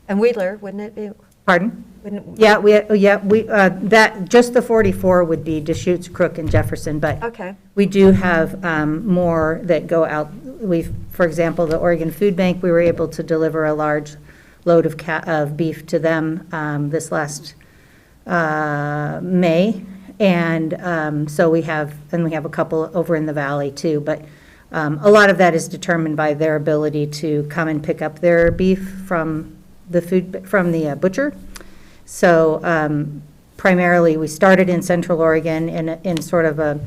And Wheeler, wouldn't it be? Pardon? Wouldn't, that, just the 44 would be Deschutes, Crook, and Jefferson, but okay. we do have more that go out. For example, the Oregon Food Bank, we were able to deliver a large load of beef to them this last May, and so we have a couple over in the valley too, but a lot of that is determined by their ability to come and pick up their beef from the butcher. So primarily, we started in Central Oregon in sort of a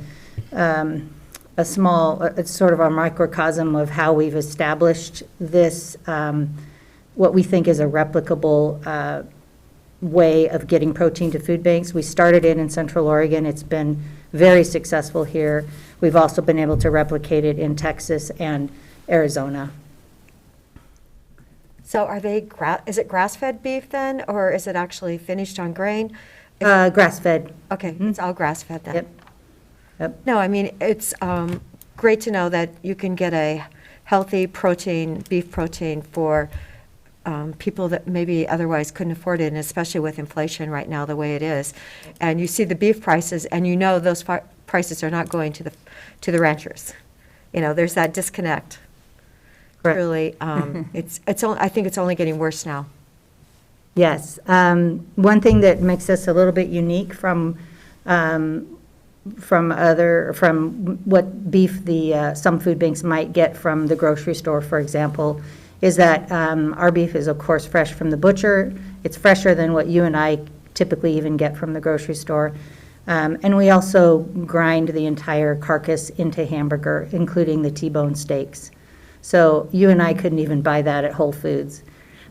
small, it's sort of a microcosm of how we've established this, what we think is a replicable way of getting protein to food banks. We started in Central Oregon. It's been very successful here. We've also been able to replicate it in Texas and Arizona. So are they, is it grass-fed beef then, or is it actually finished on grain? Grass-fed. Okay, it's all grass-fed then? Yep. No, I mean, it's great to know that you can get a healthy protein, beef protein for people that maybe otherwise couldn't afford it, and especially with inflation right now the way it is. And you see the beef prices, and you know those prices are not going to the ranchers. There's that disconnect. Correct. Really, I think it's only getting worse now. Yes. One thing that makes us a little bit unique from what beef some food banks might get from the grocery store, for example, is that our beef is, of course, fresh from the butcher. It's fresher than what you and I typically even get from the grocery store. And we also grind the entire carcass into hamburger, including the T-bone steaks. So you and I couldn't even buy that at Whole Foods.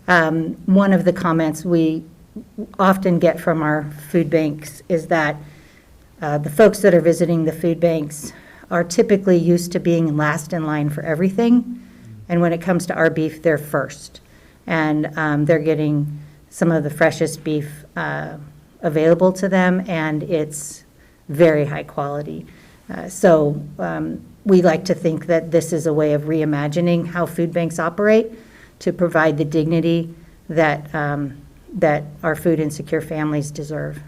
One of the comments we often get from our food banks is that the folks that are visiting the food banks are typically used to being last in line for everything. And when it comes to our beef, they're first. And they're getting some of the freshest beef available to them, and it's very high quality. So we like to think that this is a way of reimagining how food banks operate to provide the dignity that, that our food insecure families deserve.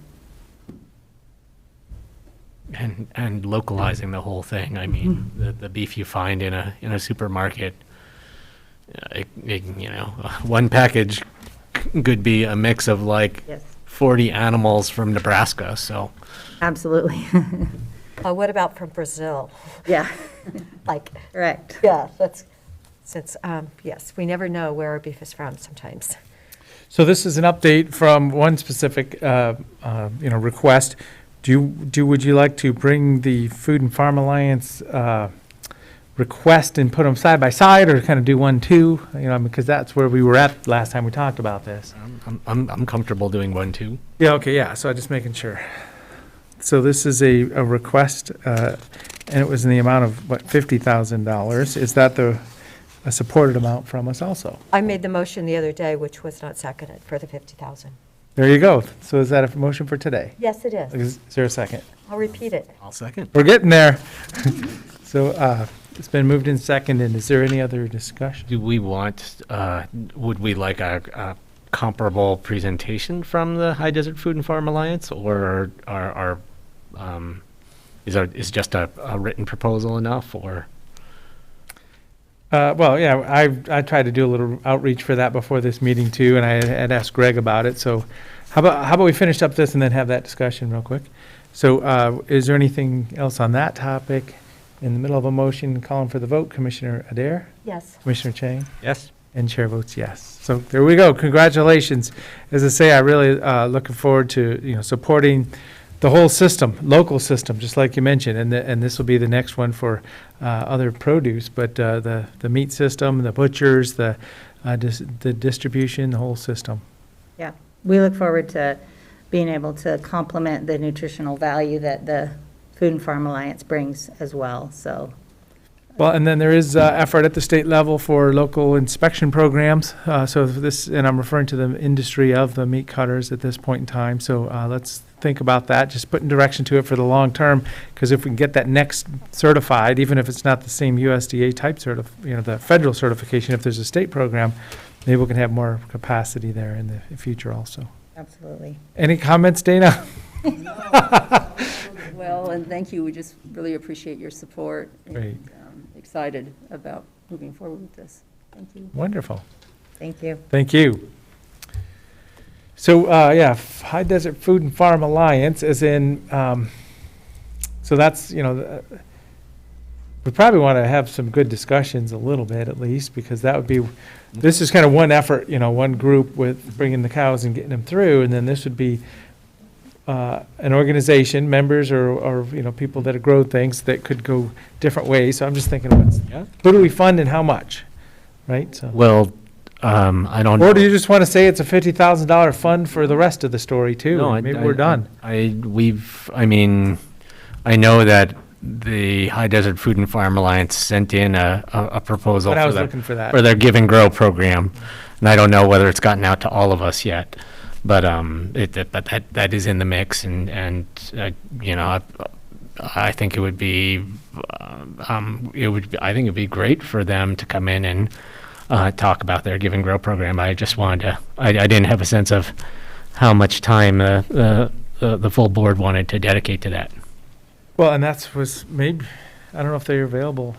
And localizing the whole thing. I mean, the beef you find in a supermarket, one package could be a mix of like Yes. 40 animals from Nebraska, so. Absolutely. What about from Brazil? Yeah, Like, correct. yeah, yes, we never know where our beef is from sometimes. So this is an update from one specific, request. Would you like to bring the Food and Farm Alliance request and put them side by side, or kind of do 1, 2? Because that's where we were at last time we talked about this. I'm comfortable doing 1, 2. Yeah, okay, yeah, so I'm just making sure. So this is a request, and it was in the amount of, $50,000. Is that a supported amount from us also? I made the motion the other day, which was not seconded, for the 50,000. There you go. So is that a motion for today? Yes, it is. Is there a second? I'll repeat it. I'll second. We're getting there. So it's been moved in second, and is there any other discussion? Do we want, would we like a comparable presentation from the High Desert Food and Farm Alliance, or is just a written proposal enough, or? Well, yeah, I tried to do a little outreach for that before this meeting too, and I had asked Greg about it. So how about we finish up this and then have that discussion real quick? So is there anything else on that topic? In the middle of a motion, calling for the vote, Commissioner Adair? Yes. Commissioner Chang? Yes. And chair votes yes. So there we go. Congratulations. As I say, I really looking forward to supporting the whole system, local system, just like you mentioned, and this will be the next one for other produce, but the meat system, the butchers, the distribution, the whole system. Yeah, we look forward to being able to complement the nutritional value that the Food and Farm Alliance brings as well, so. Well, and then there is effort at the state level for local inspection programs. So this, and I'm referring to the industry of the meat cutters at this point in time. So let's think about that, just putting direction to it for the long term, because if we can get that next certified, even if it's not the same USDA type the federal certification, if there's a state program, maybe we can have more capacity there in the future also. Absolutely. Any comments, Dana? Well, and thank you. We just really appreciate your support. Great. And excited about moving forward with this. Thank you. Wonderful. Thank you. Thank you. So, High Desert Food and Farm Alliance, as in, so that's, we probably want to have some good discussions a little bit at least, because that would be, this is kind of one effort, one group with bringing the cows and getting them through, and then this would be an organization, members or people that grow things that could go different ways. So I'm just thinking, who do we fund and how much, right? So. Well, I don't. Or do you just want to say it's a $50,000 fund for the rest of the story too? No, Maybe we're done. I know that the High Desert Food and Farm Alliance sent in a proposal But I was looking for that. for their Give and Grow program, and I don't know whether it's gotten out to all of us yet. But that is in the mix, and I think it would be I think it'd be great for them to come in and talk about their Give and Grow program. I just wanted to. I didn't have a sense of how much time the full board wanted to dedicate to that. Well, and was maybe, I don't know if they're available.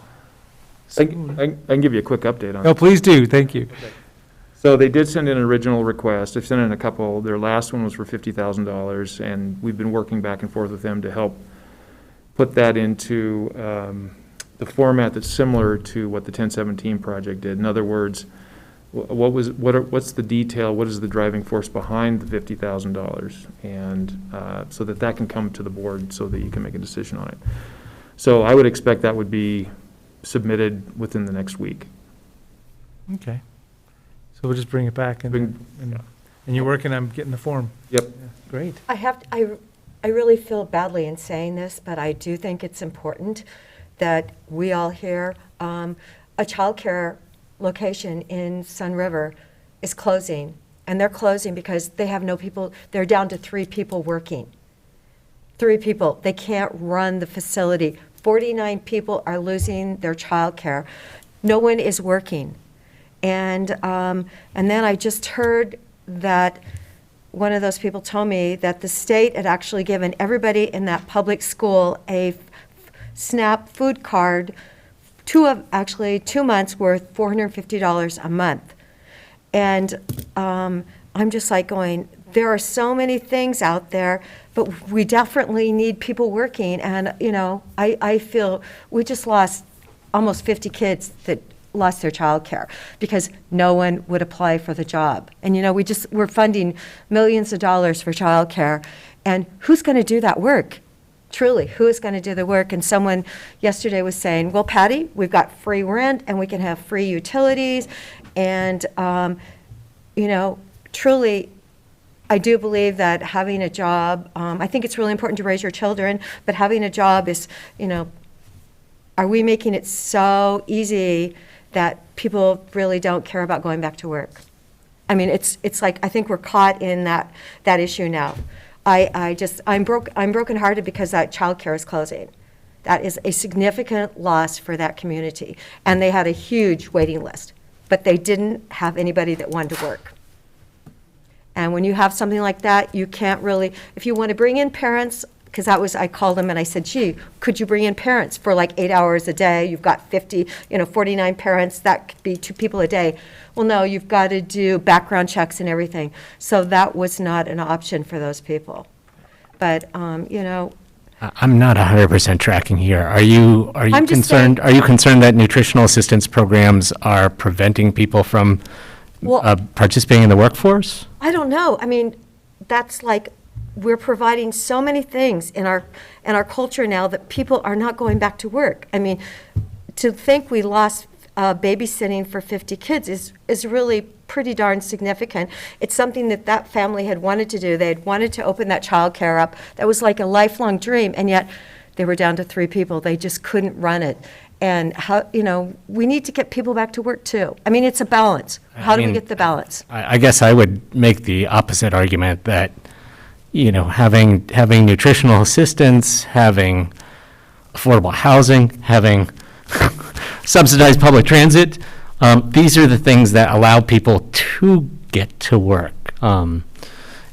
I can give you a quick update on No, please do. Thank you. So they did send in an original request. They've sent in a couple. Their last one was for $50,000, and we've been working back and forth with them to help put that into the format that's similar to what the 1017 project did. In other words, what's the detail? What is the driving force behind the $50,000? And so that can come to the board so that you can make a decision on it. So I would expect that would be submitted within the next week. Okay. So we'll just bring it back and you're working on getting the form? Yep. Yeah, great. I really feel badly in saying this, but I do think it's important that we all hear a childcare location in Sun River is closing, and they're closing because they have no people. They're down to 3 people working. 3 people. They can't run the facility. 49 people are losing their childcare. No one is working. And then I just heard that one of those people told me that the state had actually given everybody in that public school a SNAP food card, 2 months worth, $450 a month. And I'm just like going, there are so many things out there, but we definitely need people working. And, I feel we just lost almost 50 kids that lost their child care because no one would apply for the job. And, we're funding millions of dollars for child care. And who's going to do that work? Truly, who is going to do the work? And someone yesterday was saying, well, Patty, we've got free rent and we can have free utilities. And, truly, I do believe that having a job, I think it's really important to raise your children, but having a job is, are we making it so easy that people really don't care about going back to work? I mean, it's like, I think we're caught in that issue now. I'm brokenhearted because that childcare is closing. That is a significant loss for that community. And they had a huge waiting list, but they didn't have anybody that wanted to work. And when you have something like that, you can't really, if you want to bring in parents, because I called them and I said, gee, could you bring in parents for like 8 hours a day? You've got 49 parents, that could be 2 people a day. Well, no, you've got to do background checks and everything. So that was not an option for those people. But, I'm not 100% tracking here. Are you I'm just concerned? Are you concerned that nutritional assistance programs are preventing people from participating in the workforce? I don't know. I mean, that's like, we're providing so many things in our culture now that people are not going back to work. I mean, to think we lost babysitting for 50 kids is really pretty darn significant. It's something that family had wanted to do. They had wanted to open that child care up. That was like a lifelong dream, and yet they were down to 3 people. They just couldn't run it. And we need to get people back to work too. I mean, it's a balance. How do we get the balance? I guess I would make the opposite argument that, having nutritional assistance, having affordable housing, having subsidized public transit, these are the things that allow people to get to work. And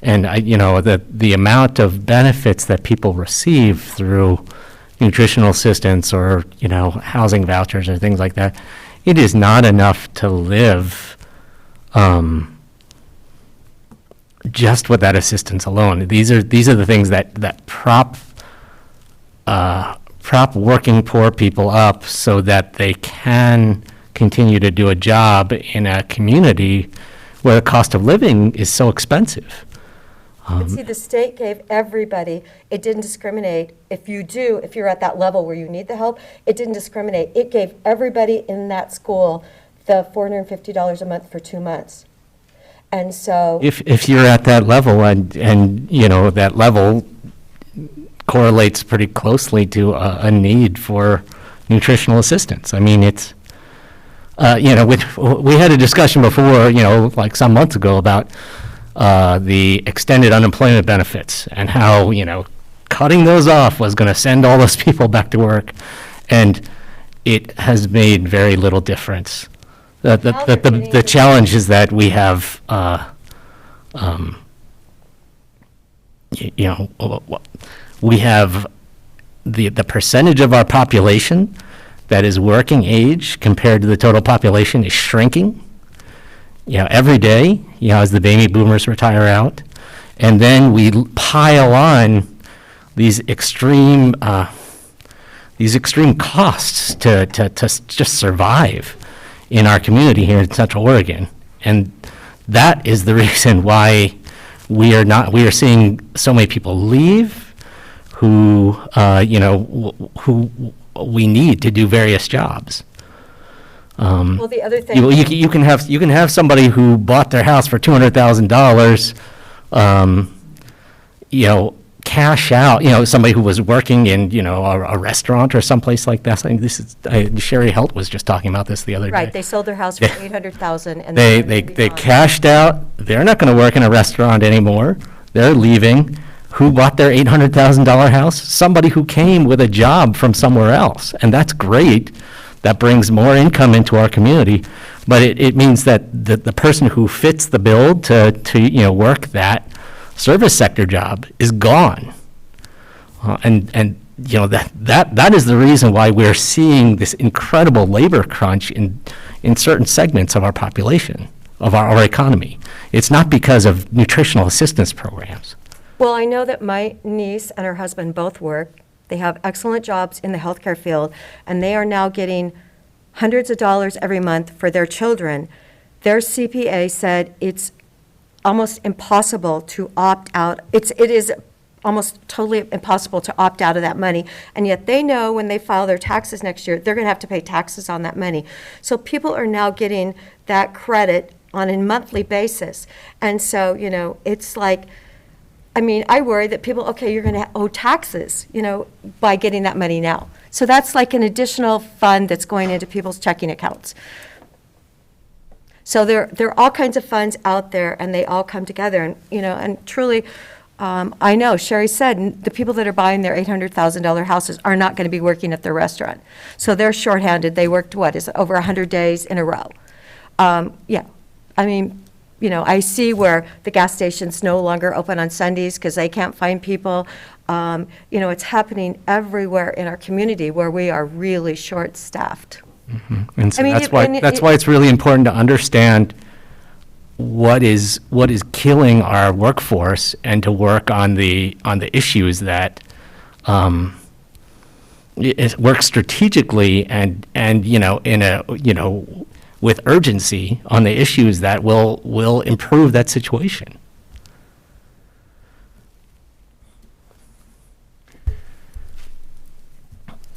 the amount of benefits that people receive through nutritional assistance or, housing vouchers or things like that, it is not enough to live just with that assistance alone. These are the things that prop working poor people up so that they can continue to do a job in a community where the cost of living is so expensive. But see, the state gave everybody, it didn't discriminate. If you're at that level where you need the help, it didn't discriminate. It gave everybody in that school the $450 a month for 2 months. And so if you're at that level and that level correlates pretty closely to a need for nutritional assistance. I mean, it's we had a discussion before, like some months ago about the extended unemployment benefits and how, cutting those off was going to send all those people back to work. And it has made very little difference. The challenge is that we have, we have the percentage of our population that is working age compared to the total population is shrinking. every day, as the baby boomers retire out. And then we pile on these extreme costs to just survive in our community here in Central Oregon. And that is the reason why we are seeing so many people leave who, who we need to do various jobs. Well, the other thing. You can have somebody who bought their house for $200,000, cash out, somebody who was working in, a restaurant or someplace like that. I think this is, Sherry Helt was just talking about this the other day. Right, they sold their house for $800,000 and They cashed out. They're not going to work in a restaurant anymore. They're leaving. Who bought their $800,000 house? Somebody who came with a job from somewhere else, and that's great. That brings more income into our community, but it means that the person who fits the bill to work that service sector job is gone, and that is the reason why we're seeing this incredible labor crunch in certain segments of our population, of our economy. It's not because of nutritional assistance programs. Well, I know that my niece and her husband both work. They have excellent jobs in the healthcare field, and they are now getting hundreds of dollars every month for their children. Their CPA said it's almost impossible to opt out. It is almost totally impossible to opt out of that money, and yet they know when they file their taxes next year, they're going to have to pay taxes on that money. So people are now getting that credit on a monthly basis, and so, it's like, I worry that people, okay, you're going to owe taxes, by getting that money now. So that's like an additional fund that's going into people's checking accounts. So there are all kinds of funds out there, and they all come together. And, and truly, I know, Sherry said, the people that are buying their $800,000 houses are not going to be working at their restaurant. So they're shorthanded. They worked, over 100 days in a row. I see where the gas station's no longer open on Sundays because they can't find people. It's happening everywhere in our community where we are really short-staffed. Mm-hmm. And so that's why it's really important to understand what is killing our workforce and to work on the issues that work strategically and with urgency on the issues that will improve that situation.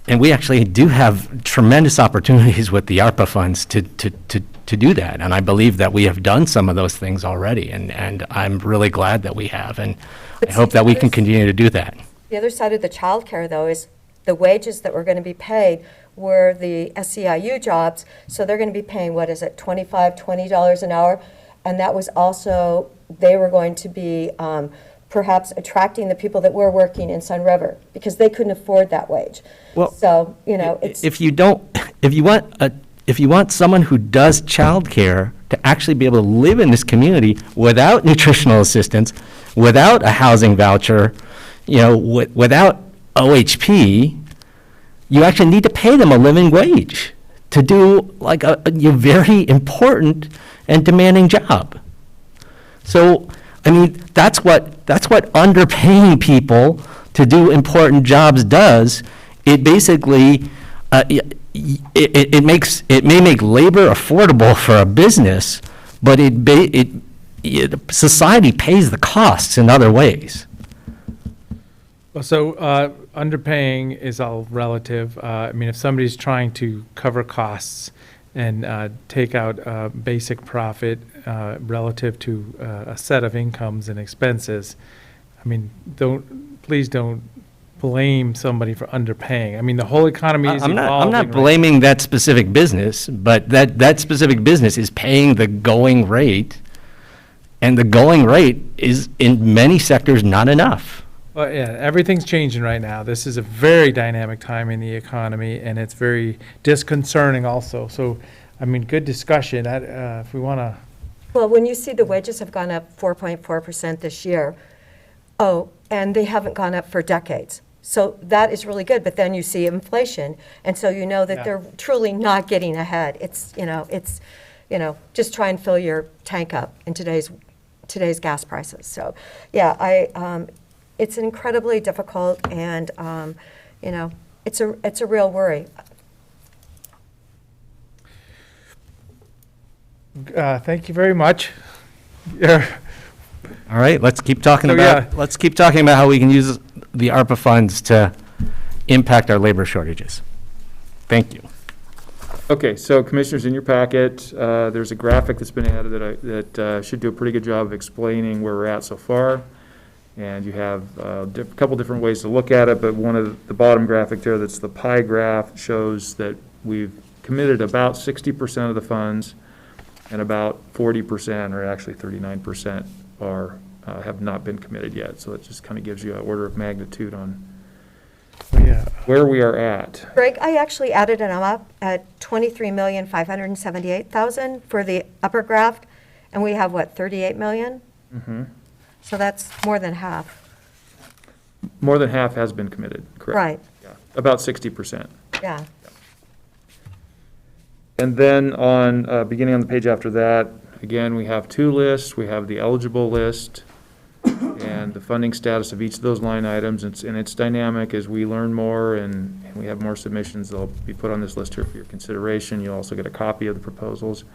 And we actually do have tremendous opportunities with the ARPA funds to do that. And I believe that we have done some of those things already. And I'm really glad that we have. And I hope that we can continue to do that. The other side of the childcare, though, is the wages that were going to be paid were the SEIU jobs. So they're going to be paying, $20 an hour. And that was also, they were going to be perhaps attracting the people that were working in Sun River because they couldn't afford that wage. Well, so, it's. If you want someone who does childcare to actually be able to live in this community without nutritional assistance, without a housing voucher, without OHP, you actually need to pay them a living wage to do like a very important and demanding job. So, that's what underpaying people to do important jobs does. It basically, it may make labor affordable for a business, but society pays the costs in other ways. Well, so underpaying is all relative. If somebody's trying to cover costs and take out basic profit relative to a set of incomes and expenses, please don't blame somebody for underpaying. The whole economy is evolving. I'm not blaming that specific business, but that specific business is paying the going rate, and the going rate is in many sectors not enough. Well, yeah, everything's changing right now. This is a very dynamic time in the economy, and it's very disconcerting also. So, good discussion. If we want to. Well, when you see the wages have gone up 4.4% this year, and they haven't gone up for decades. So that is really good. But then you see inflation, and so you know that they're truly not getting ahead. It's just try and fill your tank up in today's gas prices. So, yeah, it's incredibly difficult, and, it's a real worry. Thank you very much. Yeah. All right, let's keep talking So, about, yeah. let's keep talking about how we can use the ARPA funds to impact our labor shortages. Thank you. Okay, so Commissioners, in your packet, there's a graphic that's been added that should do a pretty good job of explaining where we're at so far. And you have a couple different ways to look at it, but one of the bottom graphic there, that's the pie graph, shows that we've committed about 60% of the funds, and about 40%, or actually 39%, have not been committed yet. So it just kind of gives you an order of magnitude on where we are at. Greg, I actually added them up at $23,578,000 for the upper graph, and we have, what, $38 million? Mm-hmm. So that's more than half. More than half has been committed, correct? Right. Yeah, about 60%. Yeah. And then beginning on the page after that, again, we have two lists. We have the eligible list and the funding status of each of those line items. And it's dynamic as we learn more and we have more submissions. They'll be put on this list here for your consideration. You'll also get a copy of the proposals.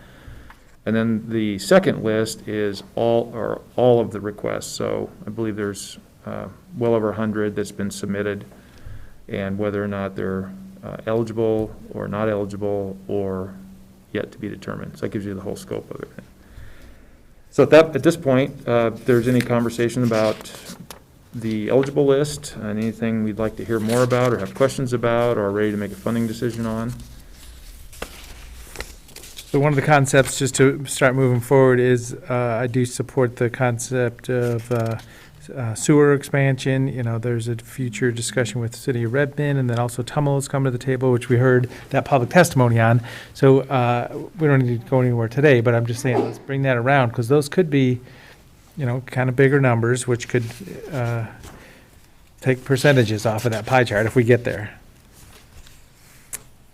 And then the second list is all of the requests. So I believe there's well over 100 that's been submitted, and whether or not they're eligible or not eligible or yet to be determined. So that gives you the whole scope of it. So at this point, if there's any conversation about the eligible list, and anything we'd like to hear more about or have questions about or are ready to make a funding decision on. So one of the concepts, just to start moving forward, is I do support the concept of sewer expansion. There's a future discussion with the City of Redmond, and then also Tummel has come to the table, which we heard that public testimony on. So we don't need to go anywhere today, but I'm just saying, let's bring that around, because those could be, kind of bigger numbers, which could take percentages off of that pie chart if we get there.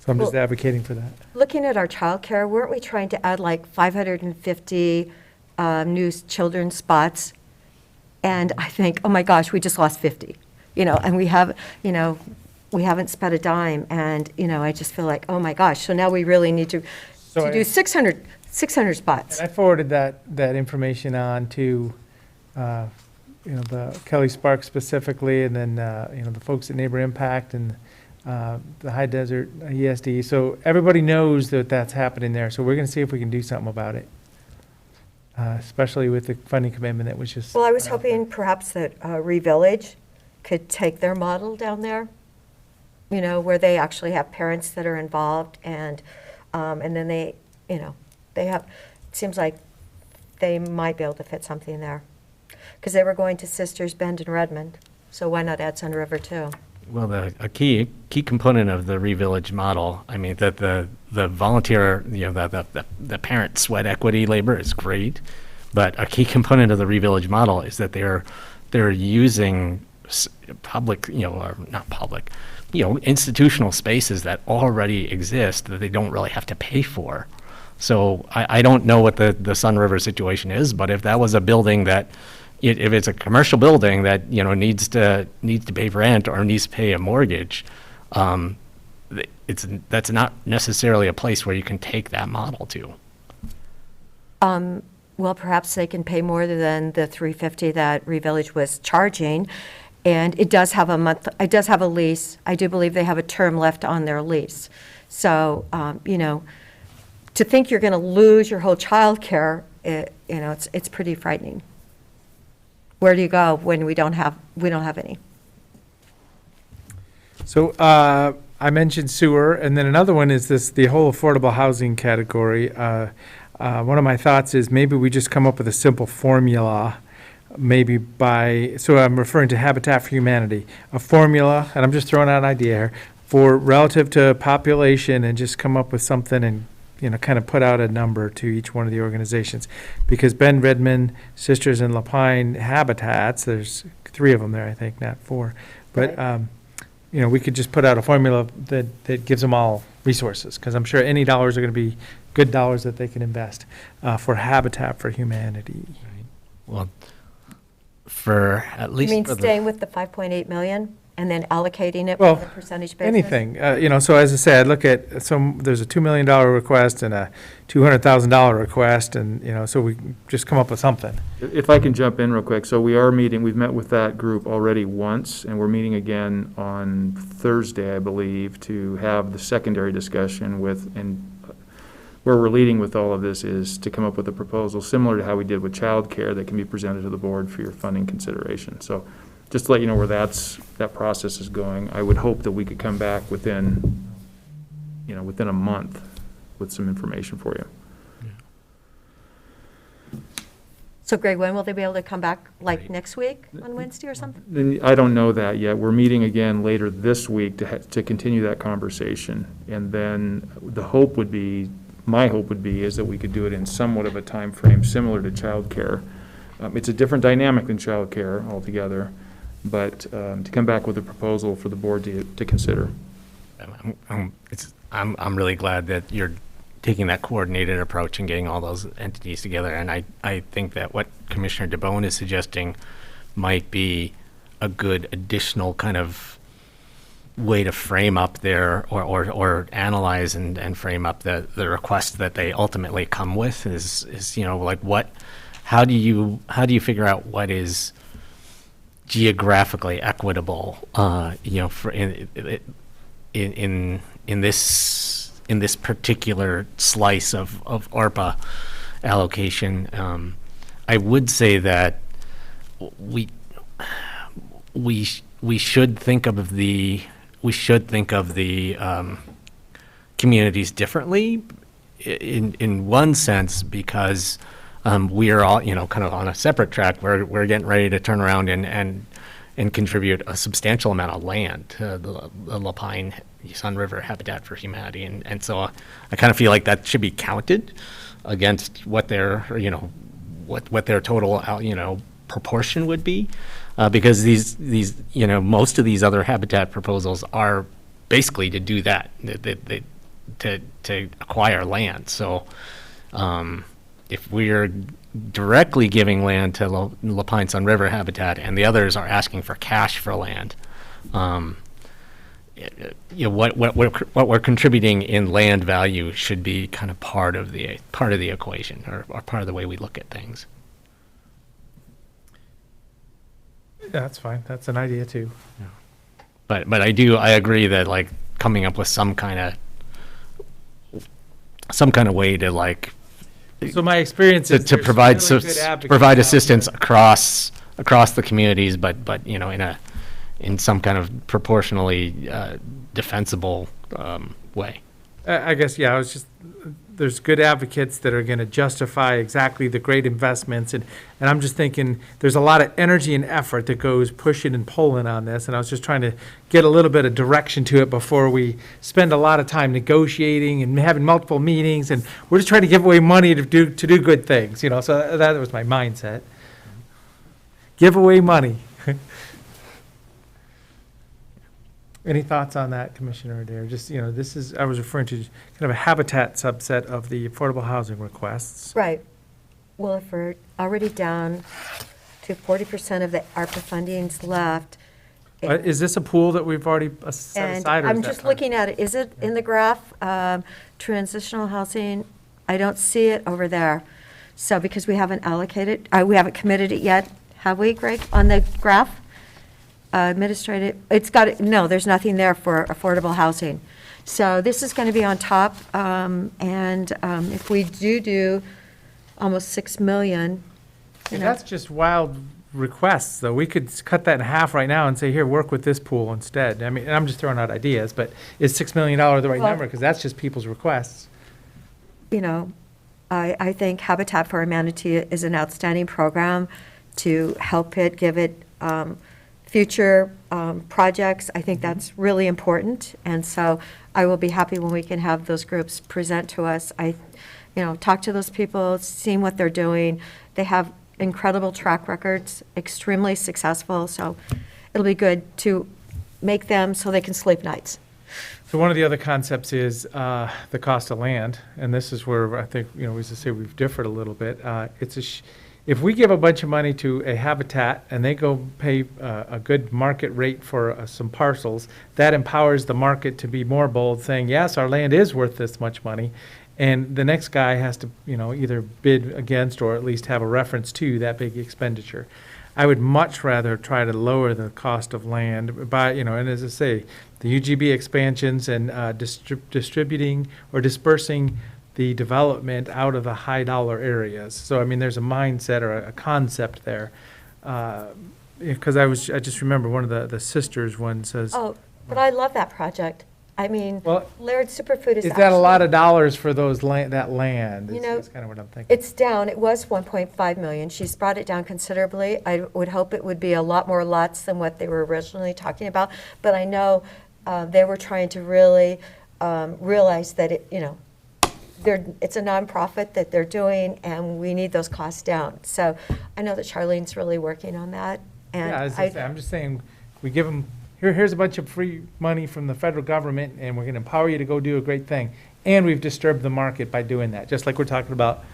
So I'm just advocating for that. Looking at our childcare, weren't we trying to add like 550 new children's spots? And I think, oh my gosh, we just lost 50, and we haven't spent a dime. And, I just feel like, oh my gosh, so now we really need to do 600 spots. And I forwarded that information on to, the Kelly Sparks specifically, and then, the folks at Neighbor Impact and the High Desert ESD. So everybody knows that that's happening there. So we're going to see if we can do something about it. Especially with the funding commitment that was just. Well, I was hoping perhaps that Revillage could take their model down there, where they actually have parents that are involved, and then they have, it seems like they might be able to fit something there. Because they were going to Sisters Bend and Redmond, so why not add Sun River too? Well, a key component of the Revillage model, I mean, that the volunteer, the parent sweat equity labor is great, but a key component of the Revillage model is that they're using public, or not public, institutional spaces that already exist that they don't really have to pay for. So I don't know what the Sun River situation is, but if that was a building that, if it's a commercial building that, needs to pay rent or needs to pay a mortgage, that's not necessarily a place where you can take that model to. Well, perhaps they can pay more than the $350 that Revillage was charging, and it does have a lease. I do believe they have a term left on their lease. So, to think you're going to lose your whole child care, it's pretty frightening. Where do you go when we don't have any? So I mentioned sewer, and then another one is the whole affordable housing category. One of my thoughts is maybe we just come up with a simple formula, so I'm referring to Habitat for Humanity, a formula, and I'm just throwing out an idea here, for relative to population, and just come up with something and kind of put out a number to each one of the organizations. Because Bend, Redmond, Sisters, and Lapine Habitats, there's 3 of them there, I think, not 4. But, right. We could just put out a formula that gives them all resources, because I'm sure any dollars are going to be good dollars that they can invest for Habitat for Humanity. Well, for at You least mean for the- staying with the 5.8 million and then allocating it Well, on a percentage basis? anything, so as I said, look at there's a $2 million request and a $200,000 request, and, so we just come up with something. If I can jump in real quick, so we've met with that group already once, and we're meeting again on Thursday, I believe, to have the secondary discussion and where we're leading with all of this is to come up with a proposal similar to how we did with childcare that can be presented to the board for your funding consideration. So just to let you know where that process is going, I would hope that we could come back within a month with some information for you. So Greg, when will they be able to come back, like next week on Wednesday or something? Then I don't know that yet. We're meeting again later this week to continue that conversation. And then my hope would be is that we could do it in somewhat of a time frame similar to childcare. It's a different dynamic than childcare altogether, but to come back with a proposal for the board to consider. I'm really glad that you're taking that coordinated approach and getting all those entities together. And I think that what Commissioner DeBonne is suggesting might be a good additional kind of way to frame up or analyze and frame up the request that they ultimately come with is how do you figure out what is geographically equitable, for in this particular slice of ARPA allocation. I would say that we should think of the communities differently in one sense, because we are all kind of on a separate track. We're getting ready to turn around and contribute a substantial amount of land to the Lapine Sun River Habitat for Humanity, and so I kind of feel like that should be counted against what their what their total proportion would be, because these most of these other habitat proposals are basically to do that, to acquire land. So if we're directly giving land to Lapine Sun River Habitat and the others are asking for cash for land, what we're contributing in land value should be kind of part of the equation, or part of the way we look at things. That's fine. That's an idea too. Yeah. But I agree that coming up with some kind of way to So my experience is to there's provide really good advocates provide out assistance there. across the communities, but in some kind of proportionally defensible way. I guess, yeah, there's good advocates that are going to justify exactly the great investments, and I'm just thinking there's a lot of energy and effort that goes pushing and pulling on this, and I was just trying to get a little bit of direction to it before we spend a lot of time negotiating and having multiple meetings, and we're just trying to give away money to do good things, so that was my mindset. Give away money. Any thoughts on that, Commissioner Adair? Just, I was referring to kind of a habitat subset of the affordable housing requests. Right. Well, if we're already down to 40% of the ARPA funding's left. Is this a pool that we've already set And aside? Or I'm is that just fund- looking at it. Is it in the graph? Transitional housing, I don't see it over there. So because we haven't allocated, we haven't committed it yet, have we, Greg, on the graph? Administrative, no, there's nothing there for affordable housing. So this is going to be on top, and if we do almost 6 million, And that's just wild requests, though. We could cut that in half right now and say, here, work with this pool instead. I mean, and I'm just throwing out ideas, but is $6 million the right Well- number? Because that's just people's requests. I think Habitat for Humanity is an outstanding program to help it, give it future projects. I think that's really important, and so I will be happy when we can have those groups present to us. Talk to those people, seeing what they're doing. They have incredible track records, extremely successful, so it'll be good to make them so they can sleep nights. So one of the other concepts is the cost of land, and this is where I think, we used to say we've differed a little bit. If we give a bunch of money to a habitat and they go pay a good market rate for some parcels, that empowers the market to be more bold, saying, yes, our land is worth this much money. And the next guy has to, either bid against or at least have a reference to that big expenditure. I would much rather try to lower the cost of land by, and as I say, the UGB expansions and distributing or dispersing the development out of the high dollar areas. So, there's a mindset or a concept there. Because I just remember one of the sisters one says. Oh, but I love that project. Laird Superfood is that a lot of dollars for that land? Is kind of what I'm thinking. It's down. It was 1.5 million. She's brought it down considerably. I would hope it would be a lot more lots than what they were originally talking about. But I know they were trying to really realize that it's a nonprofit that they're doing, and we need those costs down. So I know that Charlene's really working on that. And I'm just saying, we give them. Here's a bunch of free money from the federal government, and we're going to empower you to go do a great thing. And we've disturbed the market by doing that, just like we're talking about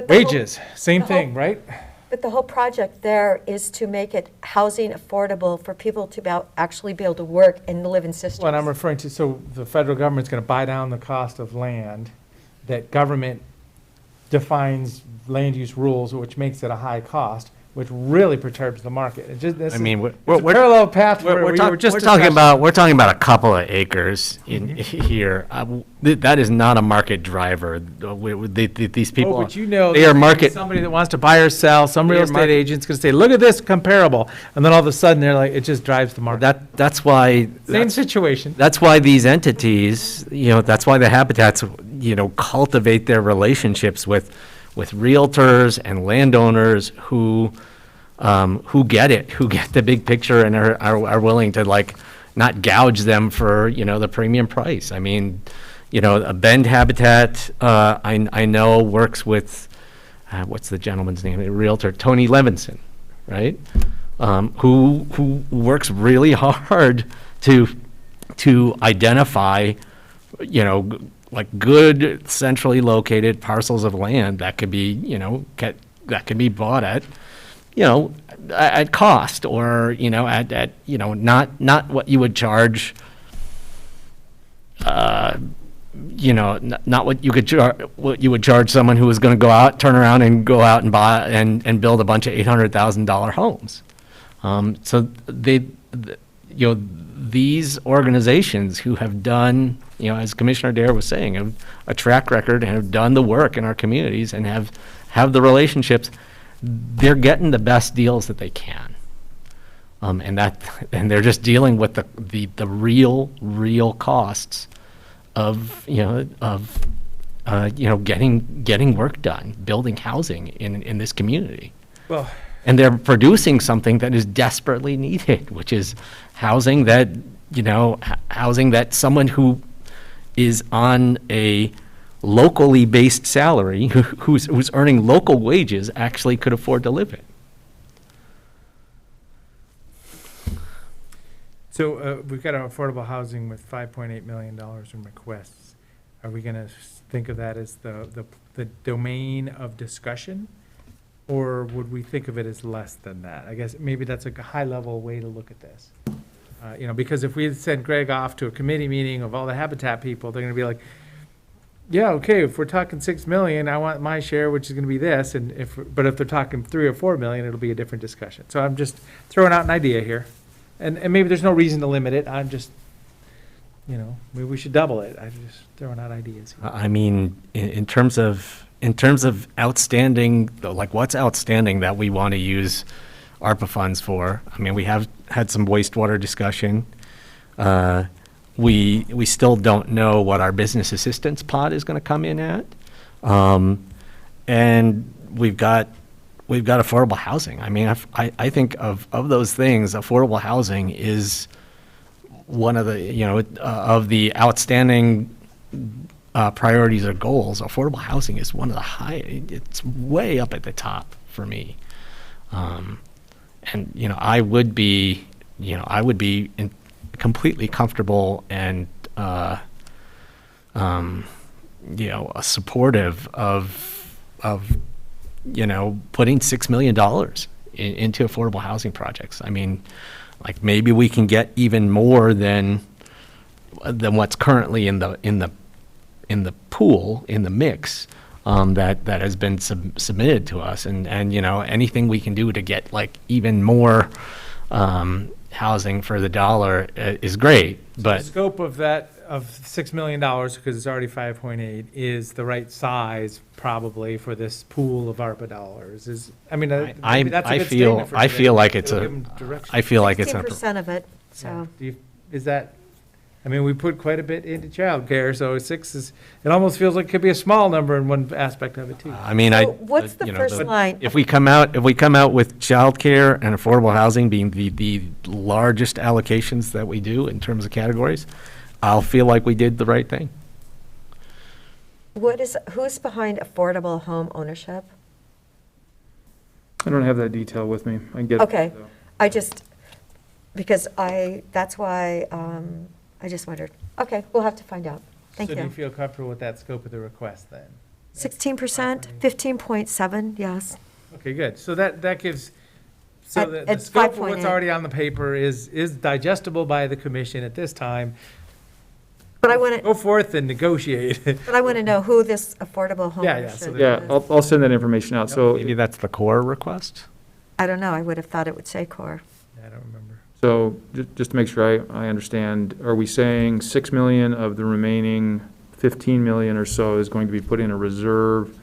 wages. Same thing, right? But the whole project there is to make it housing affordable for people to actually be able to work and live in systems. What I'm referring to, so the federal government's going to buy down the cost of land, that government defines land use rules, which makes it a high cost, which really perturbs the market. It's a parallel path. We're talking about a couple of acres in here. That is not a market driver. These people, they are market. Somebody that wants to buy or sell, some real estate agent's going to say, "Look at this comparable," and then all of a sudden they're like, it just drives the market. That's why. Same situation. That's why these entities, that's why the habitats, cultivate their relationships with realtors and landowners who get it, who get the big picture and are willing to not gouge them for, the premium price. A Bend Habitat, I know works with, what's the gentleman's name? A realtor, Tony Levinson, right? Who works really hard to identify, good centrally located parcels of land that could be, that could be bought at, at cost, or, at not what you would charge, not what you would charge someone who was going to turn around and go out and buy and build a bunch of $800,000 homes. So these organizations who have done, as Commissioner Dare was saying, have a track record and have done the work in our communities and have the relationships, they're getting the best deals that they can. And they're just dealing with the real costs of getting work done, building housing in this community. Well, and they're producing something that is desperately needed, which is housing that someone who is on a locally based salary, who's earning local wages, actually could afford to live in. So we've got our affordable housing with $5.8 million in requests. Are we going to think of that as the domain of discussion? Or would we think of it as less than that? I guess maybe that's a high-level way to look at this. Because if we send Greg off to a committee meeting of all the Habitat people, they're going to be like, yeah, okay, if we're talking 6 million, I want my share, which is going to be this. But if they're talking 3 or 4 million, it'll be a different discussion. So I'm just throwing out an idea here. And maybe there's no reason to limit it. I'm just, maybe we should double it. I'm just throwing out ideas here. In terms of outstanding, what's outstanding that we want to use ARPA funds for? We have had some wastewater discussion. We still don't know what our business assistance pot is going to come in at. And we've got affordable housing. I think of those things, affordable housing is one of the, of the outstanding priorities or goals. Affordable housing is one of the it's way up at the top for me. And, I would be completely comfortable and supportive of putting $6 million into affordable housing projects. I mean, like maybe we can get even more than what's currently in the pool, in the mix, that has been submitted to us, and anything we can do to get like even more housing for the dollar is great. But The scope of that, of $6 million, because it's already 5.8, is the right size probably for this pool of ARPA dollars. Maybe that's a good statement for I today. feel like it's It'll a, give 'em direction. I feel like it's an 16% of it, so. Is that, we put quite a bit into childcare, so 6 is, it almost feels like it could be a small number in one aspect of it too. So what's the first line? If we come out with childcare and affordable housing being the largest allocations that we do in terms of categories, I'll feel like we did the right thing. Who's behind affordable home ownership? I don't have that detail with me. I can get it. Okay, that's why, I just wondered. Okay, we'll have to find out. Thank So do you you. feel comfortable with that scope of the request then? 16%, 15.7, yes. Okay, good. So that gives, so the It's scope of what's 5.8. already on the paper is digestible by the commission at this time. But I want to, Go forth and negotiate. but I want to know who this affordable home Yeah, so ownership there- Yeah, I'll send that information out. So, Maybe that's the core request? I don't know, I would have thought it would say core. I don't remember. so just to make sure I understand, are we saying 6 million of the remaining 15 million or so is going to be put in a reserve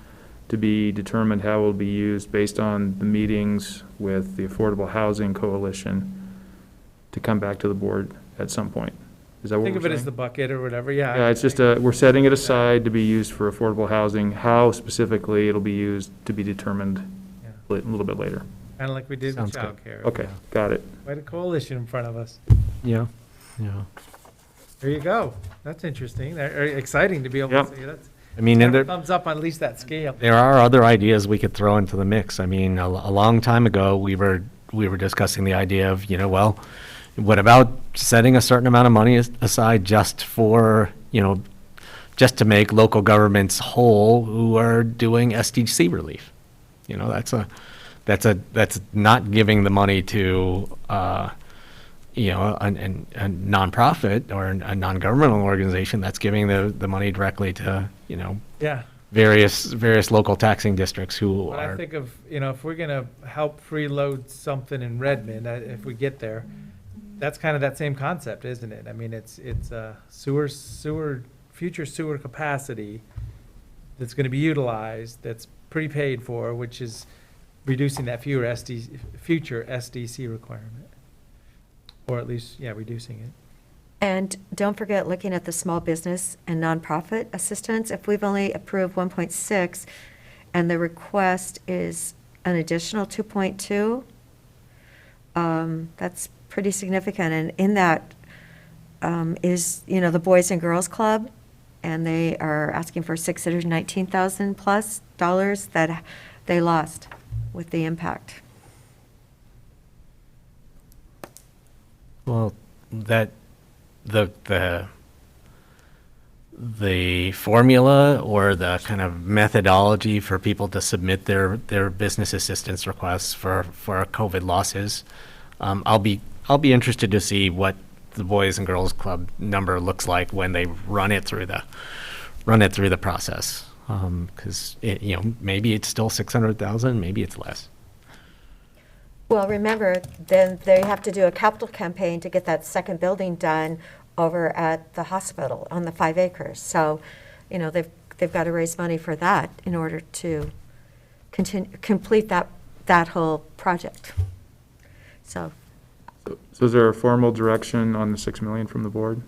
to be determined how it will be used based on the meetings with the Affordable Housing Coalition to come back to the board at some point? Is that what we're Think saying? of it as the bucket or whatever, yeah. Yeah, it's just, we're setting it aside to be used for affordable housing. How specifically it'll be used to be determined a little bit later. Kind of like we did with Sounds good. childcare. Okay, got it. Quite a coalition in front of us. Yeah. There you go. That's interesting. Very exciting to be able Yep. to say that's. I mean, and there, Thumbs up on at least that scale. there are other ideas we could throw into the mix. I mean, a long time ago, we were discussing the idea of, well, what about setting a certain amount of money aside just for, just to make local governments whole who are doing SDC relief? That's not giving the money to, a nonprofit or a non-governmental organization. That's giving the money directly to, Yeah. various local taxing districts who When I are. think of, if we're gonna help freeload something in Redmond, if we get there, that's kind of that same concept, isn't it? I mean, it's future sewer capacity that's gonna be utilized, that's prepaid for, which is reducing that future SDC requirement. Or at least, reducing it. And don't forget, looking at the small business and nonprofit assistance, if we've only approved 1.6 and the request is an additional 2.2, that's pretty significant. And in that is, the Boys and Girls Club, and they are asking for $619,000 plus dollars that they lost with the impact. Well, the formula or the kind of methodology for people to submit their business assistance requests for COVID losses, I'll be interested to see what the Boys and Girls Club number looks like when they run it through the process. Because maybe it's still 600,000, maybe it's less. Well, remember, then they have to do a capital campaign to get that second building done over at the hospital on the 5 acres. So, they've got to raise money for that in order to complete that whole project. So, So is there a formal direction on the 6 million from the board?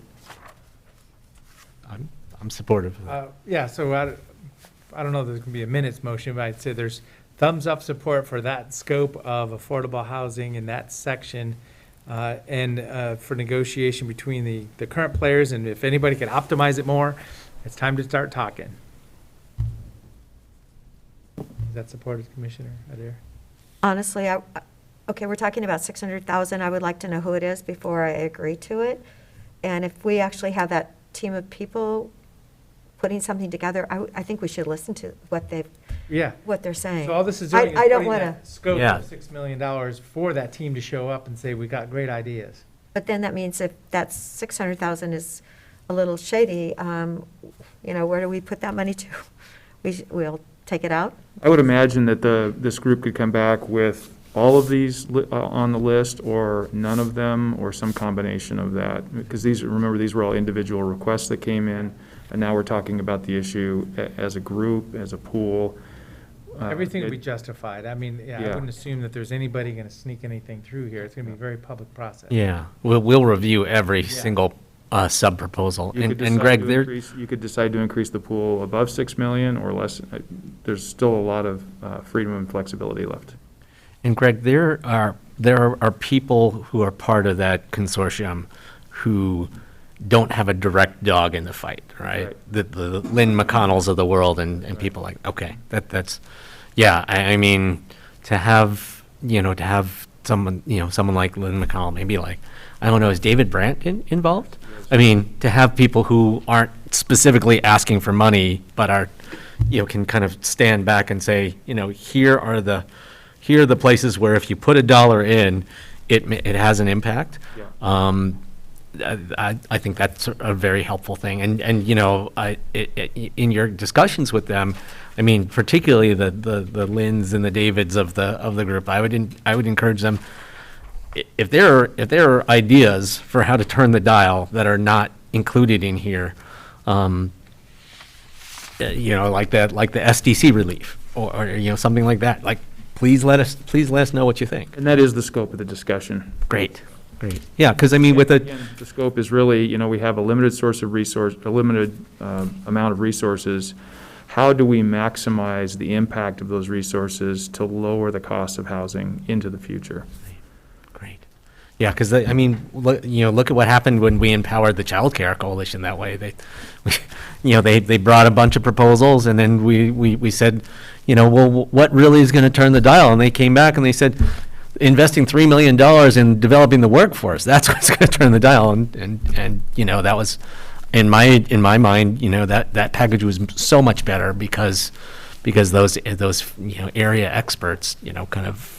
I'm supportive of that. So I don't know if there's going to be a minutes motion, but I'd say there's thumbs up support for that scope of affordable housing in that section, and for negotiation between the current players, and if anybody can optimize it more, it's time to start talking. Is that supported, Commissioner Adair? honestly, okay, we're talking about 600,000. I would like to know who it is before I agree to it. And if we actually have that team of people putting something together. I think we should listen to what they're saying. So all this is doing is I don't putting want that to, scope Yeah. of $6 million for that team to show up and say, we got great ideas. but then that means if that's 600,000 is a little shady, where do we put that money to? We'll take it out? I would imagine that this group could come back with all of these on the list, or none of them, or some combination of that. Because remember, these were all individual requests that came in, and now we're talking about the issue as a group, as a pool. Everything will be justified. I mean, I Yeah. wouldn't assume that there's anybody going to sneak anything through here. It's going to be a very public process. Yeah, we'll review every single sub-proposal. You could And decide Greg, to there, increase- You could decide to increase the pool above 6 million or less. There's still a lot of freedom and flexibility left. and Greg, there are people who are part of that consortium who don't have a direct dog in the fight, right? The Lynn McConnells of the world and people like, okay, that's, yeah, I mean, to have someone, someone like Lynn McConnell, maybe like, I don't know, is David Brandt involved? I mean, to have people who aren't specifically asking for money, but are, can kind of stand back and say, here are the places where if you put $1 in, it has an impact. Yeah. I think that's a very helpful thing. And in your discussions with them, I mean, particularly the Lyns and the Davids of the group, I would encourage them, if there are ideas for how to turn the dial that are not included in here, like the SDC relief or something like that, like please let us know what you think. And that is the scope of the discussion. Great. Yeah, because I mean, with Again, the scope is really, we have a limited a limited amount of resources. How do we maximize the impact of those resources to lower the cost of housing into the future? Great. Yeah, because I mean, look at what happened when we empowered the Child Care Coalition that way. They brought a bunch of proposals, and then we said, well, what really is going to turn the dial? And they came back and they said, investing $3 million in developing the workforce, that's what's going to turn the dial. And that was, in my mind, that package was so much better because those area experts, kind of,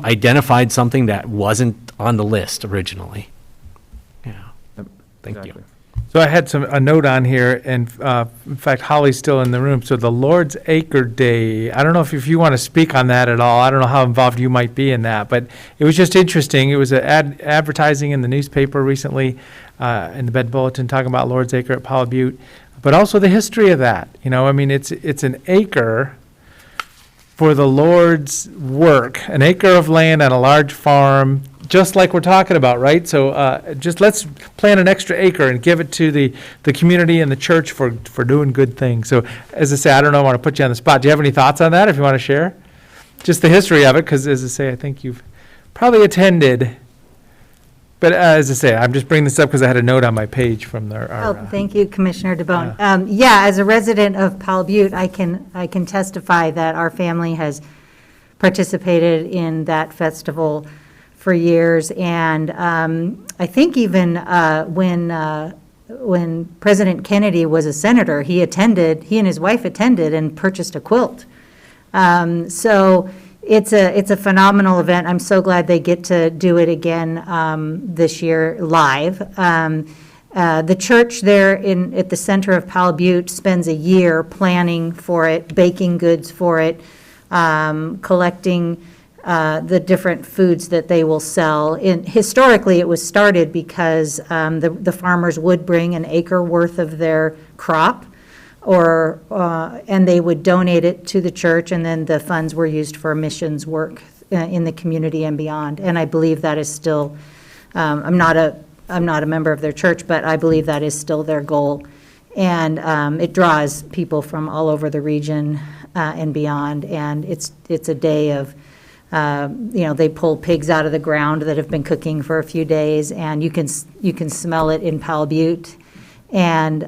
identified something that wasn't on the list originally. Yeah. Thank you. So I had a note on here, and in fact, Holly's still in the room. So the Lord's Acre Day, I don't know if you want to speak on that at all. I don't know how involved you might be in that, but it was just interesting. It was advertising in the newspaper recently, in the Bed Bulletin, talking about Lord's Acre at Powell Butte, but also the history of that. I mean, it's an acre for the Lord's work, an acre of land on a large farm, just like we're talking about, right? So just let's plant an extra acre and give it to the community and the church for doing good things. So as I say, I don't know, I want to put you on the spot. Do you have any thoughts on that, if you want to share? Just the history of it, because as I say, I think you've probably attended. But as I say, I'm just bringing this up because I had a note on my page from our Thank you, Commissioner DeBonne. Yeah, as a resident of Powell Butte, I can testify that our family has participated in that festival for years. And I think even when President Kennedy was a senator, he and his wife attended and purchased a quilt. So it's a phenomenal event. I'm so glad they get to do it again this year live. The church there at the center of Powell Butte spends a year planning for it, baking goods for it, collecting the different foods that they will sell. Historically, it was started because the farmers would bring an acre worth of their crop, and they would donate it to the church, and then the funds were used for missions work in the community and beyond. And I believe that is still, I'm not a member of their church, but I believe that is still their goal. And it draws people from all over the region and beyond. And it's a day of, they pull pigs out of the ground that have been cooking for a few days, and you can smell it in Powell Butte. And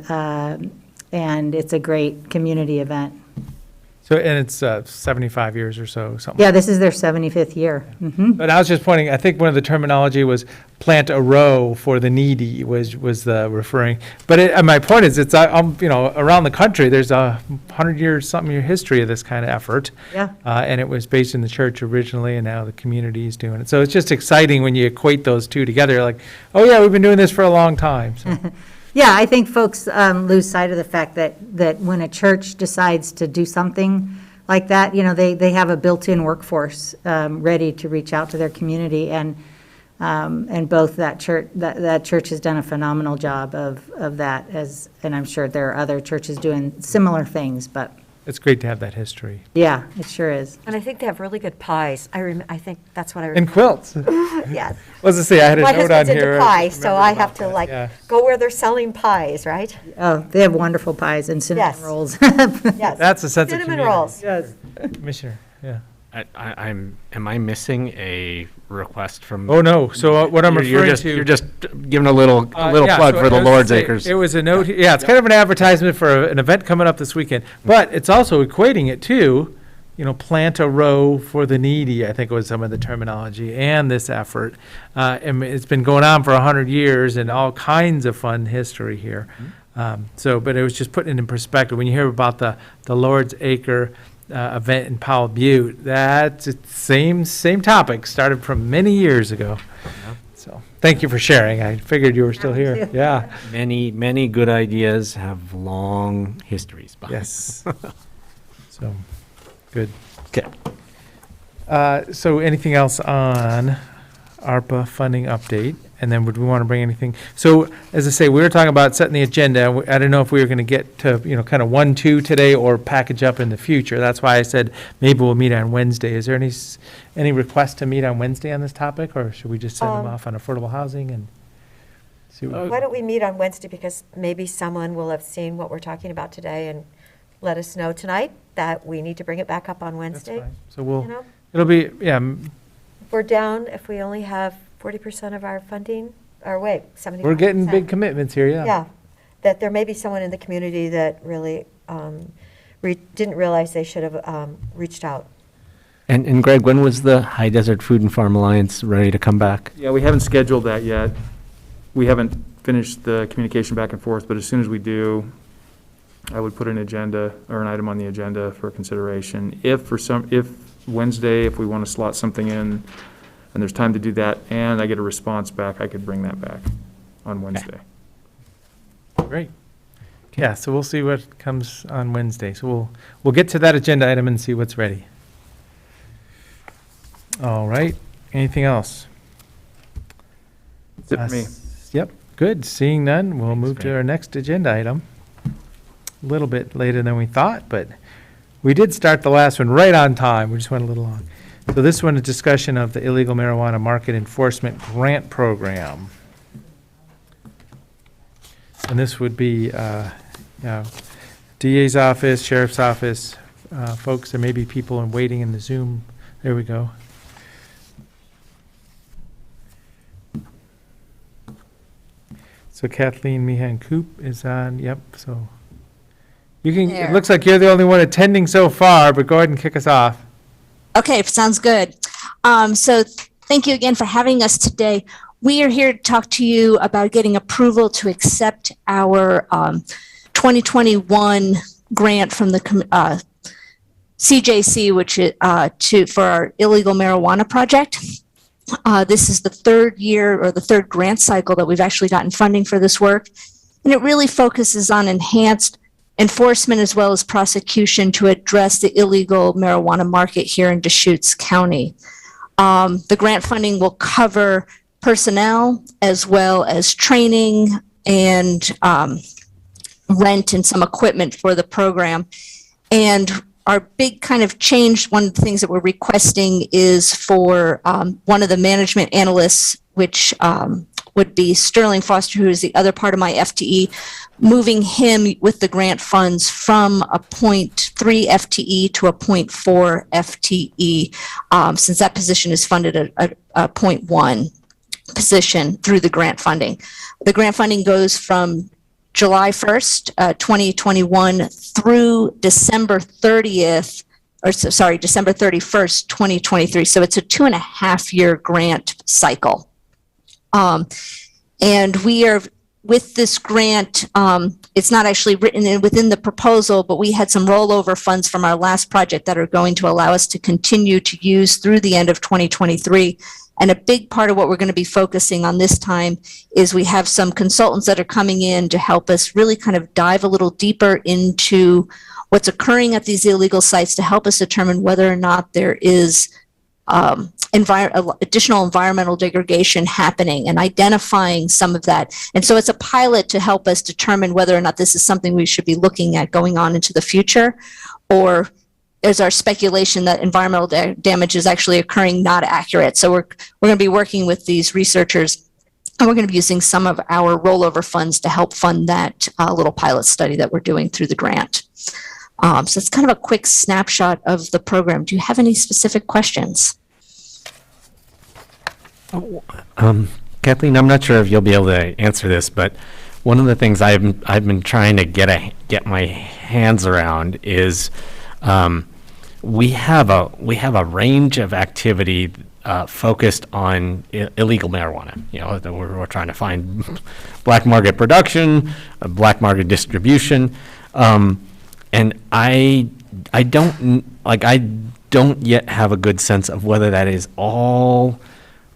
it's a great community event. So, and it's 75 years or so, something. Yeah, this is their 75th year. Mhm. But I was just pointing, I think one of the terminology was plant a row for the needy was the referring. But and my point is, it's, around the country, there's a 100-year history of this kind of effort. Yeah. And it was based in the church originally, and now the community is doing it. So it's just exciting when you equate those two together. You're like, oh yeah, we've been doing this for a long time. So. Yeah, I think folks lose sight of the fact that when a church decides to do something like that, they have a built-in workforce ready to reach out to their community, and both that church has done a phenomenal job of that, and I'm sure there are other churches doing similar things, but It's great to have that history. yeah, it sure is. And I think they have really good pies. I think that's what I And quilts. Yes. Well, as I say, I had a My note on husband's into here. pie, so I have to yeah. go where they're selling pies, right? Oh, they have wonderful pies and cinnamon Yes. rolls. Yes. That's a sense of Cinnamon community. rolls. Yes. Commissioner, yeah. Am I missing a request from? Oh, no. So what I'm referring to. You're just giving a little Yeah, plug so for the I was Lord's gonna say, Acres. It was a note, yeah, it's kind of an advertisement for an event coming up this weekend, but it's also equating it to, plant a row for the needy, I think was some of the terminology, and this effort. And it's been going on for 100 years and all kinds of fun history here. But it was just putting it in perspective. When you hear about the Lord's Acre event in Powell Butte, that's the same topic, started from many years ago. So, thank you for sharing. I figured you were still here. Yeah. Many good ideas have long histories behind them. Yes. So, good. Okay. So anything else on ARPA funding update? And then would we want to bring anything? So, as I say, we were talking about setting the agenda. I don't know if we were going to get to, kind of 1, 2 today or package up in the future. That's why I said maybe we'll meet on Wednesday. Is there any request to meet on Wednesday on this topic, or should we just send them off on affordable housing and see what? Why don't we meet on Wednesday, because maybe someone will have seen what we're talking about today and let us know tonight that we need to bring it back up on Wednesday. fine. So You know? it'll be, We're down if we only have 40% of our funding, or wait, 75%. we're getting big commitments here, yeah. Yeah, that there may be someone in the community that really didn't realize they should have reached out. And Greg, when was the High Desert Food and Farm Alliance ready to come back? Yeah, we haven't scheduled that yet. We haven't finished the communication back and forth, but as soon as we do, I would put an agenda or an item on the agenda for consideration. If Wednesday, if we want to slot something in and there's time to do that, and I get a response back, I could bring that back on Wednesday. Great. Yeah, so we'll see what comes on Wednesday. So we'll get to that agenda item and see what's ready. All right. Anything else? That's it for me. Yep, good. Seeing none, we'll move to our next agenda item. A little bit later than we thought, but we did start the last one right on time. We just went a little long. So this one is discussion of the illegal marijuana market enforcement grant program. And this would be DA's office, sheriff's office, folks, there may be people in waiting in the Zoom. There we go. So Kathleen Meehan-Coop is on, yep, so. You can, it There. looks like you're the only one attending so far, but go ahead and kick us off. Okay, sounds good. Thank you again for having us today. We are here to talk to you about getting approval to accept our 2021 grant from the CJC, which is for our illegal marijuana project. This is the third year or the third grant cycle that we've actually gotten funding for this work, and it really focuses on enhanced enforcement as well as prosecution to address the illegal marijuana market here in Deschutes County. The grant funding will cover personnel as well as training and rent and some equipment for the program. And our big kind of change, one of the things that we're requesting is for one of the management analysts, which would be Sterling Foster, who is the other part of my FTE, moving him with the grant funds from a 0.3 FTE to a 0.4 FTE, since that position is funded at a 0.1 position through the grant funding. The grant funding goes from July 1st, 2021 through December 30th, December 31st, 2023. So it's a 2.5-year grant cycle. And we are, with this grant, it's not actually written in within the proposal, but we had some rollover funds from our last project that are going to allow us to continue to use through the end of 2023. And a big part of what we're going to be focusing on this time is we have some consultants that are coming in to help us really kind of dive a little deeper into what's occurring at these illegal sites to help us determine whether or not there is additional environmental degradation happening and identifying some of that. And so it's a pilot to help us determine whether or not this is something we should be looking at going on into the future, or is our speculation that environmental damage is actually occurring not accurate. So we're going to be working with these researchers, and we're going to be using some of our rollover funds to help fund that little pilot study that we're doing through the grant. So it's kind of a quick snapshot of the program. Do you have any specific questions? Kathleen, I'm not sure if you'll be able to answer this, but one of the things I've been trying to get my hands around is we have a range of activity focused on illegal marijuana. You know, we're trying to find black market production, black market distribution, and I don't yet have a good sense of whether that is all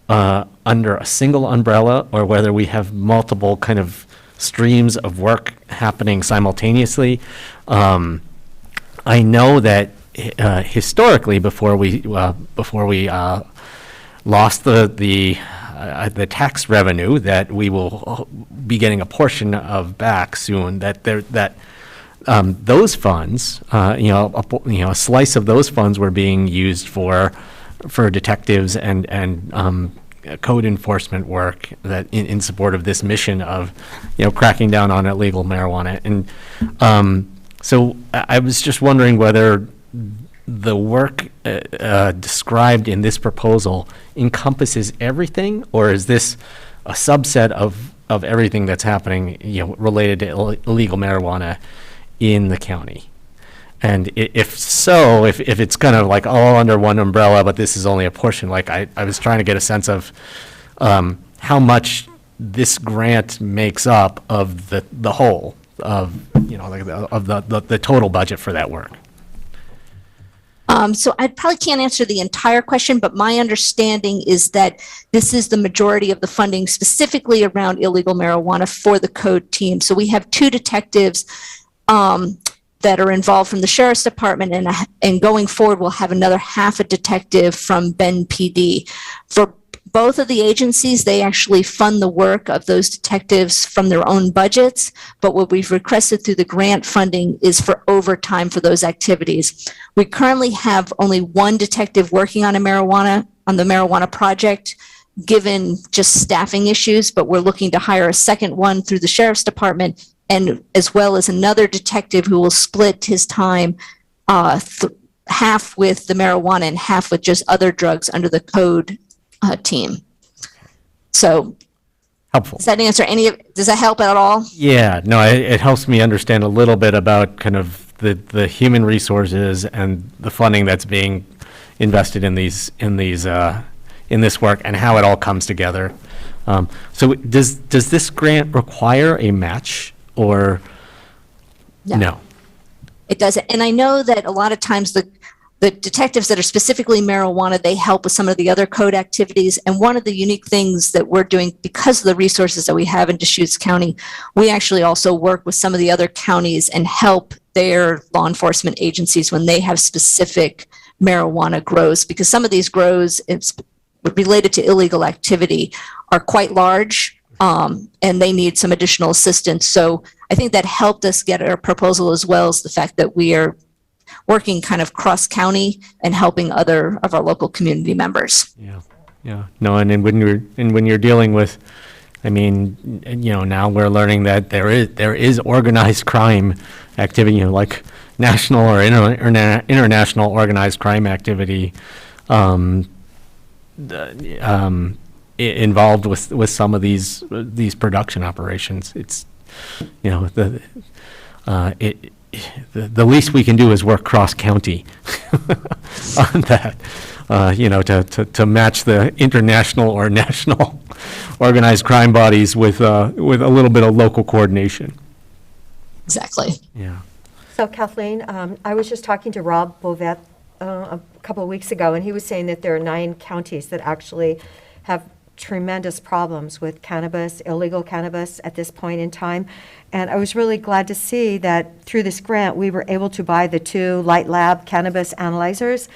under a single umbrella or whether we have multiple kind of streams of work happening simultaneously. I know that historically, before we lost the tax revenue that we will be getting a portion of back soon, those funds, a slice of those funds were being used for detectives and code enforcement work that in support of this mission of, cracking down on illegal marijuana. And so I was just wondering whether the work described in this proposal encompasses everything, or is this a subset of everything that's happening, related to illegal marijuana in the county? And if so, if it's kind of like all under one umbrella, but this is only a portion, like I was trying to get a sense of how much this grant makes up of the whole of, the total budget for that work. So I probably can't answer the entire question, but my understanding is that this is the majority of the funding specifically around illegal marijuana for the code team. So we have 2 detectives that are involved from the Sheriff's Department, and going forward, we'll have another half a detective from Bend PD. For both of the agencies, they actually fund the work of those detectives from their own budgets, but what we've requested through the grant funding is for overtime for those activities. We currently have only 1 detective working on the marijuana project, given just staffing issues, but we're looking to hire a second one through the Sheriff's Department, and as well as another detective who will split his time half with the marijuana and half with just other drugs under the code team. So helpful. Does that answer does that help at all? Yeah, no, it helps me understand a little bit about kind of the human resources and the funding that's being invested in this work and how it all comes together. So does this grant require a match, or no? It doesn't. And I know that a lot of times the detectives that are specifically marijuana, they help with some of the other code activities. And one of the unique things that we're doing, because of the resources that we have in Deschutes County, we actually also work with some of the other counties and help their law enforcement agencies when they have specific marijuana grows, because some of these grows, it's related to illegal activity, are quite large, and they need some additional assistance. So I think that helped us get our proposal, as well as the fact that we are working kind of cross-county and helping other of our local community members. Yeah. No, and when you're dealing with, now we're learning that there is organized crime activity, like national or international organized crime activity involved with some of these production operations. the least we can do is work cross-county on that, to match the international or national organized crime bodies with a little bit of local coordination. Exactly. Yeah. So Kathleen, I was just talking to Rob Bovet a couple of weeks ago, and he was saying that there are 9 counties that actually have tremendous problems with cannabis, illegal cannabis at this point in time. And I was really glad to see that through this grant, we were able to buy the 2 Light Lab cannabis analyzers.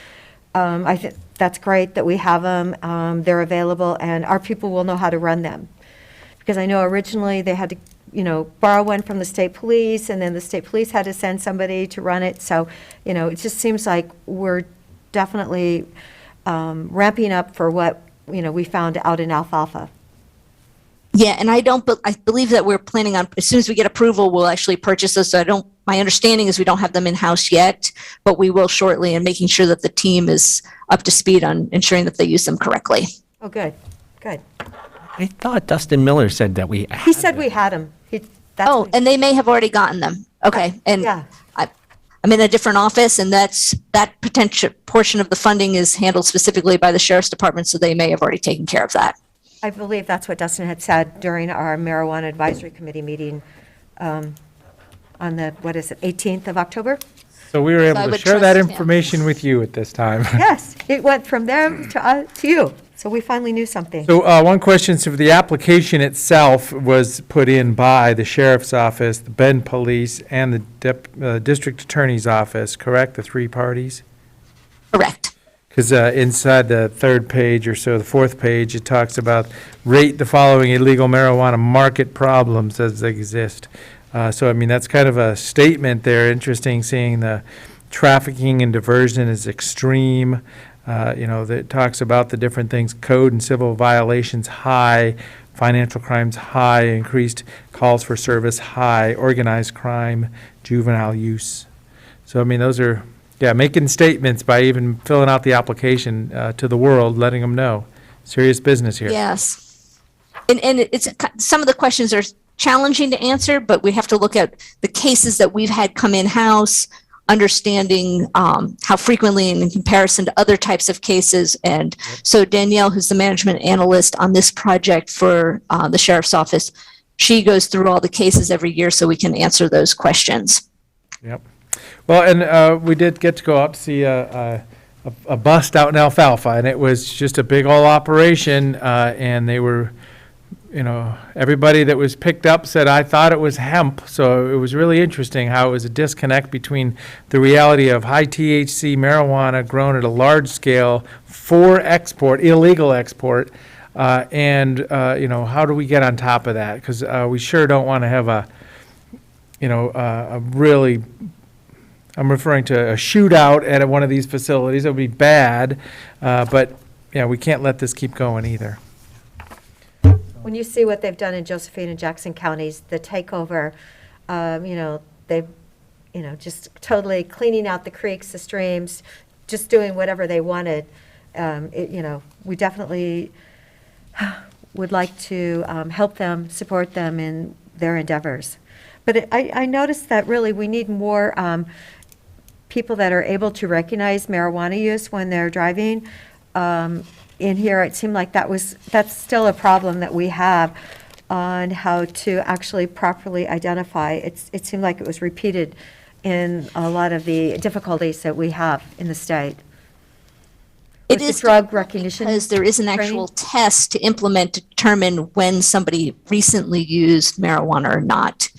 I think that's great that we have them. They're available, and our people will know how to run them. Because I know originally they had to, borrow one from the state police, and then the state police had to send somebody to run it. So, it just seems like we're definitely ramping up for what, we found out in Alfalfa. Yeah, and I believe that we're planning on, as soon as we get approval, we'll actually purchase those. So my understanding is we don't have them in-house yet, but we will shortly, and making sure that the team is up to speed on ensuring that they use them correctly. Oh, good, good. I thought Dustin Miller said that we He said we had them. And they may have already gotten them. Okay, and Yeah. I'm in a different office, and that potential portion of the funding is handled specifically by the Sheriff's Department, so they may have already taken care of that. I believe that's what Dustin had said during our marijuana advisory committee meeting on the, 18th of October? So we were I able to would share that trust him. information with you at this time. Yes, it went from them to you, so we finally knew something. So one question, so the application itself was put in by the sheriff's office, the Bend Police, and the district attorney's office, correct? The 3 parties? Correct. Because inside the 3rd page or so, the 4th page, it talks about rate the following illegal marijuana market problems as they exist. So, I mean, that's kind of a statement there. Interesting seeing the trafficking and diversion is extreme. That talks about the different things, code and civil violations high, financial crimes high, increased calls for service high, organized crime, juvenile use. So, I mean, those are, making statements by even filling out the application to the world, letting them know. Serious business here. Yes. And it's some of the questions are challenging to answer, but we have to look at the cases that we've had come in-house, understanding how frequently and in comparison to other types of cases. And so Danielle, who's the management analyst on this project for the Sheriff's Office, she goes through all the cases every year so we can answer those questions. Yep. Well, and we did get to go out to see a bust out in Alfalfa, and it was just a big old operation, and they were, everybody that was picked up said, I thought it was hemp. So it was really interesting how it was a disconnect between the reality of high THC marijuana grown at a large scale for export, illegal export, and how do we get on top of that? Because we sure don't want to have a really, I'm referring to a shootout at one of these facilities. It would be bad, but we can't let this keep going either. When you see what they've done in Josephine and Jackson counties, the takeover, they've, just totally cleaning out the creeks, the streams, just doing whatever they wanted. We definitely would like to help them, support them in their endeavors. But I noticed that really we need more people that are able to recognize marijuana use when they're driving. In here, it seemed like that's still a problem that we have on how to actually properly identify. It seemed like it was repeated in a lot of the difficulties that we have in the state. It With is the drug recognition because there is an actual test to implement to determine when somebody recently used marijuana or not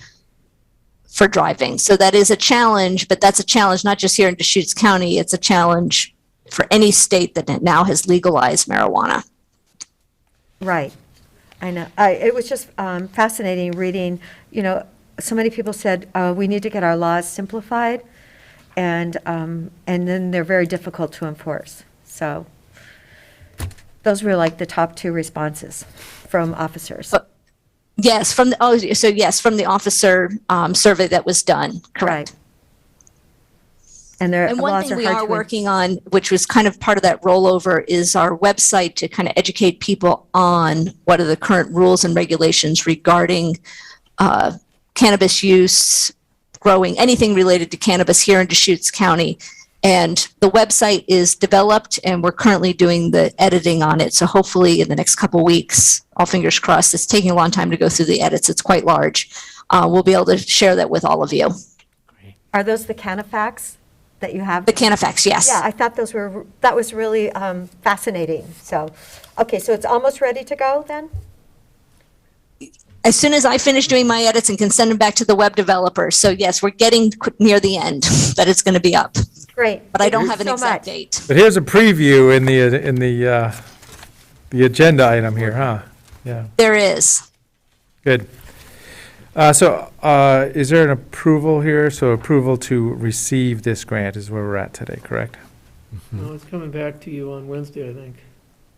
for driving. So that is a challenge, but that's a challenge not just here in Deschutes County, it's a challenge for any state that now has legalized marijuana. Right. I know. It was just fascinating reading, so many people said, we need to get our laws simplified, and then they're very difficult to enforce. So those were like the top 2 responses from officers. Yes, from the officer survey that was done, correct. Right. And one thing we are working on, which was kind of part of that rollover, is our website to kind of educate people on what are the current rules and regulations regarding cannabis use, growing, anything related to cannabis here in Deschutes County. And the website is developed and we're currently doing the editing on it. So hopefully in the next couple weeks, all fingers crossed, it's taking a long time to go through the edits. It's quite large. We'll be able to share that with all of you. Are those the Canifax that you have? The Canifax, yes. Yeah, I thought that was really fascinating. So, okay, so it's almost ready to go then? As soon as I finish doing my edits and can send them back to the web developer. So yes, we're getting near the end that it's going to be up. Great. But I don't have an so exact much. date. But here's a preview in the agenda item here, huh? Yeah, There is. good. So is there an approval here? So approval to receive this grant is where we're at today, correct? No, it's coming back to you on Wednesday, I think.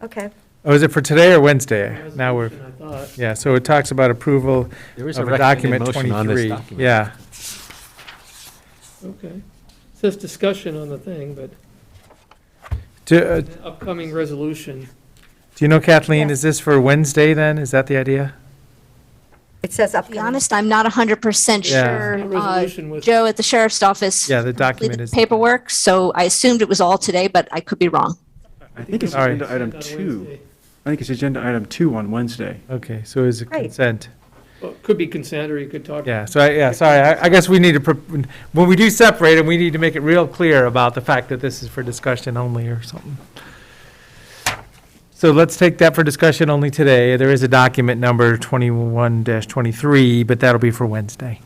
Okay. Oh, is it for today or Wednesday? Now we're, Resolution, I thought. yeah, so it talks about approval There is of a a document recommended motion on this 23. document. Yeah, Okay. It says discussion on the thing, but do upcoming resolution. you know, Kathleen, is this for Wednesday then? Is that the idea? It says To be upcoming. honest, I'm not 100% Yeah. sure. The resolution was- Joe at the sheriff's office Yeah, the document completed is. paperwork, so I assumed it was all today, but I could be wrong. I think it's All right. agenda item On 2. Wednesday. I think it's agenda item 2 on Wednesday. Okay, so is it Great. consent? Well, it could be consent, or you could talk. Yeah, so, sorry, I guess we need to, when we do separate them, we need to make it real clear about the fact that this is for discussion only or something. So let's take that for discussion only today. There is a document number 21-23, but that'll be for Wednesday.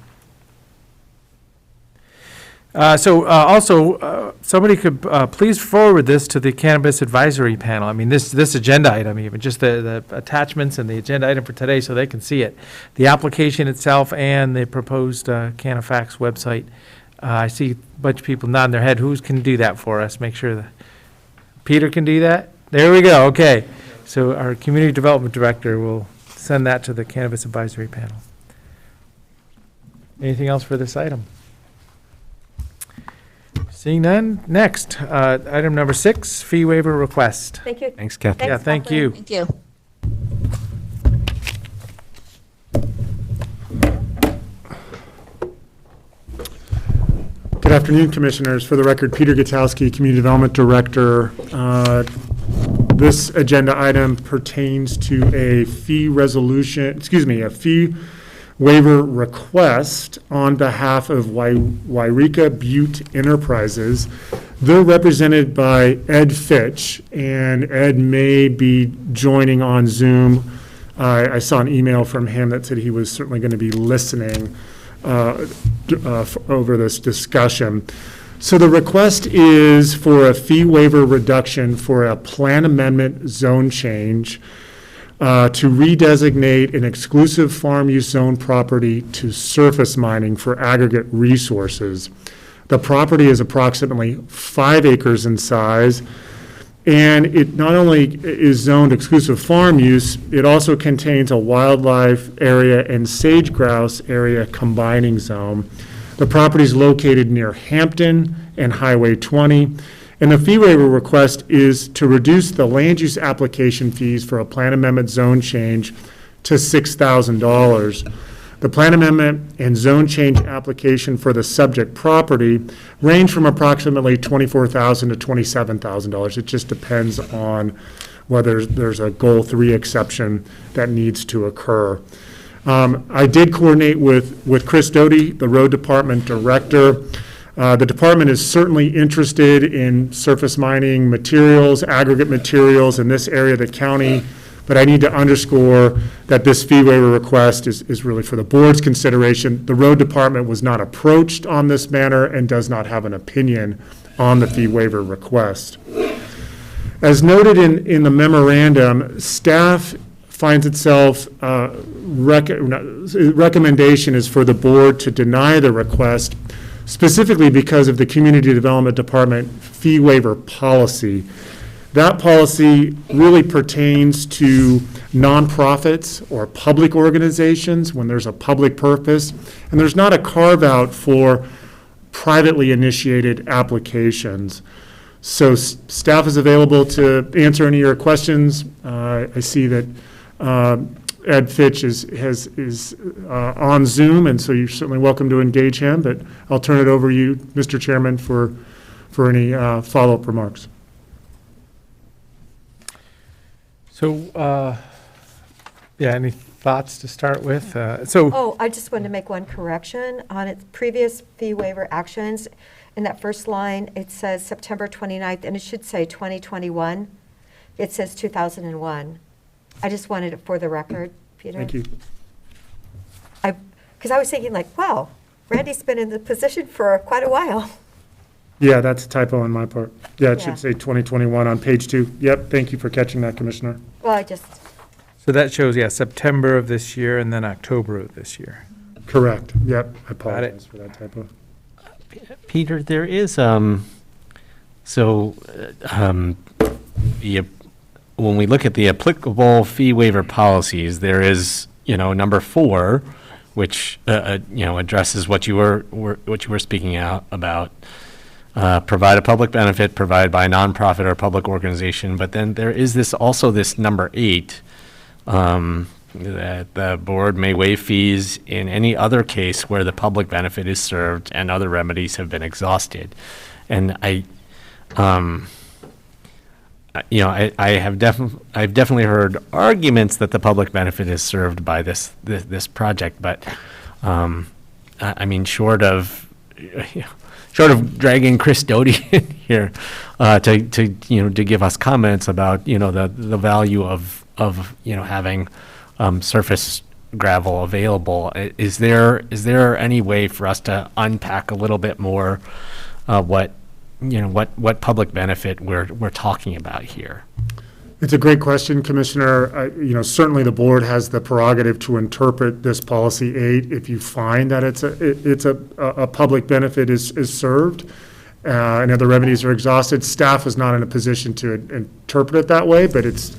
Also, somebody could please forward this to the Cannabis Advisory Panel. I mean, this agenda item even, just the attachments and the agenda item for today so they can see it. The application itself and the proposed Canifax website. I see a bunch of people nodding their head. Who can do that for us? Make sure that Peter can do that? There we go, okay. So our Community Development Director will send that to the Cannabis Advisory Panel. Anything else for this item? Seeing none, next, item number 6, fee waiver request. Thank you. Thanks, Kathy. Yeah, thank you. Thank you. Good afternoon, Commissioners. For the record, Peter Gutowski, Community Development Director. This agenda item pertains to a fee waiver request on behalf of Wairika Butte Enterprises. They're represented by Ed Fitch, and Ed may be joining on Zoom. I saw an email from him that said he was certainly going to be listening over this discussion. So the request is for a fee waiver reduction for a plan amendment zone change to redesignate an exclusive farm use zone property to surface mining for aggregate resources. The property is approximately 5 acres in size, and it not only is zoned exclusive farm use, it also contains a wildlife area and sage grouse area combining zone. The property is located near Hampton and Highway 20, and the fee waiver request is to reduce the land use application fees for a plan amendment zone change to $6,000. The plan amendment and zone change application for the subject property range from approximately $24,000 to $27,000. It just depends on whether there's a Goal 3 exception that needs to occur. I did coordinate with Chris Doty, the Road Department Director. The department is certainly interested in surface mining materials, aggregate materials in this area of the county, but I need to underscore that this fee waiver request is really for the board's consideration. The Road Department was not approached on this matter and does not have an opinion on the fee waiver request. As noted in the memorandum, staff finds itself, recommendation is for the board to deny the request, specifically because of the Community Development Department fee waiver policy. That policy really pertains to nonprofits or public organizations when there's a public purpose, and there's not a carve-out for privately initiated applications. So staff is available to answer any of your questions. I see that Ed Fitch is on Zoom, and so you're certainly welcome to engage him, but I'll turn it over to you, Mr. Chairman, for any follow-up remarks. So, any thoughts to start with? Oh, I just wanted to make one correction on its previous fee waiver actions. In that first line, it says September 29th, and it should say 2021. It says 2001. I just wanted it for the record, Peter. Thank you. Because I was thinking like, wow, Randy's been in the position for quite a while. Yeah, that's a typo on my part. Yeah, it Yeah. should say 2021 on page 2. Yep, thank you for catching that, Commissioner. Well, I just, So that shows, September of this year and then October of this year. Correct. Yep, I Got it. apologize for that typo. Peter, there is, when we look at the applicable fee waiver policies, there is, number 4, which, addresses what you were speaking out about. Provide a public benefit provided by a nonprofit or public organization. But then there is this number 8, that the board may waive fees in any other case where the public benefit is served and other remedies have been exhausted. And I've definitely heard arguments that the public benefit is served by this project, but short of dragging Chris Doty in here to give us comments about the value of having surface gravel available. Is there any way for us to unpack a little bit more what public benefit we're talking about here? It's a great question, Commissioner. Certainly the board has the prerogative to interpret this policy 8 if you find that it's a public benefit is served and other remedies are exhausted. Staff is not in a position to interpret it that way, but it's,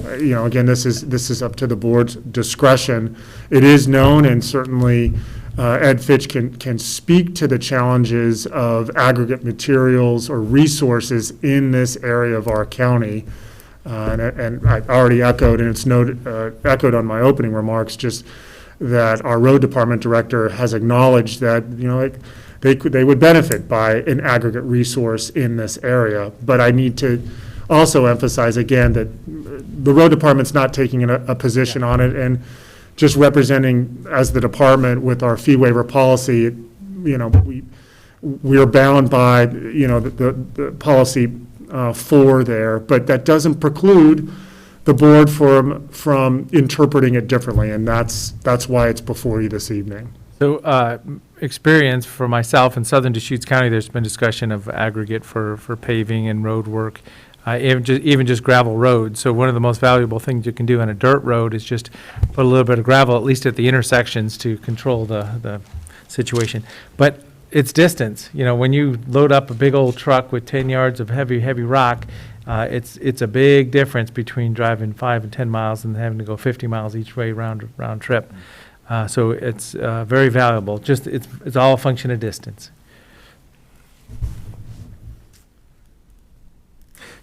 again, this is up to the board's discretion. It is known, and certainly Ed Fitch can speak to the challenges of aggregate materials or resources in this area of our county. And I already echoed, and it's echoed on my opening remarks, just that our road department director has acknowledged that, they would benefit by an aggregate resource in this area. But I need to also emphasize again that the road department's not taking a position on it, and just representing as the department with our fee waiver policy, we are bound by, the policy 4 there, but that doesn't preclude the board from interpreting it differently, and that's why it's before you this evening. So, experience for myself in southern Deschutes County, there's been discussion of aggregate for paving and road work, even just gravel roads. So one of the most valuable things you can do on a dirt road is just put a little bit of gravel, at least at the intersections, to control the situation. But it's distance. When you load up a big old truck with 10 yards of heavy rock, it's a big difference between driving 5 and 10 miles and having to go 50 miles each way round trip. So it's very valuable. Just it's all a function of distance.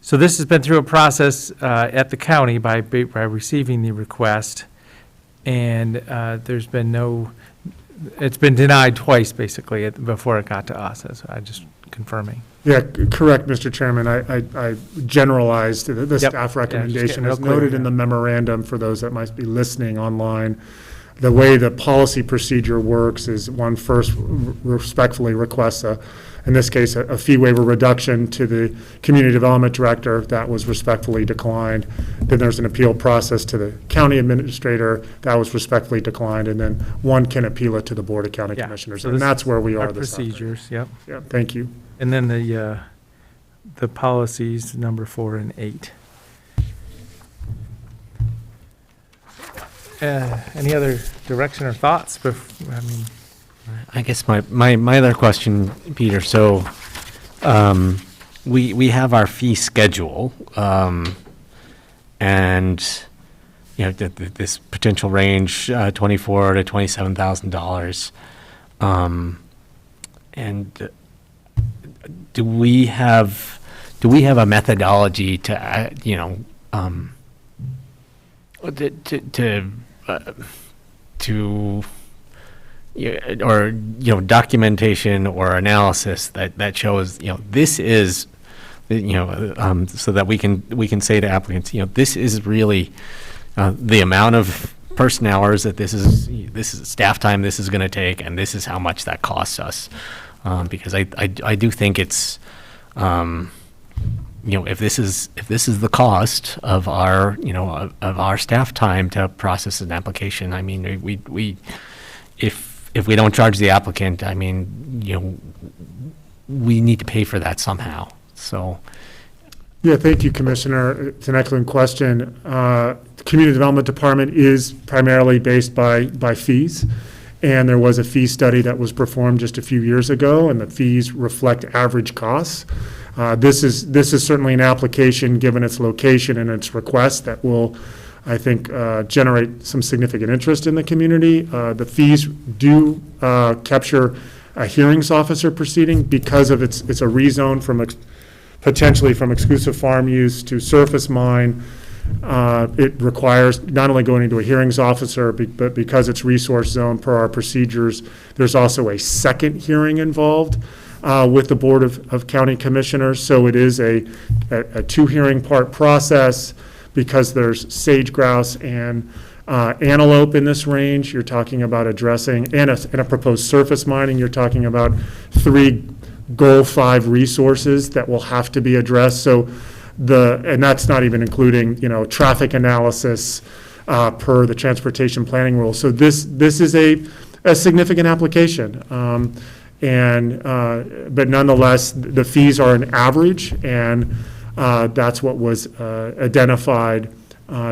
So this has been through a process at the county by receiving the request, and there's been it's been denied twice, basically, before it got to us, so I just confirming. Yeah, correct, Mr. Chairman. I generalized the Yep. staff Yeah, recommendation just getting as real clear, noted in yeah. the memorandum for those that might be listening online. The way the policy procedure works is one first respectfully requests in this case, a fee waiver reduction to the community development director. That was respectfully declined. Then there's an appeal process to the county administrator. That was respectfully declined. And then one can appeal it to the Board of County Yeah, Commissioners. so And this that's is where we our are this afternoon. procedures, yep. Yeah, thank you. And then the policies, number 4 and 8. Any other direction or thoughts? I guess my other question, Peter, so we have our fee schedule, and this potential range, $24,000 to $27,000, and do we have a methodology to documentation or analysis that shows, this is, so that we can say to applicants, this is really the amount of person hours that this is staff time this is going to take, and this is how much that costs us. Because I do think it's, if this is the cost of our, of our staff time to process an application, I mean, if we don't charge the applicant, I mean, we need to pay for that somehow. So. Yeah, thank you, Commissioner. It's an excellent question. The Community Development Department is primarily based by fees, and there was a fee study that was performed just a few years ago, and the fees reflect average costs. This is certainly an application, given its location and its request, that will, I think, generate some significant interest in the community. The fees do capture a hearings officer proceeding because of it's a rezone from potentially from exclusive farm use to surface mine. It requires not only going into a hearings officer, but because it's resource zone per our procedures, there's also a second hearing involved with the Board of County Commissioners. So it is a two-hearing part process because there's sage grouse and antelope in this range. You're talking about addressing, and a proposed surface mining, you're talking about 3 Goal 5 resources that will have to be addressed. So and that's not even including, traffic analysis per the transportation planning rule. So this is a significant application. But nonetheless, the fees are an average, and that's what was identified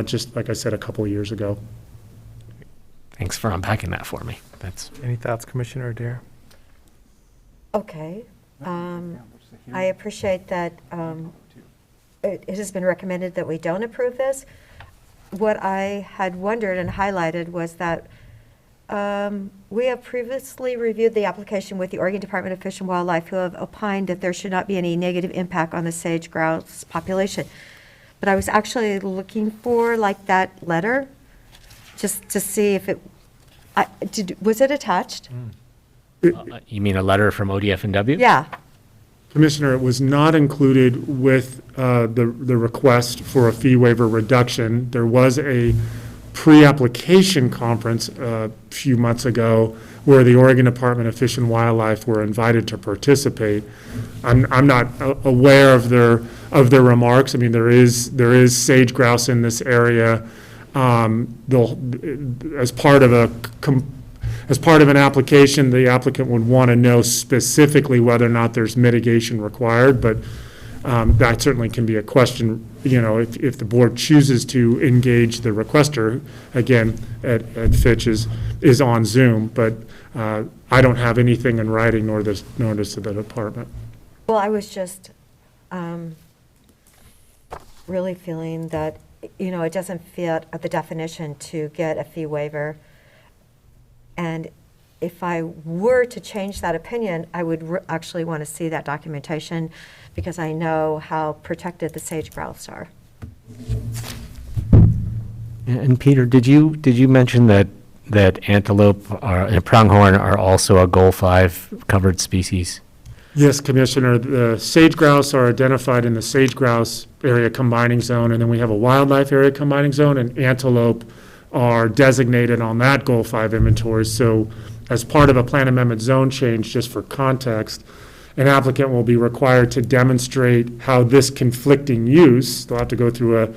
just, like I said, a couple of years ago. Thanks for unpacking that for me. Any thoughts, Commissioner Adair? Okay. I appreciate that it has been recommended that we don't approve this. What I had wondered and highlighted was that we have previously reviewed the application with the Oregon Department of Fish and Wildlife, who have opined that there should not be any negative impact on the sage grouse population. But I was actually looking for that letter, just to see if was it attached? You mean a letter from ODF&W? Yeah. Commissioner, it was not included with the request for a fee waiver reduction. There was a pre-application conference a few months ago where the Oregon Department of Fish and Wildlife were invited to participate. I'm not aware of their remarks. I mean, there is sage grouse in this area. As part of an application, the applicant would want to know specifically whether or not there's mitigation required, but that certainly can be a question, if the board chooses to engage the requester, again, at Fitch is on Zoom, but I don't have anything in writing, nor does the department. Well, I was just really feeling that, it doesn't fit the definition to get a fee waiver. And if I were to change that opinion, I would actually want to see that documentation, because I know how protected the sage grouse are. And Peter, did you mention that antelope and pronghorn are also a Goal 5 covered species? Yes, Commissioner. The sage grouse are identified in the sage grouse area combining zone, and then we have a wildlife area combining zone, and antelope are designated on that Goal 5 inventory. So as part of a plan amendment zone change, just for context, an applicant will be required to demonstrate how this conflicting use, they'll have to go through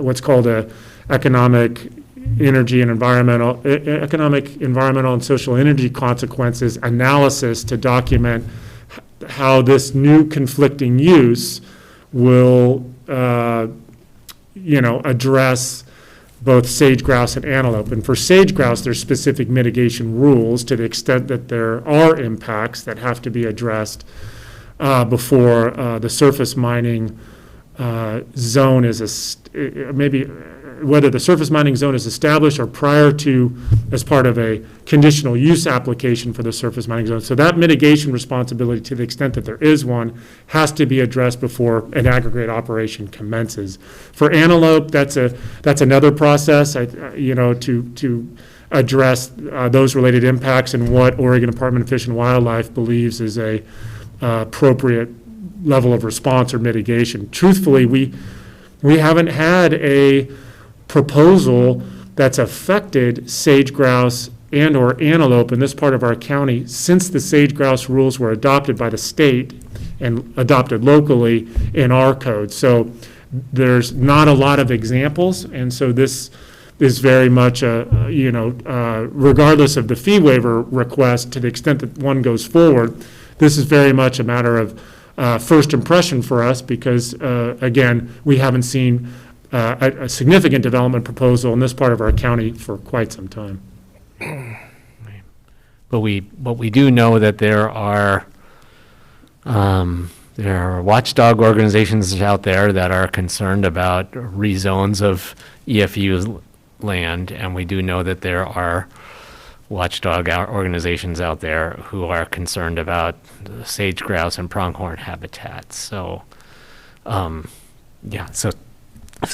what's called a economic, environmental and social energy consequences analysis to document how this new conflicting use will, address both sage grouse and antelope. And for sage grouse, there's specific mitigation rules to the extent that there are impacts that have to be addressed before the surface mining zone is maybe whether the surface mining zone is established or prior to, as part of a conditional use application for the surface mining zone. So that mitigation responsibility, to the extent that there is one, has to be addressed before an aggregate operation commences. For antelope, that's another process, to address those related impacts and what Oregon Department of Fish and Wildlife believes is a appropriate level of response or mitigation. Truthfully, we haven't had a proposal that's affected sage grouse and or antelope in this part of our county since the sage grouse rules were adopted by the state and adopted locally in our code. So there's not a lot of examples, and so this is very much regardless of the fee waiver request, to the extent that one goes forward, this is very much a matter of first impression for us because, again, we haven't seen a significant development proposal in this part of our county for quite some time. But we do know that there are watchdog organizations out there that are concerned about rezones of EFU land, and we do know that there are watchdog organizations out there who are concerned about sage grouse and pronghorn habitats. So, so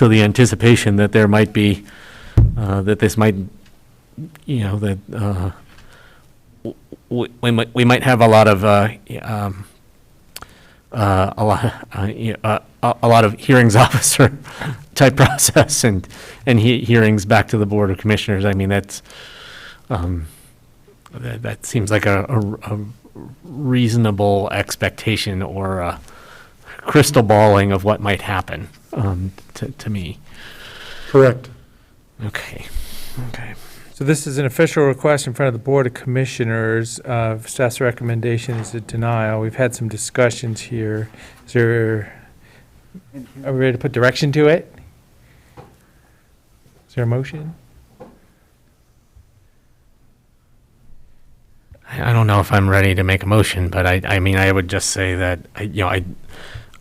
the anticipation that there might be, that this might, that we might have a lot of a lot of hearings officer type process and hearings back to the Board of Commissioners. I mean, that's that seems like a reasonable expectation or a crystal balling of what might happen to me. Correct. Okay. So this is an official request in front of the Board of Commissioners. Staff's recommendation is a denial. We've had some discussions here. Are we ready to put direction to it? Is there a motion? I don't know if I'm ready to make a motion, but I mean, I would just say that,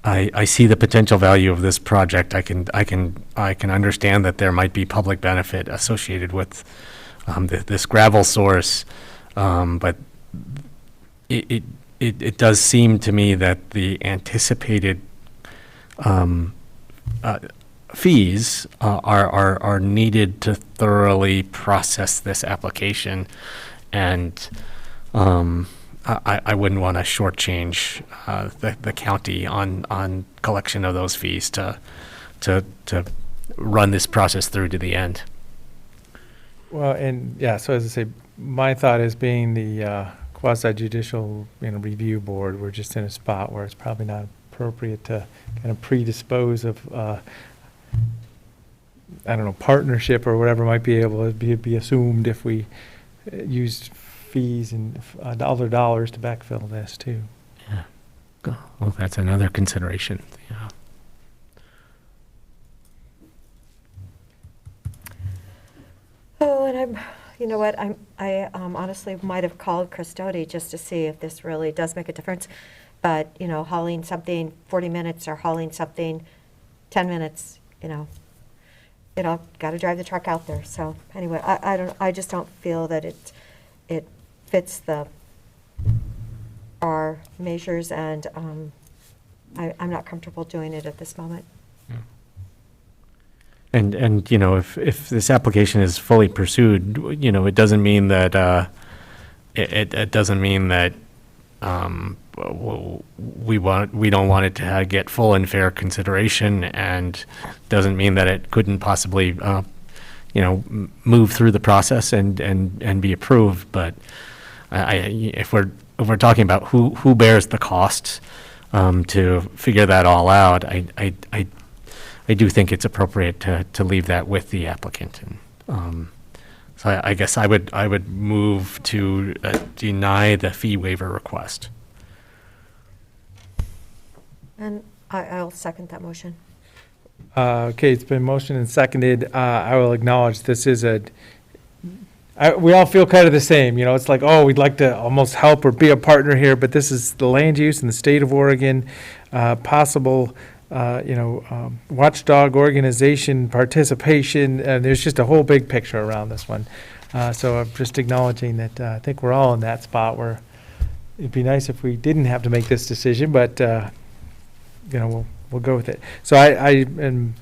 I see the potential value of this project. I can understand that there might be public benefit associated with this gravel source, but it does seem to me that the anticipated fees are needed to thoroughly process this application, and I wouldn't want to shortchange the county on collection of those fees to run this process through to the end. Well, and yeah, so as I say, my thought is being the quasi-judicial review board, we're just in a spot where it's probably not appropriate to kind of predispose of partnership or whatever might be able to be assumed if we used fees and other dollars to backfill this too. Yeah. Well, that's another consideration. Yeah. Oh, and I honestly might have called Chris Doty just to see if this really does make a difference. But, hauling something 40 minutes or hauling something 10 minutes, got to drive the truck out there. So anyway, I just don't feel that it fits our measures, and I'm not comfortable doing it at this moment. And if this application is fully pursued, it doesn't mean that it doesn't mean that we don't want it to get full and fair consideration, and doesn't mean that it couldn't possibly move through the process and be approved. But if we're talking about who bears the costs to figure that all out, I do think it's appropriate to leave that with the applicant. And so I guess I would move to deny the fee waiver request. And I'll second that motion. Okay, it's been motioned and seconded. I will acknowledge this is we all feel kind of the same, it's like, oh, we'd like to almost help or be a partner here, but this is the land use in the state of Oregon, possible watchdog organization participation, and there's just a whole big picture around this one. So I'm just acknowledging that I think we're all in that spot where it'd be nice if we didn't have to make this decision, but, we'll go with it. So I am,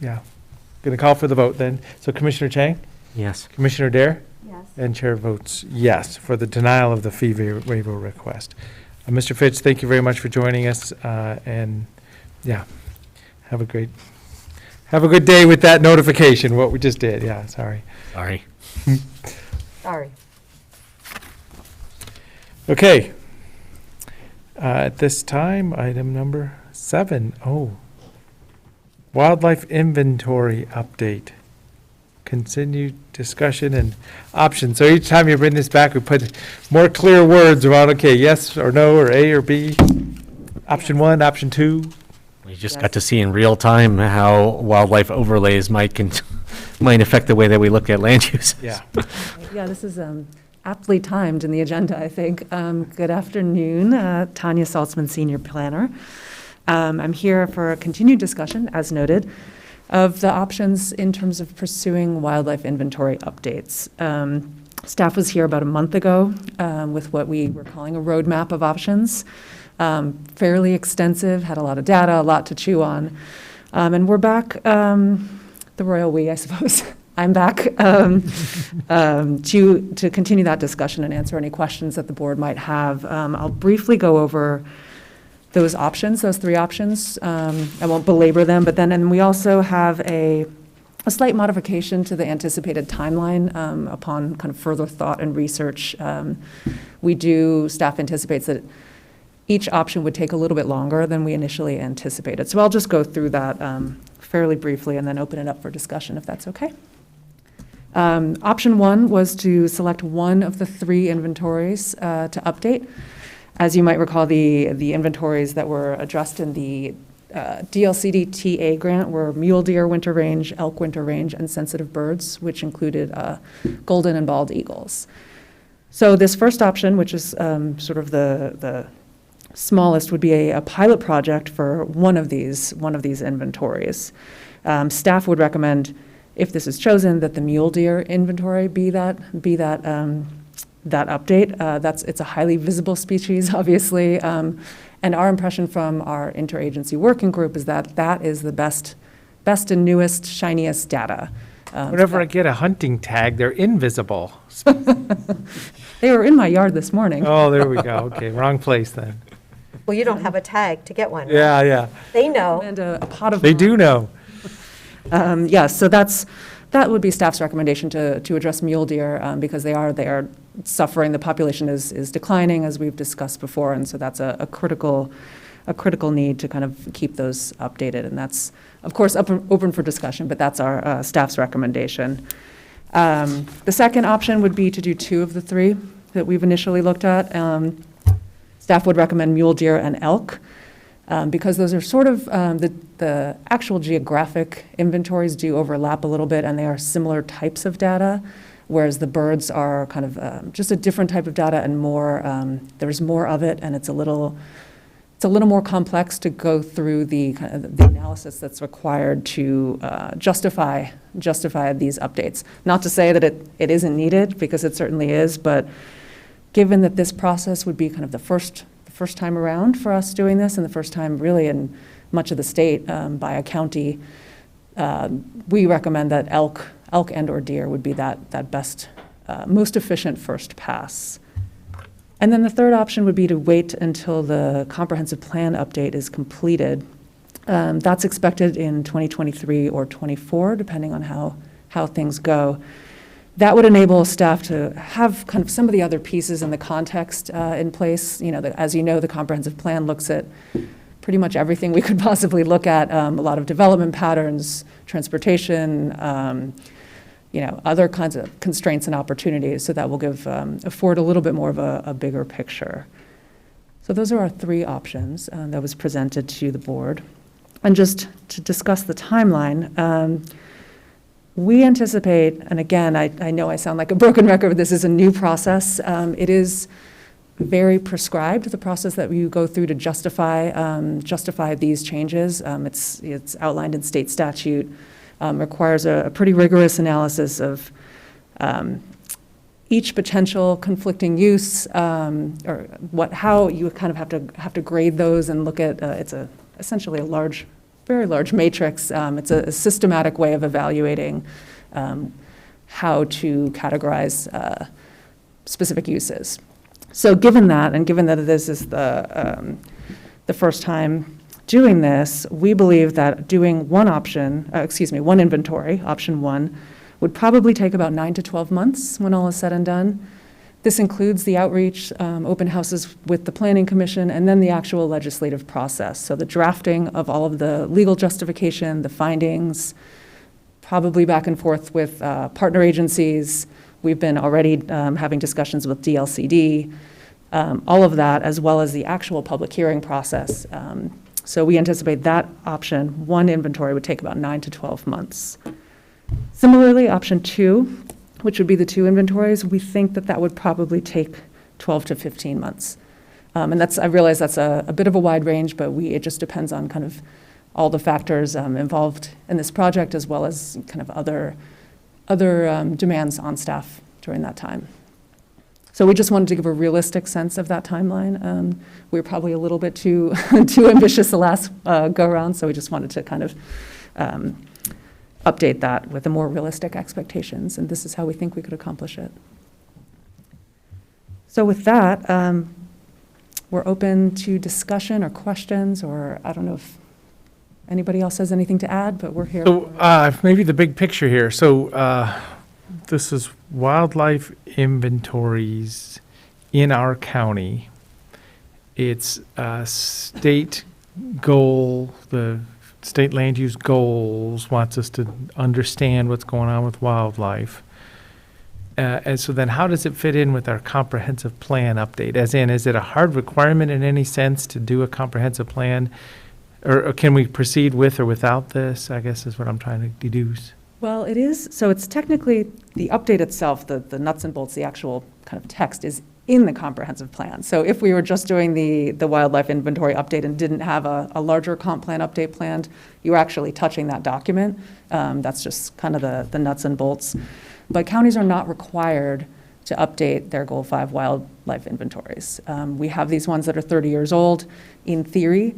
going to call for the vote then. So Commissioner Chang? Yes. Commissioner Dare? Yes. And Chair votes yes for the denial of the fee waiver request. Mr. Fitch, thank you very much for joining us, and have a good day with that notification, what we just did. Yeah, sorry. Sorry. Sorry. Okay. At this time, item number 7. Wildlife inventory update. Continued discussion and options. So each time you bring this back, we put more clear words around, okay, yes or no, or A or B. Option 1, option 2. We just got to see in real time how wildlife overlays might affect the way that we look at land use. Yeah. Yeah, this is aptly timed in the agenda, I think. Good afternoon, Tanya Saltzman, Senior Planner. I'm here for a continued discussion, as noted, of the options in terms of pursuing wildlife inventory updates. Staff was here about a month ago with what we were calling a roadmap of options. Fairly extensive, had a lot of data, a lot to chew on. And we're back, the royal we, I suppose. I'm back to continue that discussion and answer any questions that the board might have. I'll briefly go over those options, those 3 options. I won't belabor them, but then we also have a slight modification to the anticipated timeline upon kind of further thought and research. Staff anticipates that each option would take a little bit longer than we initially anticipated. So I'll just go through that fairly briefly and then open it up for discussion if that's okay. Option 1 was to select one of the 3 inventories to update. As you might recall, the inventories that were addressed in the DLCD-TA grant were mule deer winter range, elk winter range, and sensitive birds, which included golden and bald eagles. So this first option, which is sort of the smallest, would be a pilot project for one of these inventories. Staff would recommend, if this is chosen, that the mule deer inventory be that update. It's a highly visible species, obviously, and our impression from our interagency working group is that that is the best and newest, shiniest data. Whenever I get a hunting tag, they're invisible. They were in my yard this morning. Oh, there we go. Okay, wrong place then. Well, you don't have a tag to get one. Yeah, yeah. They know. And a pot of. They do know. Yes, so that would be staff's recommendation to address mule deer because they are suffering. The population is declining, as we've discussed before, and so that's a critical need to kind of keep those updated. And that's, of course, open for discussion, but that's our staff's recommendation. The second option would be to do 2 of the 3 that we've initially looked at. Staff would recommend mule deer and elk. Because those are sort of, the actual geographic inventories do overlap a little bit, and they are similar types of data, whereas the birds are kind of just a different type of data and more, there's more of it, and it's a little more complex to go through the analysis that's required to justify these updates. Not to say that it isn't needed, because it certainly is, but given that this process would be kind of the first time around for us doing this, and the first time really in much of the state by a county, we recommend that elk and or deer would be that best, most efficient first pass. And then the third option would be to wait until the comprehensive plan update is completed. That's expected in 2023 or 24, depending on how things go. That would enable staff to have kind of some of the other pieces in the context in place. As you know, the comprehensive plan looks at pretty much everything we could possibly look at, a lot of development patterns, transportation, other kinds of constraints and opportunities. So that will afford a little bit more of a bigger picture. So those are our 3 options that was presented to the board. And just to discuss the timeline, we anticipate, and again, I know I sound like a broken record, this is a new process. It is very prescribed, the process that you go through to justify these changes. It's outlined in state statute, requires a pretty rigorous analysis of each potential conflicting use, or how you kind of have to grade those and look at, it's essentially a very large matrix. It's a systematic way of evaluating how to categorize specific uses. So given that, and given that this is the first time doing this, we believe that doing one inventory, option 1, would probably take about 9 to 12 months when all is said and done. This includes the outreach, open houses with the Planning Commission, and then the actual legislative process. So the drafting of all of the legal justification, the findings, probably back and forth with partner agencies. We've been already having discussions with DLCD, all of that, as well as the actual public hearing process. So we anticipate that option 1 inventory would take about 9 to 12 months. Similarly, option 2, which would be the 2 inventories, we think that would probably take 12 to 15 months. And I realize that's a bit of a wide range, but it just depends on kind of all the factors involved in this project, as well as kind of other demands on staff during that time. So we just wanted to give a realistic sense of that timeline. We were probably a little bit too ambitious the last go-around, so we just wanted to kind of update that with the more realistic expectations, and this is how we think we could accomplish it. So with that, we're open to discussion or questions, or I don't know if anybody else has anything to add, but we're here. So maybe the big picture here. So this is wildlife inventories in our county. It's a state goal, the state land use goals wants us to understand what's going on with wildlife. And so then how does it fit in with our comprehensive plan update? As in, is it a hard requirement in any sense to do a comprehensive plan? Or can we proceed with or without this, I guess is what I'm trying to deduce. Well, it is. So it's technically the update itself, the nuts and bolts, the actual kind of text is in the comprehensive plan. So if we were just doing the wildlife inventory update and didn't have a larger comp plan update planned, you're actually touching that document. That's just kind of the nuts and bolts. But counties are not required to update their Goal 5 wildlife inventories. We have these ones that are 30 years old. In theory,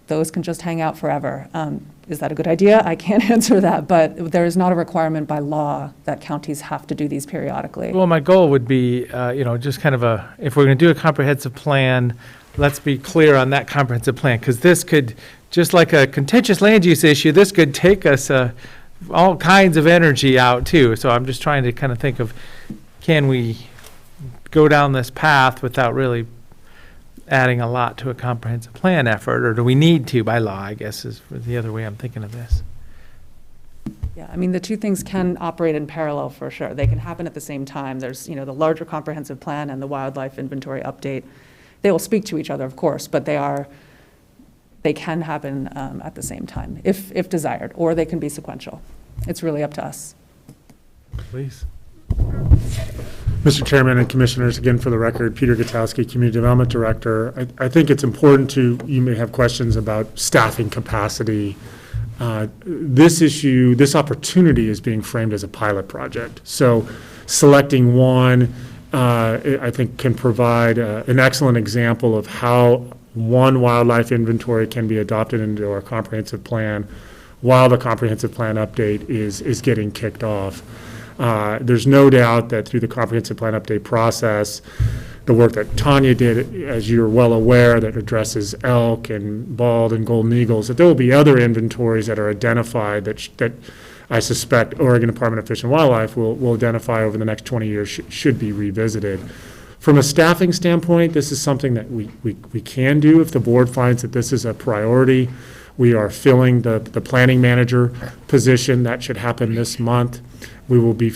those can just hang out forever. Is that a good idea? I can't answer that, but there is not a requirement by law that counties have to do these periodically. Well, my goal would be, just kind of if we're going to do a comprehensive plan, let's be clear on that comprehensive plan, because this could, just like a contentious land use issue, this could take us all kinds of energy out too. So I'm just trying to kind of think of, can we go down this path without really adding a lot to a comprehensive plan effort, or do we need to by law, I guess, is the other way I'm thinking of this. Yeah, I mean, the two things can operate in parallel for sure. They can happen at the same time. There's, the larger comprehensive plan and the wildlife inventory update. They will speak to each other, of course, but they can happen at the same time if desired, or they can be sequential. It's really up to us. Please. Mr. Chairman and Commissioners, again for the record, Peter Gutowski, Community Development Director. I think it's important you may have questions about staffing capacity. This opportunity is being framed as a pilot project. So selecting one, I think can provide an excellent example of how one wildlife inventory can be adopted into our comprehensive plan while the comprehensive plan update is getting kicked off. There's no doubt that through the comprehensive plan update process, the work that Tanya did, as you're well aware, that addresses elk and bald and golden eagles, that there will be other inventories that are identified that I suspect Oregon Department of Fish and Wildlife will identify over the next 20 years should be revisited. From a staffing standpoint, this is something that we can do if the board finds that this is a priority. We are filling the planning manager position. That should happen this month. We will be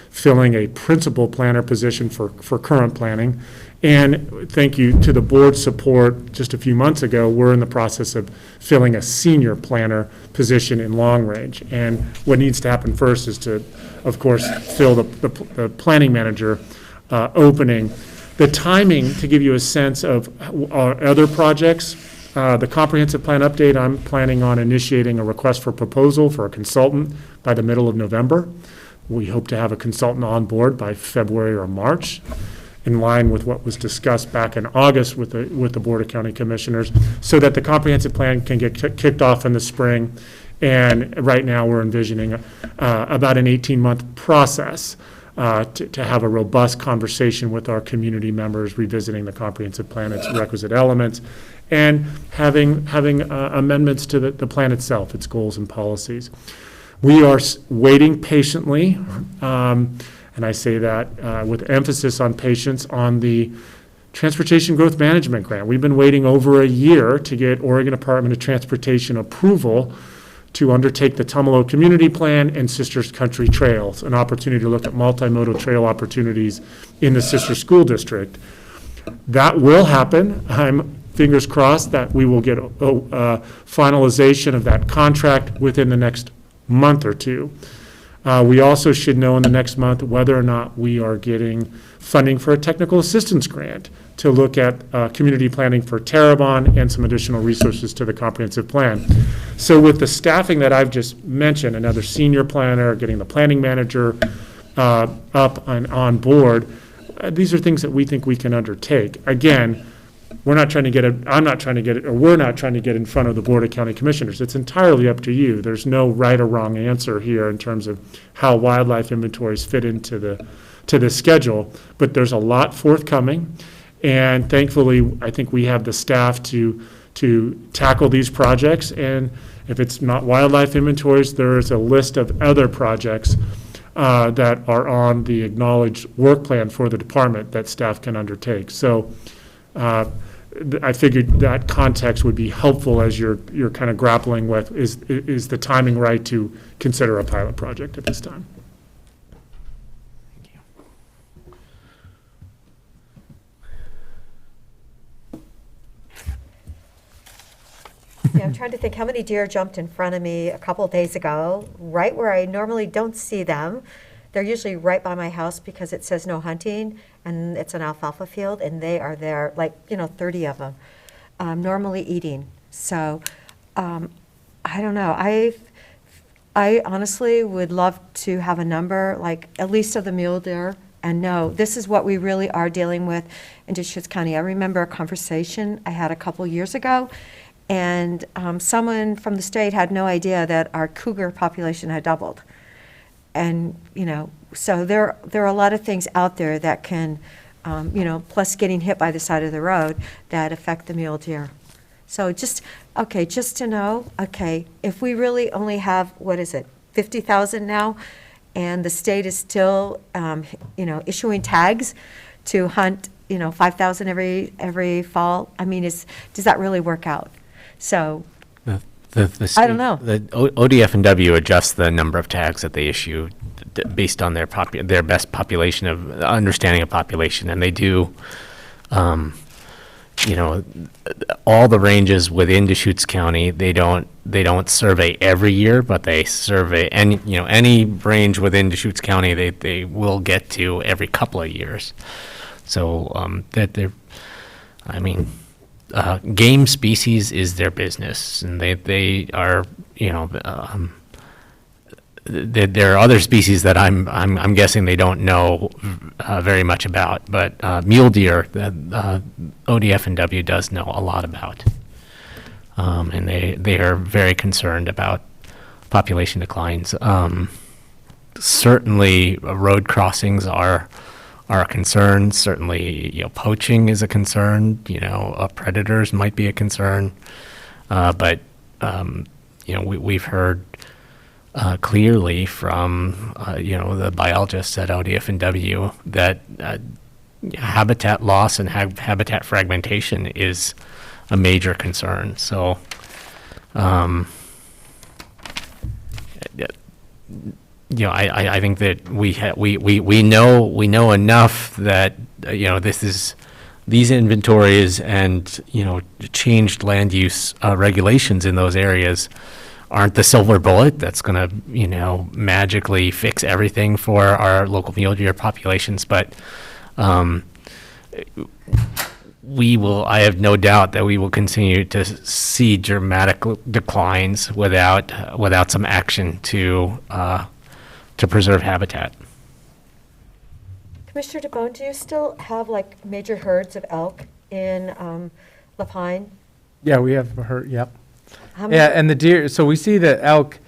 filling a principal planner position for current planning. And thank you to the board's support just a few months ago, we're in the process of filling a senior planner position in long range. And what needs to happen first is to, of course, fill the planning manager opening. The timing, to give you a sense of our other projects, the comprehensive plan update, I'm planning on initiating a request for proposal for a consultant by the middle of November. We hope to have a consultant on board by February or March, in line with what was discussed back in August with the Board of County Commissioners, so that the comprehensive plan can get kicked off in the spring. And right now, we're envisioning about an 18-month process to have a robust conversation with our community members, revisiting the comprehensive plan, its requisite elements, and having amendments to the plan itself, its goals and policies. We are waiting patiently, and I say that with emphasis on patience, on the Transportation Growth Management Grant. We've been waiting over a year to get Oregon Department of Transportation approval to undertake the Tumalo Community Plan and Sisters Country Trails, an opportunity to look at multimodal trail opportunities in the Sister School District. That will happen. I'm fingers crossed that we will get finalization of that contract within the next month or two. We also should know in the next month whether or not we are getting funding for a technical assistance grant to look at community planning for Terrebonne and some additional resources to the comprehensive plan. So with the staffing that I've just mentioned, another senior planner, getting the planning manager up and on board, these are things that we think we can undertake. Again, we're not trying to get we're not trying to get in front of the Board of County Commissioners. It's entirely up to you. There's no right or wrong answer here in terms of how wildlife inventories fit into the schedule, but there's a lot forthcoming. And thankfully, I think we have the staff to tackle these projects. And if it's not wildlife inventories, there is a list of other projects that are on the acknowledged work plan for the department that staff can undertake. So I figured that context would be helpful as you're kind of grappling with, is the timing right to consider a pilot project at this time? Yeah, I'm trying to think how many deer jumped in front of me a couple of days ago, right where I normally don't see them. They're usually right by my house because it says no hunting, and it's an alfalfa field, and they are there, like, 30 of them, normally eating. So, I don't know. I honestly would love to have a number, like, at least of the mule deer, and no, this is what we really are dealing with in Deschutes County. I remember a conversation I had a couple years ago, and someone from the state had no idea that our cougar population had doubled. And, so there are a lot of things out there that can, plus getting hit by the side of the road, that affect the mule deer. So just to know, if we really only have, 50,000 now, and the state is still, issuing tags to hunt, 5,000 every fall, I mean, does that really work out? So, I don't know. The ODF&W adjusts the number of tags that they issue based on their best population of understanding of population, and they do, all the ranges within Deschutes County. They don't survey every year, but they survey any range within Deschutes County. They will get to every couple of years. So game species is their business, and they are, there are other species that I'm guessing they don't know very much about, but mule deer, ODF&W does know a lot about, and they are very concerned about population declines. Certainly, road crossings are a concern. Certainly, poaching is a concern. Predators might be a concern, but we've heard clearly from the biologists at ODF&W that habitat loss and habitat fragmentation is a major concern. So, I think that we know enough that these inventories and changed land use regulations in those areas aren't the silver bullet that's going to magically fix everything for our local mule deer populations, but I have no doubt that we will continue to see dramatic declines without some action to preserve habitat. Commissioner DeBonne, do you still have like major herds of elk in La Pine? Yeah, we have heard, yep. How many- Yeah, and the deer, so we see the elk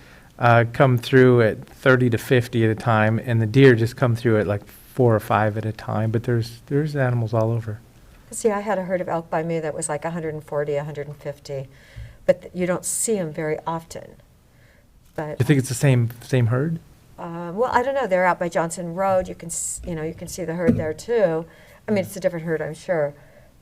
come through at 30 to 50 at a time, and the deer just come through at like 4 or 5 at a time, but there's animals all over. See, I had a herd of elk by me that was like 140, 150, but you don't see them very often. But You think it's the same herd? well, I don't know. They're out by Johnson Road. You can see the herd there too. I mean, it's a different herd, I'm sure.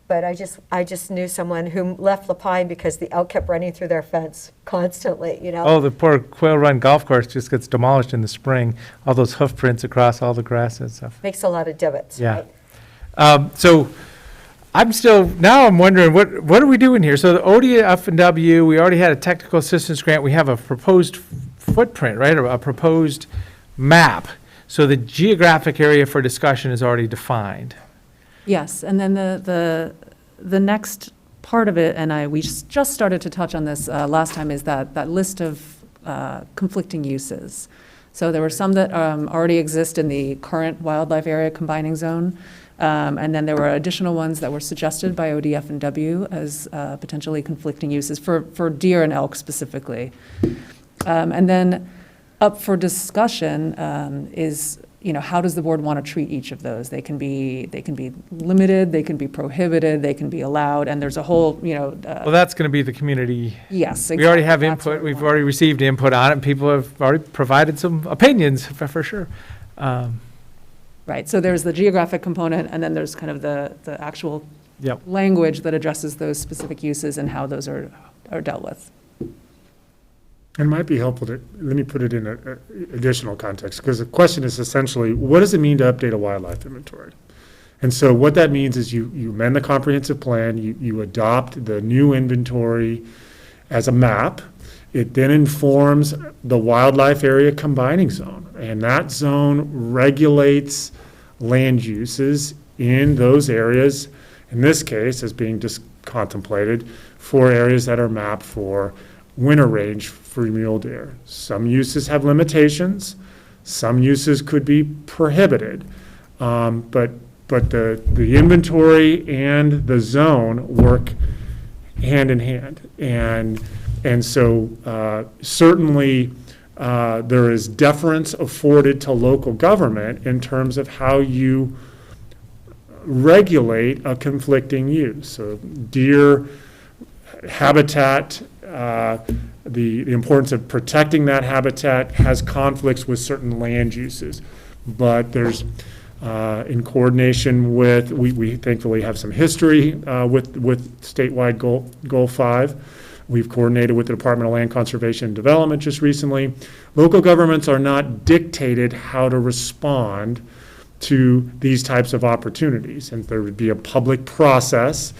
But I just knew someone who left La Pine because the elk kept running through their fence constantly. Oh, the poor Quail Run golf course just gets demolished in the spring. All those hoof prints across all the grass and stuff. Makes a lot of divots. Yeah. Right? So I'm wondering, what are we doing here? So the ODF&W, we already had a technical assistance grant. We have a proposed footprint, right? A proposed map. So the geographic area for discussion is already defined. Yes, and then the next part of it, and we just started to touch on this last time, is that list of conflicting uses. So there were some that already exist in the current wildlife area combining zone, and then there were additional ones that were suggested by ODF&W as potentially conflicting uses for deer and elk specifically. And then up for discussion is, how does the board want to treat each of those? They can be limited, they can be prohibited, they can be allowed, and there's a whole, Well, that's going to be the community. Yes, We already have exactly. That's input. We've already received input on it, and people have already provided some opinions for sure. Right, so there's the geographic component, and then there's kind of the actual Yep. language that addresses those specific uses and how those are dealt with. It might be helpful let me put it in a additional context, because the question is essentially, what does it mean to update a wildlife inventory? And so what that means is you amend the comprehensive plan, you adopt the new inventory as a map. It then informs the wildlife area combining zone, and that zone regulates land uses in those areas, in this case, as being just contemplated, for areas that are mapped for winter range for mule deer. Some uses have limitations, some uses could be prohibited, but the inventory and the zone work hand in hand, and so certainly there is deference afforded to local government in terms of how you regulate a conflicting use. So deer habitat, the importance of protecting that habitat has conflicts with certain land uses. But there's, in coordination with, we thankfully have some history with statewide Goal 5. We've coordinated with the Department of Land Conservation and Development just recently. Local governments are not dictated how to respond to these types of opportunities. And there would be a public process,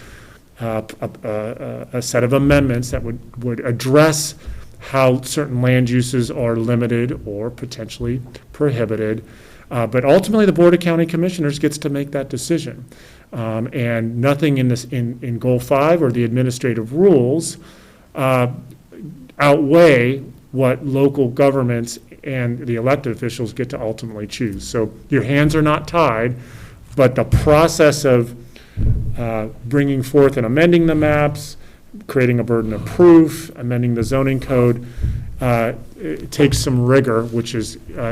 a set of amendments that would address how certain land uses are limited or potentially prohibited. But ultimately, the Board of County Commissioners gets to make that decision. And nothing in Goal 5 or the administrative rules outweigh what local governments and the elected officials get to ultimately choose. So your hands are not tied, but the process of bringing forth and amending the maps, creating a burden of proof, amending the zoning code, it takes some rigor, which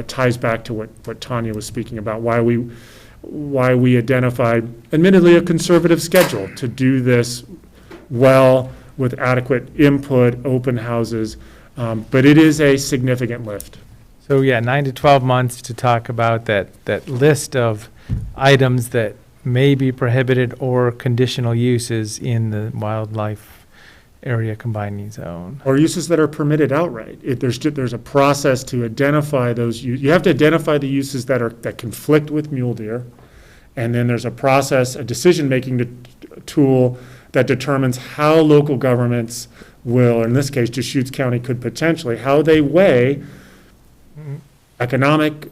ties back to what Tanya was speaking about, why we identified, admittedly, a conservative schedule to do this well with adequate input, open houses, but it is a significant lift. So 9 to 12 months to talk about that list of items that may be prohibited or conditional uses in the wildlife area combining zone. Or uses that are permitted outright. There's a process to identify those. You have to identify the uses that conflict with mule deer, and then there's a process, a decision-making tool that determines how local governments will, in this case, Deschutes County could potentially, how they weigh economic,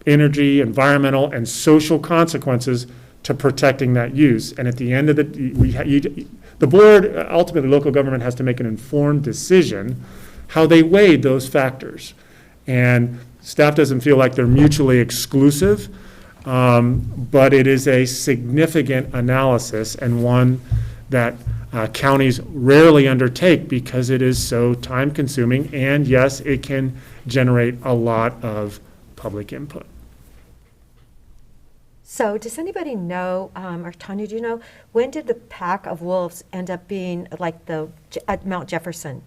energy, environmental, and social consequences to protecting that use. And at the end of the board, ultimately, local government has to make an informed decision how they weighed those factors. And staff doesn't feel like they're mutually exclusive, but it is a significant analysis and one that counties rarely undertake because it is so time-consuming, and yes, it can generate a lot of public input. So does anybody know, or Tanya, do you know, when did the pack of wolves end up being like at Mount Jefferson?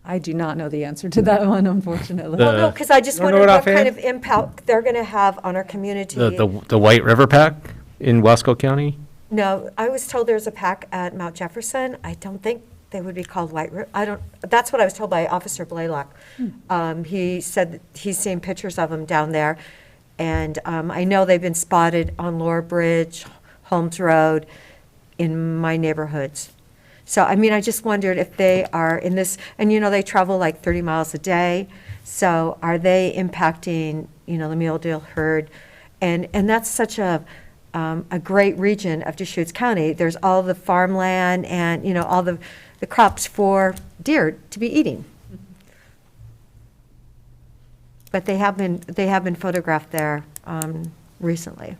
I do not know the answer to that one, unfortunately. Well, no, because I just Don't know wondered it what kind offhand? of impact they're going to have on our community. The White River Pack in Wasco County? No, I was told there's a pack at Mount Jefferson. I don't think they would be called White River. That's what I was told by Officer Blaylock. He said that he's seen pictures of them down there. And I know they've been spotted on Lower Bridge, Holmes Road, in my neighborhoods. So, I mean, I just wondered if they are in this, and they travel like 30 miles a day. So are they impacting, the mule deer herd? And that's such a great region of Deschutes County. There's all the farmland and, all the crops for deer to be eating. But they have been photographed there recently.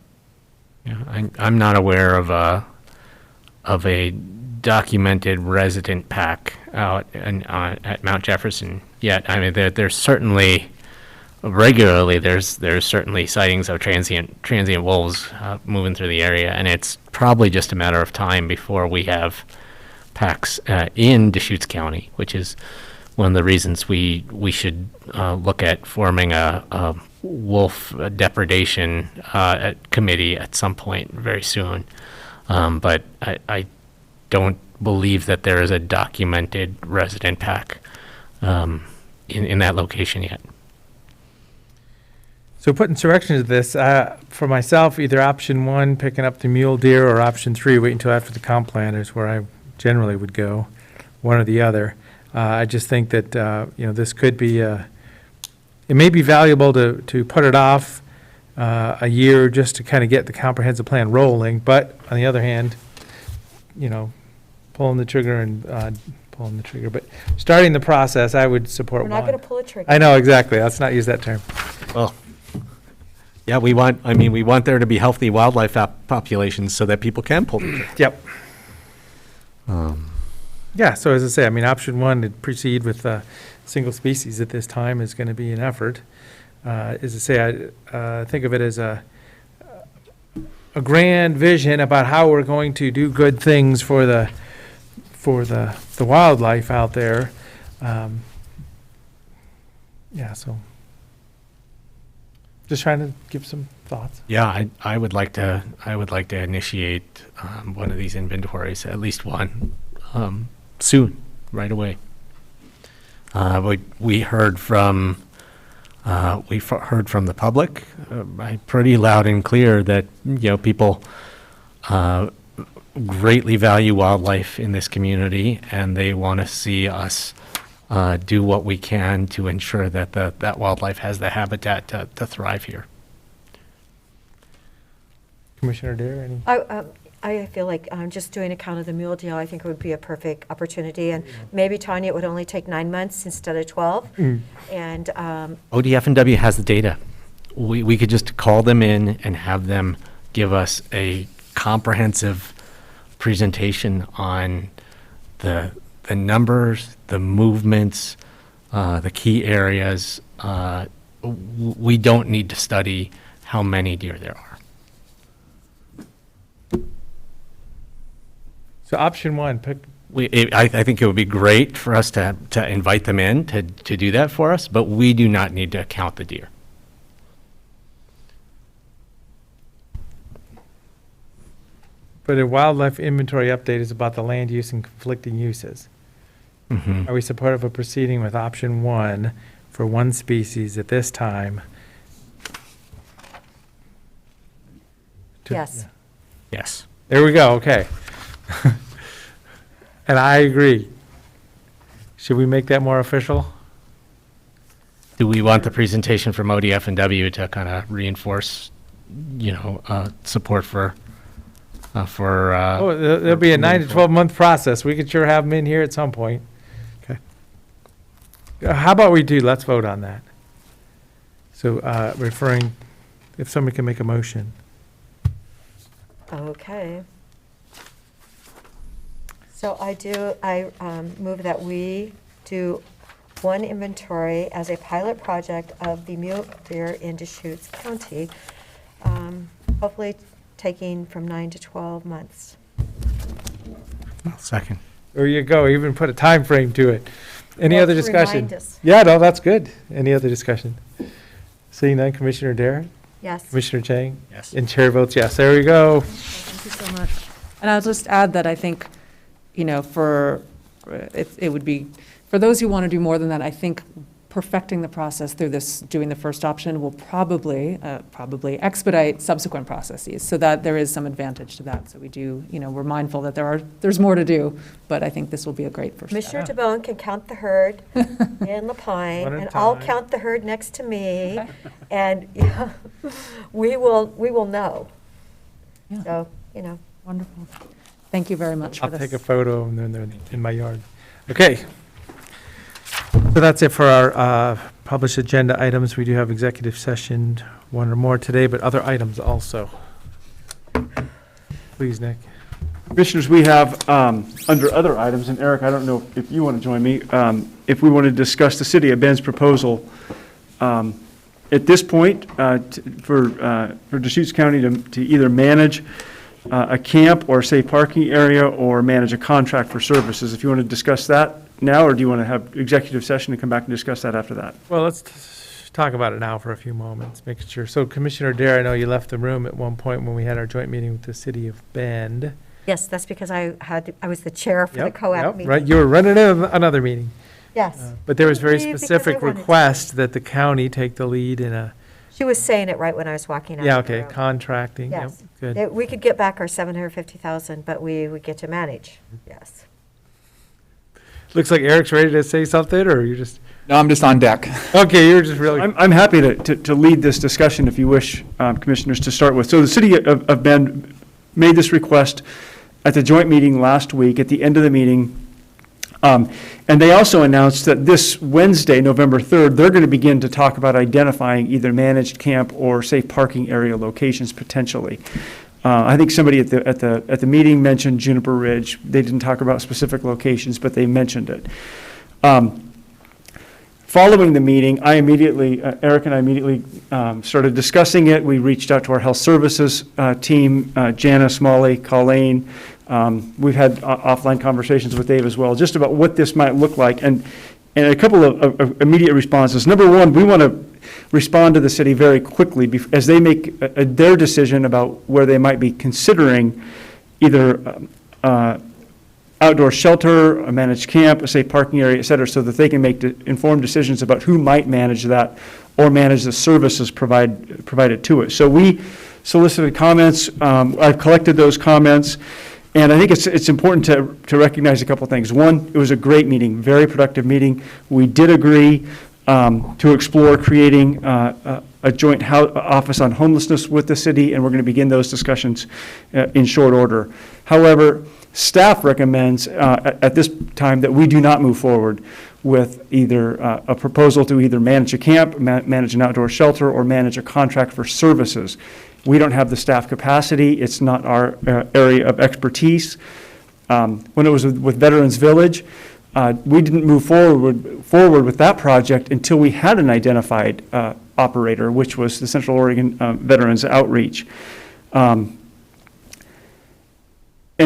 Yeah, I'm not aware of a documented resident pack out at Mount Jefferson yet. I mean, there's certainly regularly there's certainly sightings of transient wolves moving through the area, and it's probably just a matter of time before we have packs in Deschutes County, which is one of the reasons we should look at forming a wolf depredation committee at some point very soon. But I don't believe that there is a documented resident pack in that location yet. So putting direction to this, for myself, either option 1, picking up the mule deer, or option 3, wait until after the comp plan is where I generally would go, one or the other. I just think that, this could be, it may be valuable to put it off a year just to kind of get the comprehensive plan rolling, but on the other hand, pulling the trigger, but starting the process, I would support We're one. not going to pull a trigger. I know, exactly. Let's not use that term. Well, yeah, we want there to be healthy wildlife populations so that people can pull the trigger. Yep. Yeah, so as I say, option 1 to proceed with single species at this time is going to be an effort. As I say, I think of it as a grand vision about how we're going to do good things for the wildlife out there. So just trying to give some thoughts. Yeah, I would like to initiate one of these inventories, at least one, soon, right away. We heard from the public pretty loud and clear that people greatly value wildlife in this community, and they want to see us do what we can to ensure that that wildlife has the habitat to thrive here. Commissioner Deere, any? I feel like just doing a count of the mule deer, I think it would be a perfect opportunity. And maybe, Tanya, it would only take 9 months instead of 12. And ODF&W has the data. We could just call them in and have them give us a comprehensive presentation on the numbers, the movements, the key areas. We don't need to study how many deer there are. So option 1, pick. I think it would be great for us to invite them in to do that for us, but we do not need to count the deer. But a wildlife inventory update is about the land use and conflicting uses. Mm-hmm. Are we supportive of proceeding with option 1 for one species at this time? yes. Yes. There we go, okay. And I agree. Should we make that more official? Do we want the presentation from ODF&W to kind of reinforce support for. There'll be a 9 to 12 month process. We could sure have them in here at some point. Okay. How about let's vote on that. So if somebody can make a motion. Okay. So I move that we do one inventory as a pilot project of the mule deer in Deschutes County, hopefully taking from 9 to 12 months. Second. There you go. Even put a time frame to it. Any Well, other to discussion? remind us. Yeah, no, that's good. Any other discussion? Seeing none, Commissioner Dare? Yes. Commissioner Chang? Yes. And chair votes yes. There we go. Thank you so much. And I'll just add that I think, it would be, for those who want to do more than that, I think perfecting the process through doing the first option will probably expedite subsequent processes, so that there is some advantage to that. So we do, we're mindful that there's more to do, but I think this will be a great first step. Commissioner DeBonne can count the herd in La Pine, One at a and I'll time. count the herd next to me, and we will know. Yeah. So, Wonderful. Thank you very much for I'll this. take a photo and then they're in my yard. Okay. So that's it for our published agenda items. We do have executive session, one or more today, but other items also. Please, Nick. Commissioners, we have, under other items, and Eric, I don't know if you want to join me, if we want to discuss the City of Bend's proposal. At this point, for Deschutes County to either manage a camp or safe parking area or manage a contract for services. If you want to discuss that now, or do you want to have executive session and come back and discuss that after that? Well, let's talk about it now for a few moments, making sure. So Commissioner Dare, I know you left the room at one point when we had our joint meeting with the City of Bend. yes, that's because I was the chair for the Yep, COAP yep, meeting. right, you were running another meeting. Yes. But there was very Because I specific wanted to. request that the county take the lead in a, She was saying it right when I was walking out. yeah, of the okay, room. contracting, yep, Yes. good. That we could get back our 750,000, but we would get to manage. Yes. Looks like Eric's ready to say something, or you're just, No, I'm just on deck. okay, you're just really, I'm happy to lead this discussion if you wish, Commissioners, to start with. So the City of Bend made this request at the joint meeting last week, at the end of the meeting. And they also announced that this Wednesday, November 3rd, they're going to begin to talk about identifying either managed camp or safe parking area locations potentially. I think somebody at the meeting mentioned Juniper Ridge. They didn't talk about specific locations, but they mentioned it. Following the meeting, Eric and I immediately started discussing it. We reached out to our health services team, Janice, Molly, Colleen. We've had offline conversations with Dave as well, just about what this might look like. And a couple of immediate responses. Number one, we want to respond to the city very quickly as they make their decision about where they might be considering either outdoor shelter, a managed camp, a safe parking area, et cetera, so that they can make informed decisions about who might manage that or manage the services provided to it. So we solicited comments. I've collected those comments. And I think it's important to recognize a couple things. One, it was a great meeting, very productive meeting. We did agree to explore creating a joint office on homelessness with the city, and we're going to begin those discussions in short order. However, staff recommends at this time that we do not move forward with either a proposal to either manage a camp, manage an outdoor shelter, or manage a contract for services. We don't have the staff capacity. It's not our area of expertise. When it was with Veterans Village, we didn't move forward with that project until we had an identified operator, which was the Central Oregon Veterans Outreach. And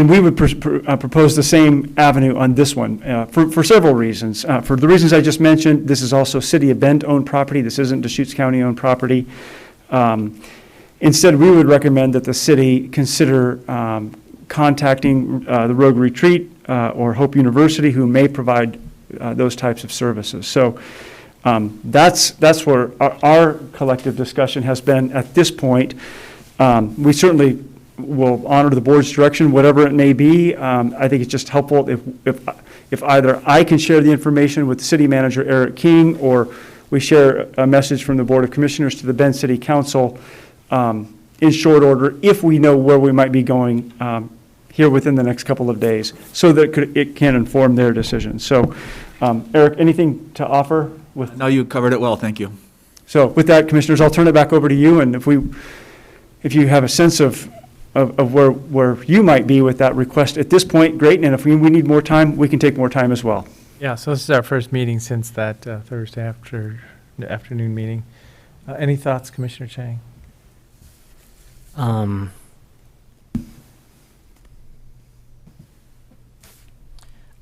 we would propose the same avenue on this one for several reasons. For the reasons I just mentioned, this is also City of Bend-owned property. This isn't Deschutes County-owned property. Instead, we would recommend that the city consider contacting the Rogue Retreat or Hope University, who may provide those types of services. So that's where our collective discussion has been at this point. We certainly will honor the board's direction, whatever it may be. I think it's just helpful if either I can share the information with City Manager Eric King, or we share a message from the Board of Commissioners to the Bend City Council, in short order if we know where we might be going here within the next couple of days, so that it can inform their decisions. So, Eric, anything to offer? No, you covered it well, thank you. So with that, Commissioners, I'll turn it back over to you, and if you have a sense of where you might be with that request at this point, great, and if we need more time, we can take more time as well. Yeah, so this is our first meeting since that Thursday afternoon meeting. Any thoughts, Commissioner Chang?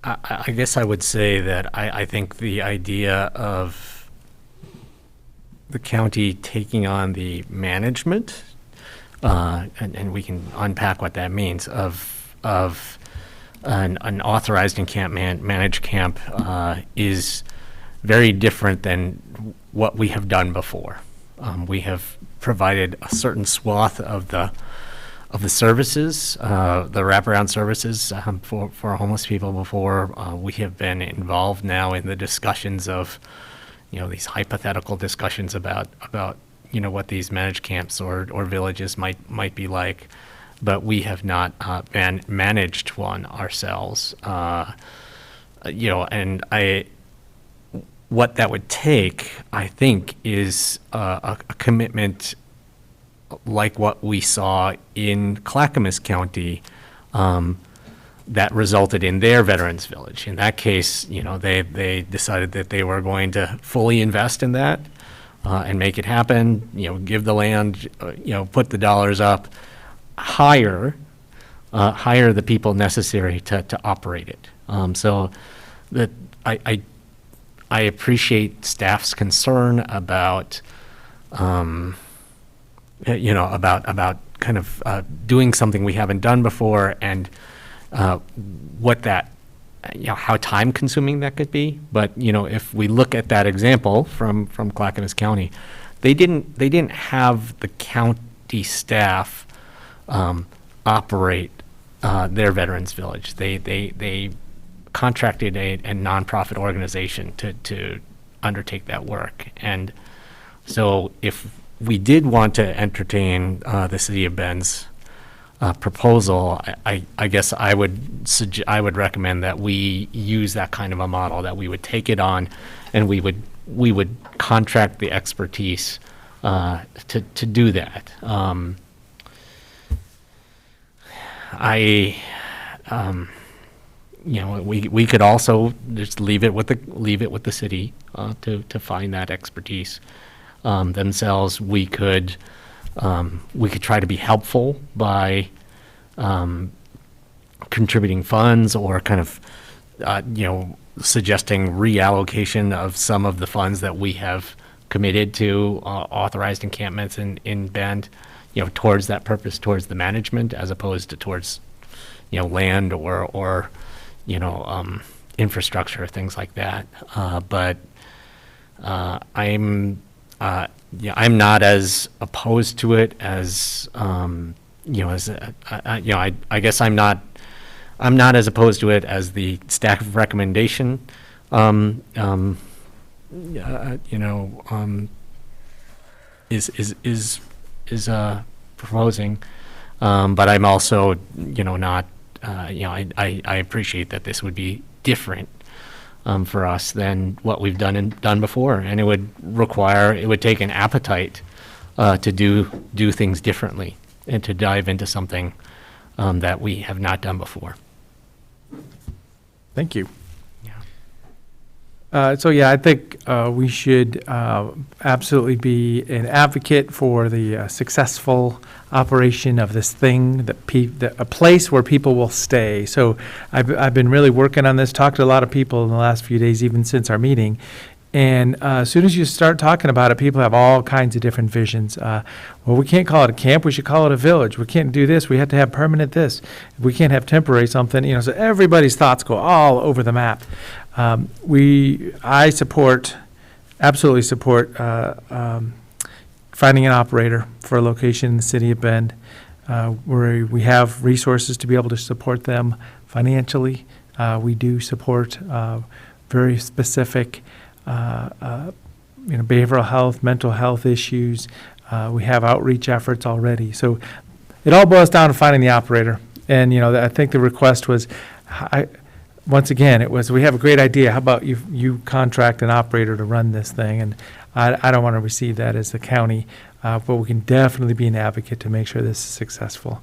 I guess I would say that I think the idea of the county taking on the management, and we can unpack what that means, of an authorized and managed camp is very different than what we have done before. We have provided a certain swath of the services, the wraparound services for homeless people before. We have been involved now in the discussions of, these hypothetical discussions about what these managed camps or villages might be like, but we have not managed one ourselves. And what that would take, I think, is a commitment like what we saw in Clackamas County, that resulted in their Veterans Village. In that case, they decided that they were going to fully invest in that and make it happen, give the land, put the dollars up, hire the people necessary to operate it. So that I appreciate staff's concern about, about kind of doing something we haven't done before, and what that, how time consuming that could be. But, if we look at that example from Clackamas County, they didn't have the county staff operate their Veterans Village. They contracted a nonprofit organization to undertake that work. And so if we did want to entertain the City of Bend's proposal, I guess I would recommend that we use that kind of a model, that we would take it on and we would contract the expertise to do that. We could also just leave it with the city to find that expertise themselves. We could try to be helpful by contributing funds, or kind of suggesting reallocation of some of the funds that we have committed to authorized encampments in Bend, towards that purpose, towards the management, as opposed to towards land or infrastructure, things like that. But I'm not as opposed to it as I guess I'm not as opposed to it as the staff recommendation is proposing, but I'm also not I appreciate that this would be different for us than what we've done before, and it would take an appetite to do things differently and to dive into something that we have not done before. Thank you. I think we should absolutely be an advocate for the successful operation of this thing, a place where people will stay. So I've been really working on this, talked to a lot of people in the last few days, even since our meeting. And as soon as you start talking about it, people have all kinds of different visions. Well, we can't call it a camp, we should call it a village. We can't do this, we have to have permanent this. We can't have temporary something, so everybody's thoughts go all over the map. I absolutely support finding an operator for a location in the city of Bend, where we have resources to be able to support them financially. We do support very specific behavioral health, mental health issues, We have outreach efforts already. So it all boils down to finding the operator. And, I think the request was, once again, it was, we have a great idea. How about you contract an operator to run this thing? And I don't want to receive that as the county, but we can definitely be an advocate to make sure this is successful.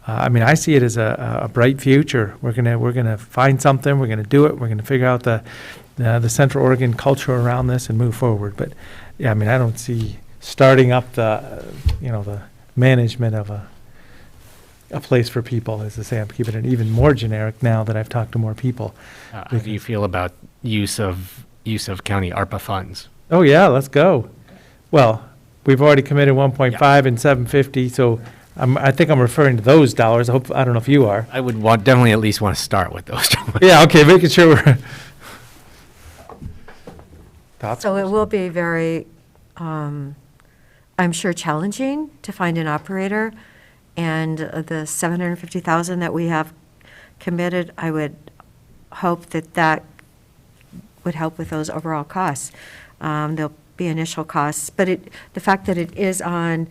I see it as a bright future. We're gonna find something. We're gonna do it. We're gonna figure out the Central Oregon culture around this and move forward. But yeah, I don't see starting up the management of a place for people. As I say, I'm keeping it even more generic now that I've talked to more people. How do you feel about use of county ARPA funds? Oh yeah, let's go. Well, we've already committed 1.5 and 750, so I think I'm referring to those dollars. I don't know if you are. I would definitely at least want to start with those. Yeah, okay, making sure we're. Thoughts? So it will be very, I'm sure, challenging to find an operator. And the $750,000 that we have committed, I would hope that would help with those overall costs. There'll be initial costs, but the fact that it is on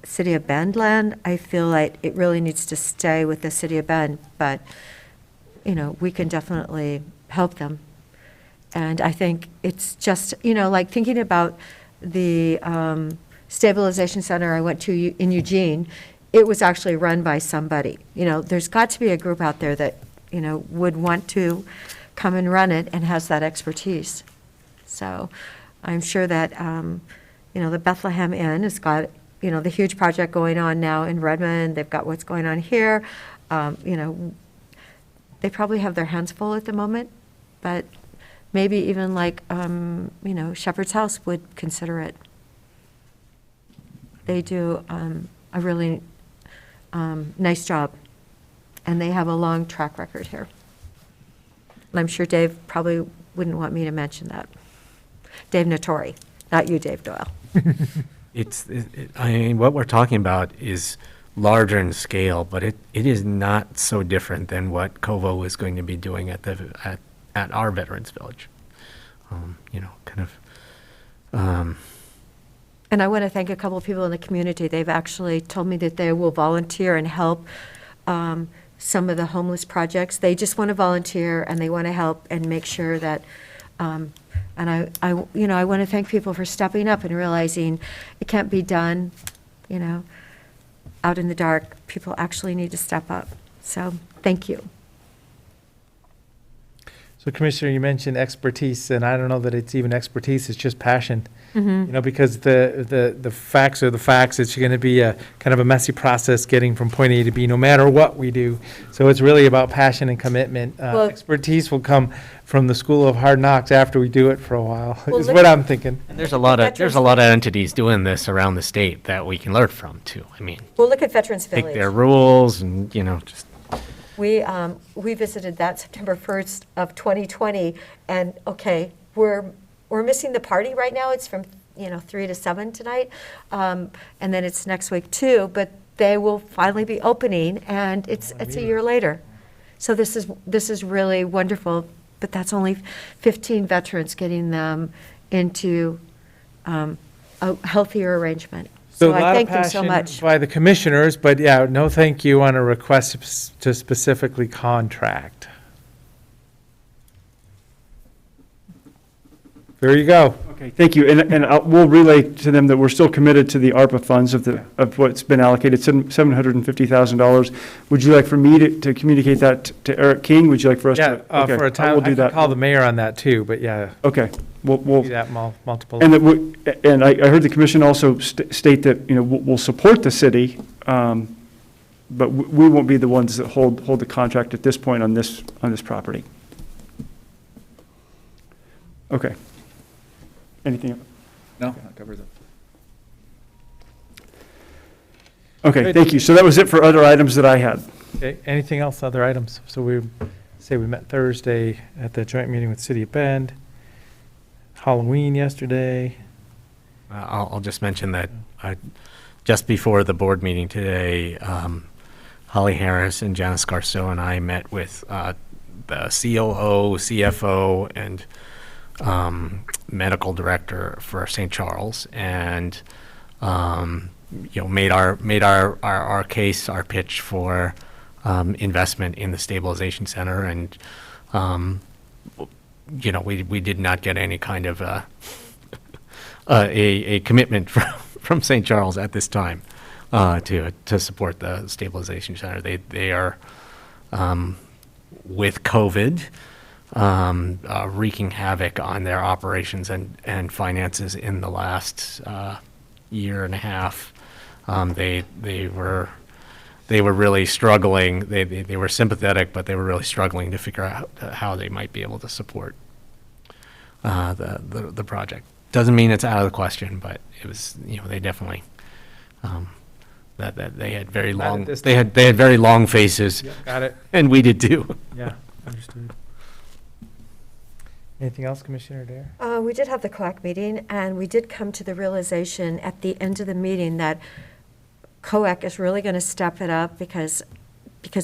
City of Bend land, I feel like it really needs to stay with the City of Bend, but, we can definitely help them. And I think it's just, like thinking about the stabilization center I went to in Eugene, it was actually run by somebody. There's got to be a group out there that, would want to come and run it and has that expertise. So I'm sure that, the Bethlehem Inn has got, the huge project going on now in Redmond. They've got what's going on here. They probably have their hands full at the moment, but maybe even like, Shepherd's House would consider it. They do a really nice job, and they have a long track record here. And I'm sure Dave probably wouldn't want me to mention that. Dave Notori, not you, Dave Doyle. What we're talking about is larger in scale, but it is not so different than what Covo is going to be doing at our Veterans Village. And I want to thank a couple of people in the community. They've actually told me that they will volunteer and help some of the homeless projects. They just want to volunteer and they want to help and make sure that, and I want to thank people for stepping up and realizing it can't be done, out in the dark. People actually need to step up. So thank you. So Commissioner, you mentioned expertise, and I don't know that it's even expertise, it's just passion. Because the facts are the facts. It's going to be a kind of a messy process getting from point A to B, no matter what we do. So it's really about passion and commitment. Expertise will come from the School of Hard Knocks after we do it for a while, is what I'm thinking. And there's a lot of entities doing this around the state that we can learn from too. Well, look at Veterans Village. Take their rules and just. We visited that September 1st of 2020, and okay, we're missing the party right now. It's from 3 to 7 tonight, and then it's next week too. But they will finally be opening, and it's a year later. So this is really wonderful. But that's only 15 veterans, getting them into a healthier arrangement. So I thank them so much. By the commissioners, but yeah, no thank you on a request to specifically contract. There you go. Okay, thank you. And we'll relay to them that we're still committed to the ARPA funds of what's been allocated, $750,000. Would you like for me to communicate that to Eric King? Would you like for us to? Okay, for a time, we'll do that. Call the mayor on that too, but yeah. Okay. We'll do that multiple. And I heard the commission also state that, we'll support the city, but we won't be the ones that hold the contract at this point on this property. Okay. Anything else? No, that covers it. Okay, thank you. So that was it for other items that I had. Okay, anything else, other items? So we met Thursday at the joint meeting with City of Bend, Halloween yesterday. I'll just mention that just before the board meeting today, Holly Harris and Janice Garceau and I met with the COO, CFO, and medical director for St. Charles, and made our case, our pitch for investment in the stabilization center, and we did not get any kind of a commitment from St. Charles at this time to support the stabilization center. They are with COVID wreaking havoc on their operations and finances in the last year and a half. They were really struggling. They were sympathetic, but they were really struggling to figure out how they might be able to support the project. Doesn't mean it's out of the question, but it was, they definitely that they had very long they had very long faces. Yep, got it. And we did too. Yeah, understood. Anything else, Commissioner Dare? We did have the COAC meeting, and we did come to the realization at the end of the meeting that COAC is really going to step it up because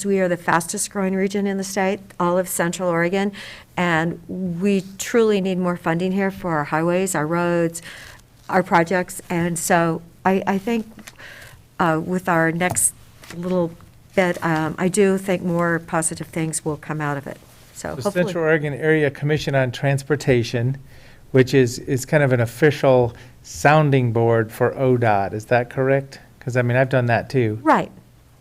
we are the fastest growing region in the state, all of Central Oregon, and we truly need more funding here for our highways, our roads, our projects. And so I think with our next little bit, I do think more positive things will come out of it. So The hopefully. Central Oregon Area Commission on Transportation, which is kind of an official sounding board for ODOT, is that correct? Because, I've done that too. Right.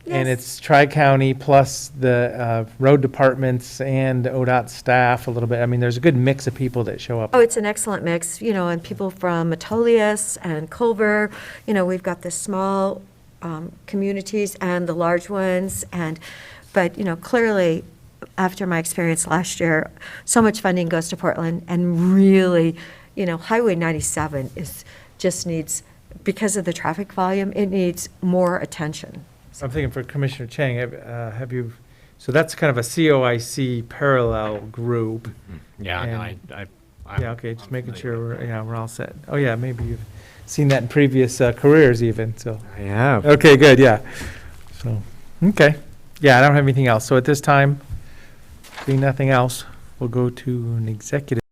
And Yes. it's Tri-County plus the road departments and ODOT staff a little bit. There's a good mix of people that show up. Oh, it's an excellent mix, and people from Metolius and Culver, we've got the small communities and the large ones. But clearly, after my experience last year, so much funding goes to Portland, and really, Highway 97 just needs, because of the traffic volume, it needs more attention. I'm thinking for Commissioner Chang, have you, so that's kind of a COIC parallel group. Yeah, no, And- I'm Yeah, okay, just making sure we're all set. Oh, yeah, maybe you've seen that in previous careers even, so. I have. Okay, good, yeah. So, okay. Yeah, I don't have anything else. So at this time, seeing nothing else, we'll go to an executive